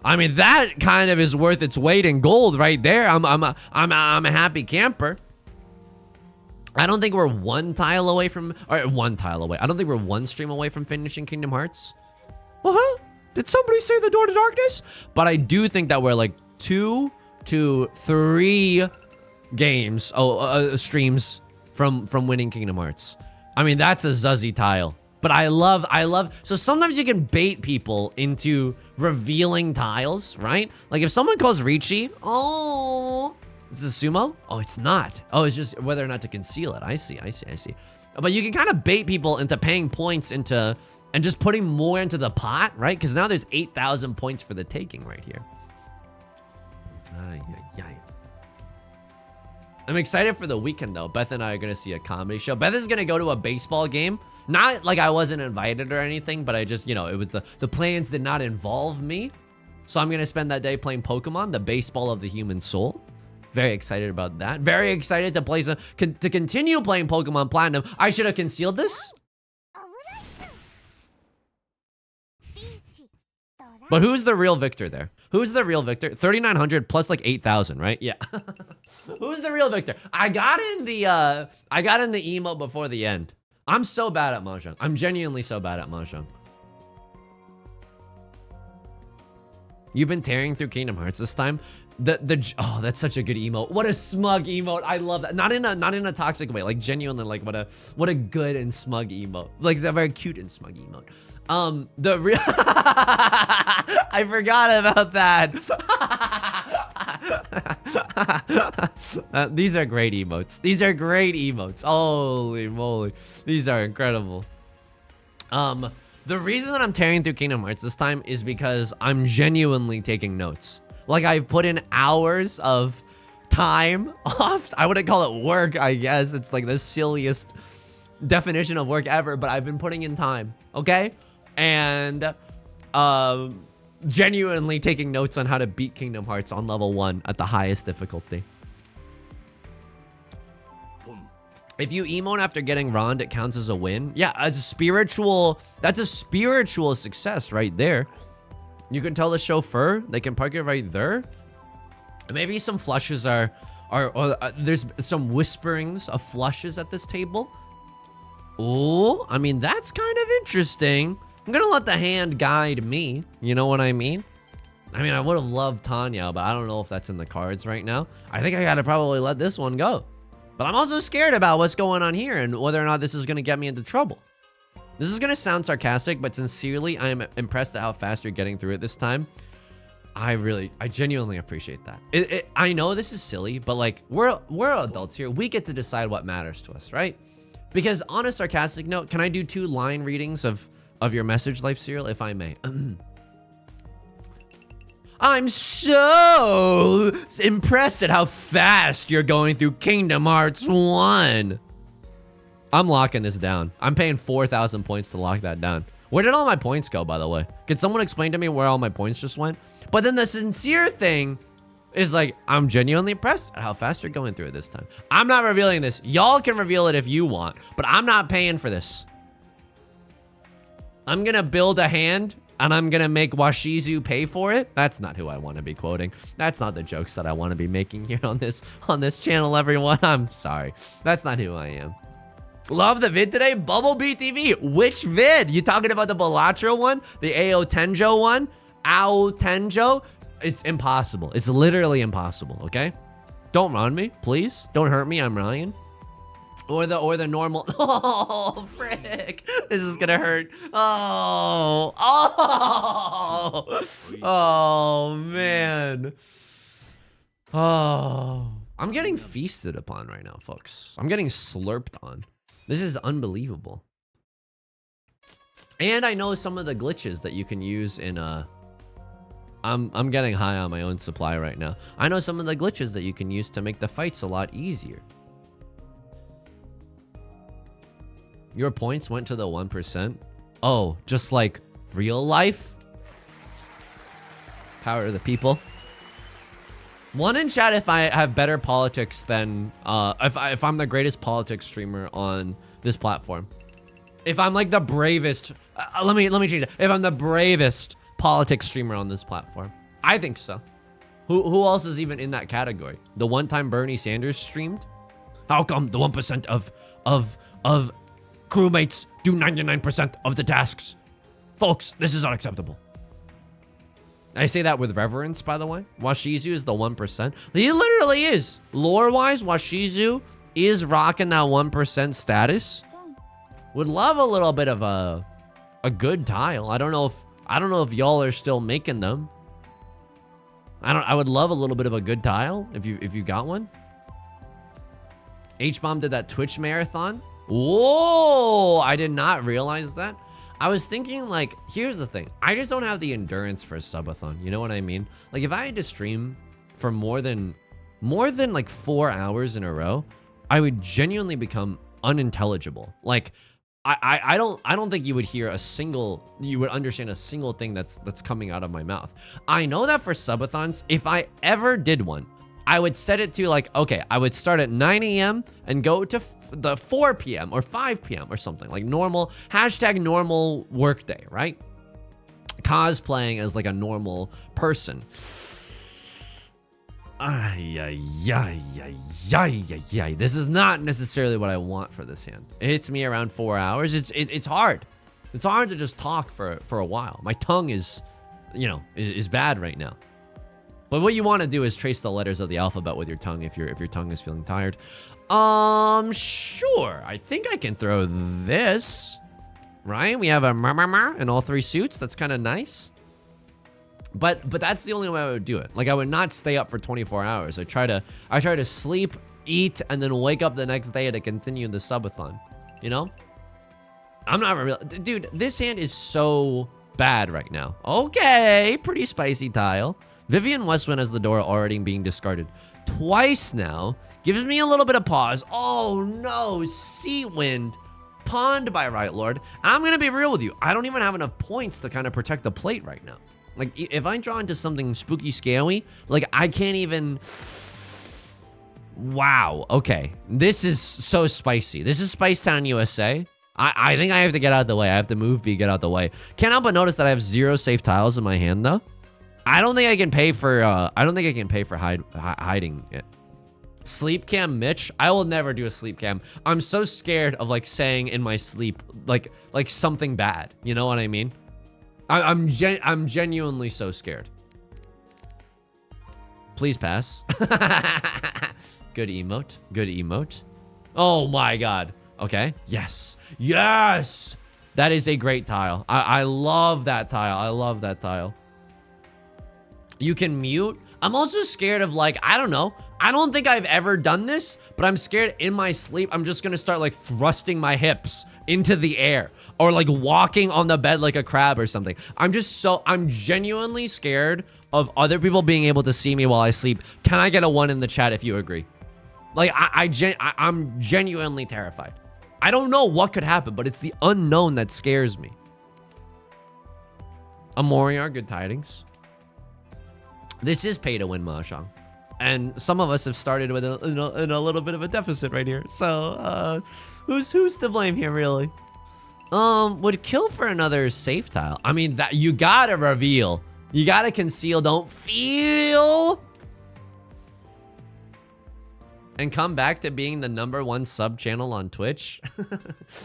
I mean, that kind of is worth its weight in gold right there. I'm a happy camper. I don't think we're 1 tile away from... Or 1 tile away. I don't think we're 1 stream away from finishing Kingdom Hearts. What? Did somebody say the door to darkness? But I do think that we're like 2 to 3... games, streams from winning Kingdom Hearts. I mean, that's a Zuzzy tile. But I love, so sometimes you can bait people into revealing tiles, right? Like if someone calls Riichi, oh, is this sumo? Oh, it's not. Oh, it's just whether or not to conceal it. I see. But you can kind of bait people into paying points into, and just putting more into the pot, right? Because now there's 8,000 points for the taking right here. I'm excited for the weekend though. Beth and I are gonna see a comedy show. Beth is gonna go to a baseball game. Not like I wasn't invited or anything, but I just, you know, it was the plans did not involve me. So I'm gonna spend that day playing Pokemon, the baseball of the human soul. Very excited about that. Very excited to play to continue playing Pokemon Platinum. I should have concealed this. But who's the real victor there? Who's the real victor? 3,900 plus like 8,000, right? Yeah. Who's the real victor? I got in the emote before the end. I'm so bad at Mahjong. I'm genuinely so bad at Mahjong. You've been tearing through Kingdom Hearts this time. Oh, that's such a good emote. What a smug emote. I love that. Not in a toxic way. Like genuinely, like what a good and smug emote. Like it's a very cute and smug emote. The real I forgot about that. These are great emotes. These are great emotes. Holy moly. These are incredible. The reason that I'm tearing through Kingdom Hearts this time is because I'm genuinely taking notes. Like I've put in hours of time off. I wouldn't call it work, I guess. It's like the silliest definition of work ever, but I've been putting in time, okay? And genuinely taking notes on how to beat Kingdom Hearts on level 1 at the highest difficulty. If you emote after getting Rond, it counts as a win. Yeah, that's a spiritual success right there. You can tell the chauffeur, they can park it right there. Maybe some flushes there's some whisperings of flushes at this table. Oh, I mean, that's kind of interesting. I'm gonna let the hand guide me. You know what I mean? I mean, I would have loved Tanya, but I don't know if that's in the cards right now. I think I gotta probably let this one go. But I'm also scared about what's going on here and whether or not this is gonna get me into trouble. This is gonna sound sarcastic, but sincerely, I am impressed at how fast you're getting through it this time. I genuinely appreciate that. I know this is silly, but like, we're adults here. We get to decide what matters to us, right? Because on a sarcastic note, can I do 2 line readings of your message, Life Serial, if I may? I'm so impressed at how fast you're going through Kingdom Hearts 1. I'm locking this down. I'm paying 4,000 points to lock that down. Where did all my points go, by the way? Could someone explain to me where all my points just went? But then the sincere thing is like, I'm genuinely impressed at how fast you're going through it this time. I'm not revealing this. Y'all can reveal it if you want, but I'm not paying for this. I'm gonna build a hand and I'm gonna make Washizu pay for it. That's not who I want to be quoting. That's not the jokes that I want to be making here on this channel, everyone. I'm sorry. That's not who I am. Love the vid today. Bumblebee TV. Which vid? You talking about the Balatro one? The Ao Tenjo one? Ao Tenjo? It's impossible. It's literally impossible, okay? Don't run me, please. Don't hurt me. I'm Ryan. Or the normal. Oh, frick. This is gonna hurt. Oh. Oh, man. Oh. I'm getting feasted upon right now, folks. I'm getting slurped on. This is unbelievable. And I know some of the glitches that you can use in I'm getting high on my own supply right now. I know some of the glitches that you can use to make the fights a lot easier. Your points went to the 1%. Oh, just like real life? Power to the people. One in chat if I have better politics than if I'm the greatest politics streamer on this platform. If I'm like the bravest, let me change it. If I'm the bravest politics streamer on this platform, I think so. Who else is even in that category? The one time Bernie Sanders streamed? How come the 1% of crewmates do 99% of the tasks? Folks, this is unacceptable. I say that with reverence, by the way. Washizu is the 1%. He literally is. Lore-wise, Washizu is rocking that 1% status. Would love a little bit of a good tile. I don't know if y'all are still making them. I would love a little bit of a good tile if you got one. H-Bomb did that Twitch marathon. Whoa, I did not realize that. I was thinking, like, here's the thing. I just don't have the endurance for a subathon. You know what I mean? Like, if I had to stream for more than like 4 hours in a row, I would genuinely become unintelligible. Like, I don't think you would understand a single thing that's coming out of my mouth. I know that for subathons, if I ever did one, I would set it to like, okay, I would start at 9 a.m. and go to the 4 p.m. or 5 p.m. or something like normal, #normal workday, right? cosplaying as like a normal person. Ay, ay, ay, ay, ay, ay, ay. This is not necessarily what I want for this hand. It hits me around 4 hours. It's hard. It's hard to just talk for a while. My tongue is, you know, is bad right now. But what you want to do is trace the letters of the alphabet with your tongue if your tongue is feeling tired. Sure. I think I can throw this. Right? We have a murmur in all 3 suits. That's kind of nice. But that's the only way I would do it. Like, I would not stay up for 24 hours. I try to sleep, eat, and then wake up the next day to continue the subathon. You know? I'm not real. Dude, this hand is so bad right now. Okay, pretty spicy tile. Vivian Westwind has the door already being discarded twice now. Gives me a little bit of pause. Oh no, Seawind. Pawned by Right Lord. I'm going to be real with you. I don't even have enough points to kind of protect the plate right now. Like, if I draw into something spooky, scary, like, I can't even... Wow. Okay. This is so spicy. This is Spice Town, USA. I think I have to get out of the way. I have to move B, get out of the way. Can't help but notice that I have 0 safe tiles in my hand, though. I don't think I can pay for, hiding it. Sleep cam Mitch? I will never do a sleep cam. I'm so scared of, like, saying in my sleep, like something bad. You know what I mean? I'm genuinely so scared. Please pass. Good emote. Good emote. Oh my god. Okay. Yes. Yes! That is a great tile. I love that tile. I love that tile. You can mute. I'm also scared of, like, I don't know. I don't think I've ever done this, but I'm scared in my sleep I'm just gonna start, like, thrusting my hips into the air. Or, like, walking on the bed like a crab or something. I'm genuinely scared of other people being able to see me while I sleep. Can I get a 1 in the chat if you agree? Like, I'm genuinely terrified. I don't know what could happen, but it's the unknown that scares me. Amoriar, good tidings. This is pay to win Mahjong. And some of us have started with in a little bit of a deficit right here. So, who's to blame here, really? Would kill for another safe tile. I mean, that you gotta reveal. You gotta conceal, don't feel. And come back to being the #1 sub channel on Twitch.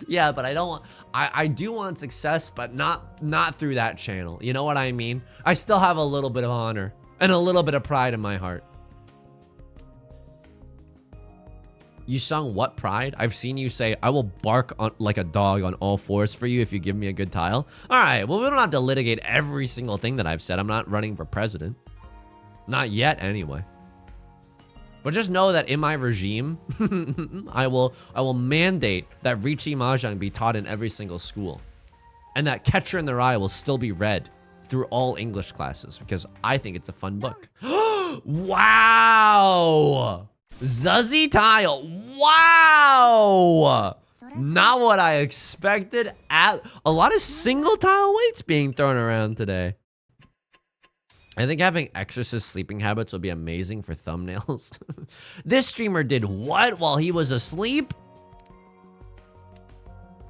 Yeah, but I don't want, I do want success, but not through that channel. You know what I mean? I still have a little bit of honor and a little bit of pride in my heart. You sung what pride? I've seen you say, I will bark on, like a dog on all 4s for you if you give me a good tile. All right, well, we don't have to litigate every single thing that I've said. I'm not running for president. Not yet, anyway. But just know that in my regime, I will mandate that Riichi Mahjong be taught in every single school. And that Catcher in the Rye will still be read through all English classes because I think it's a fun book. Wow! Zuzzy tile. Wow! Not what I expected at a lot of single tile weights being thrown around today. I think having Exorcist sleeping habits would be amazing for thumbnails. This streamer did what while he was asleep?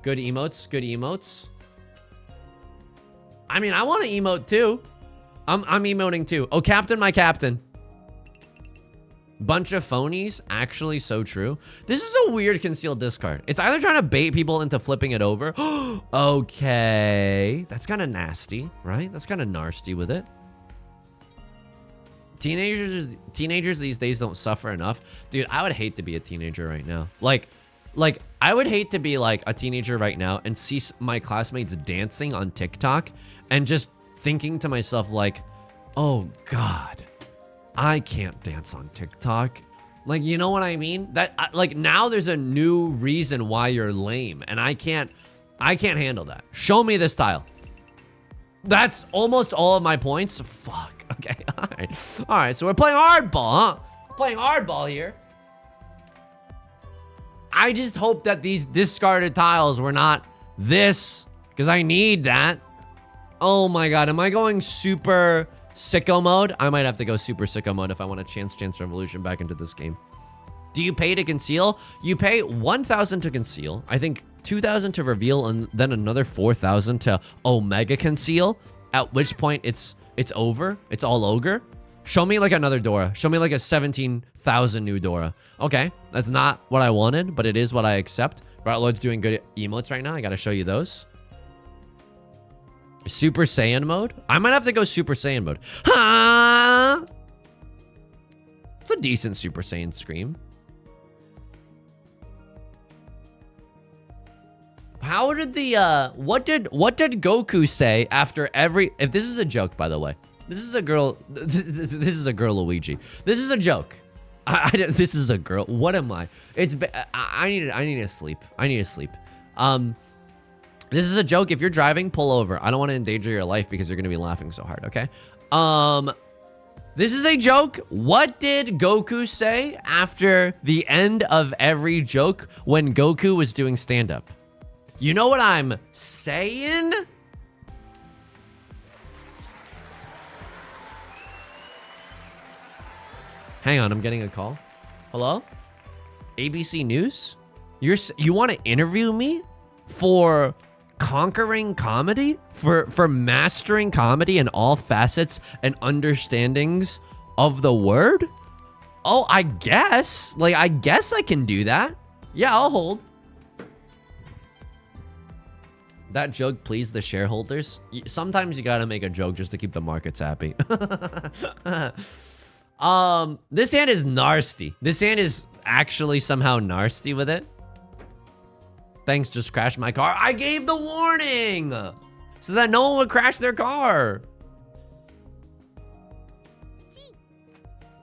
Good emotes, good emotes. I mean, I want to emote too. I'm emoting too. Oh, Captain, my Captain. Bunch of phonies, actually so true. This is a weird concealed discard. It's either trying to bait people into flipping it over. Okay, that's kind of nasty, right? That's kind of nasty with it. Teenagers these days don't suffer enough. Dude, I would hate to be a teenager right now. Like I would hate to be like a teenager right now and see my classmates dancing on TikTok and just thinking to myself like, oh God, I can't dance on TikTok. Like, you know what I mean? That like now there's a new reason why you're lame and I can't handle that. Show me this tile. That's almost all of my points. Fuck. Okay. All right. So we're playing hardball, huh? Playing hardball here. I just hope that these discarded tiles were not this, because I need that. Oh my God. Am I going super sicko mode? I might have to go super sicko mode if I want to Chance Revolution back into this game. Do you pay to conceal? You pay 1,000 to conceal. I think 2,000 to reveal and then another 4,000 to Omega conceal. at which point it's over. It's all ogre. Show me like another Dora. Show me like a 17,000 new Dora. Okay, that's not what I wanted, but it is what I accept. Bright Lord's doing good emotes right now. I gotta show you those. Super Saiyan mode? I might have to go Super Saiyan mode. Huh? It's a decent Super Saiyan scream. How did the what did Goku say after every, if this is a joke, by the way. This is a girl, this is a girl Luigi. This is a joke. This is a girl. What am I? I need to sleep. I need to sleep. This is a joke. If you're driving, pull over. I don't want to endanger your life because you're going to be laughing so hard, okay? This is a joke. What did Goku say after the end of every joke when Goku was doing stand-up? You know what I'm saying? Hang on, I'm getting a call. Hello? ABC News? You want to interview me for conquering comedy? For mastering comedy in all facets and understandings of the word? Oh, I guess. Like, I guess I can do that. Yeah, I'll hold. That joke pleased the shareholders. Sometimes you gotta make a joke just to keep the markets happy. This hand is nasty. This hand is actually somehow nasty with it. Thanks, just crashed my car. I gave the warning so that no one would crash their car.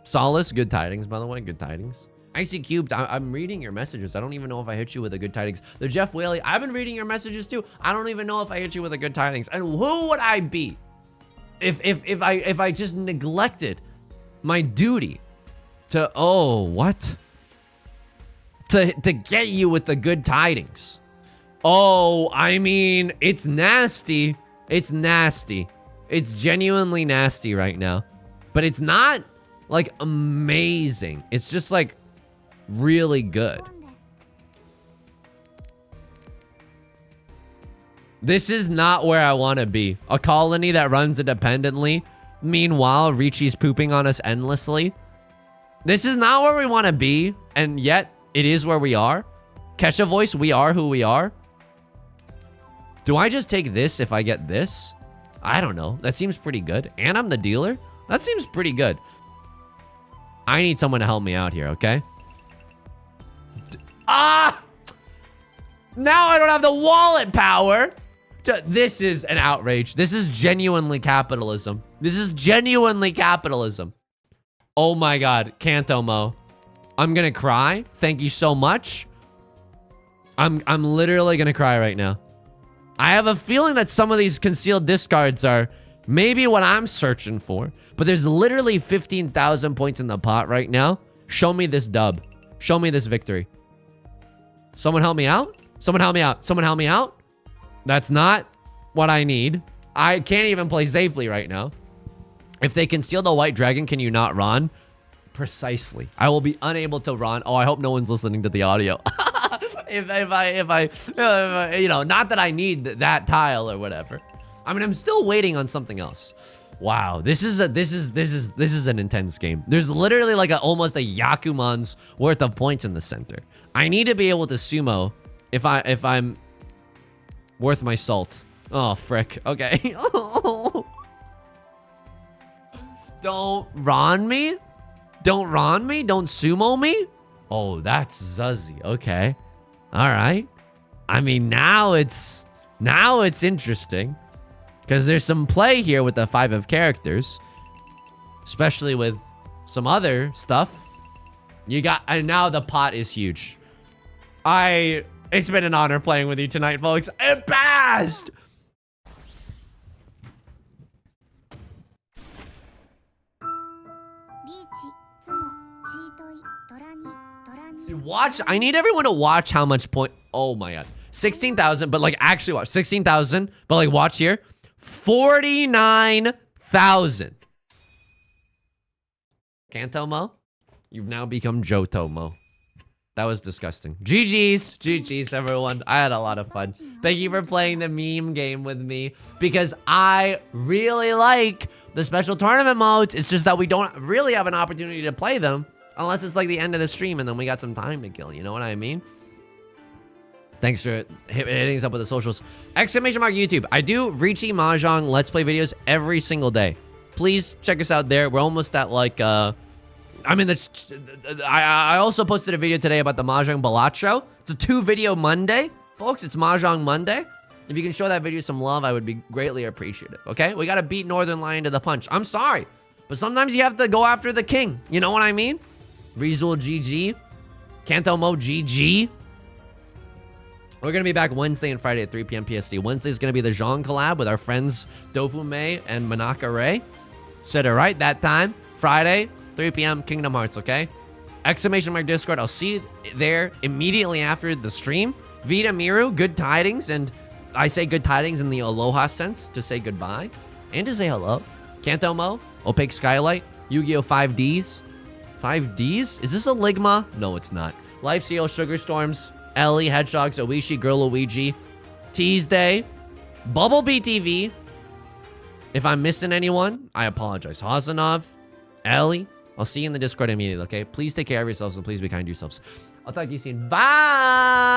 Solace, good tidings, by the way, good tidings. Icy Cubed, I'm reading your messages. I don't even know if I hit you with a good tidings. The Jeff Whaley, I've been reading your messages too. I don't even know if I hit you with a good tidings. And who would I be if I just neglected my duty to, oh, what? To get you with the good tidings. Oh, I mean, it's nasty. It's nasty. It's genuinely nasty right now. But it's not like amazing. It's just like really good. This is not where I want to be. A colony that runs independently. Meanwhile, Richi's pooping on us endlessly. This is not where we want to be, and yet it is where we are. Kesha voice, we are who we are. Do I just take this if I get this? I don't know. That seems pretty good. And I'm the dealer? That seems pretty good. I need someone to help me out here, okay? Now I don't have the wallet power. This is an outrage. This is genuinely capitalism. This is genuinely capitalism. Oh my god, Kantomo. I'm gonna cry. Thank you so much. I'm literally gonna cry right now. I have a feeling that some of these concealed discards are maybe what I'm searching for. But there's literally 15,000 points in the pot right now. Show me this dub. Show me this victory. Someone help me out? Someone help me out. Someone help me out. That's not what I need. I can't even play safely right now. If they conceal the white dragon, can you not run? Precisely. I will be unable to run. Oh, I hope no one's listening to the audio. if I, you know, not that I need that tile or whatever. I mean, I'm still waiting on something else. Wow, this is an intense game. There's literally like almost a Yakumon's worth of points in the center. I need to be able to sumo if I'm worth my salt. Oh, frick. Okay. Don't Ron me? Don't Ron me? Don't sumo me? Oh, that's Zuzzy. Okay. All right. I mean, now it's interesting. Because there's some play here with the 5 of characters. Especially with some other stuff. And now the pot is huge. It's been an honor playing with you tonight, folks. It passed! Watch. I need everyone to watch how much point. Oh my god. 16,000, but like actually watch. 16,000, but like watch here. 49,000. Kantomo, you've now become Jotomo. That was disgusting. GG's. GG's, everyone. I had a lot of fun. Thank you for playing the meme game with me because I really like the special tournament modes. It's just that we don't really have an opportunity to play them unless it's like the end of the stream and then we got some time to kill. You know what I mean? Thanks for hitting us up with the socials. Exclamation mark YouTube. I do Richie Mahjong Let's Play videos every single day. Please check us out there. We're almost at like, I also posted a video today about the Mahjong Balatro. It's a 2-video Monday. Folks, it's Mahjong Monday. If you can show that video some love, I would be greatly appreciative, okay? We got to beat Northern Lion to the punch. I'm sorry, but sometimes you have to go after the king. You know what I mean? Rizul GG. Kanto Mo GG. We're going to be back Wednesday and Friday at 3 p.m. PST. Wednesday is going to be the Zhang collab with our friends Dofu Mei and Manaka Ray. Said it right that time. Friday, 3 p.m. Kingdom Hearts, okay? Exclamation mark Discord. I'll see you there immediately after the stream. Vita Miru, good tidings. And I say good tidings in the aloha sense, to say goodbye and to say hello. Kanto Mo, Opaque Skylight, Yu-Gi-Oh! 5Ds. 5Ds? Is this a Ligma? No, it's not. Life Seal, Sugar Storms, Ellie, Hedgehogs, Oishi, Girl Luigi, Tease Day, Bumblebee TV. If I'm missing anyone, I apologize. Hazanov, Ellie. I'll see you in the Discord immediately, okay? Please take care of yourselves and please be kind to yourselves. I'll talk to you soon. Bye!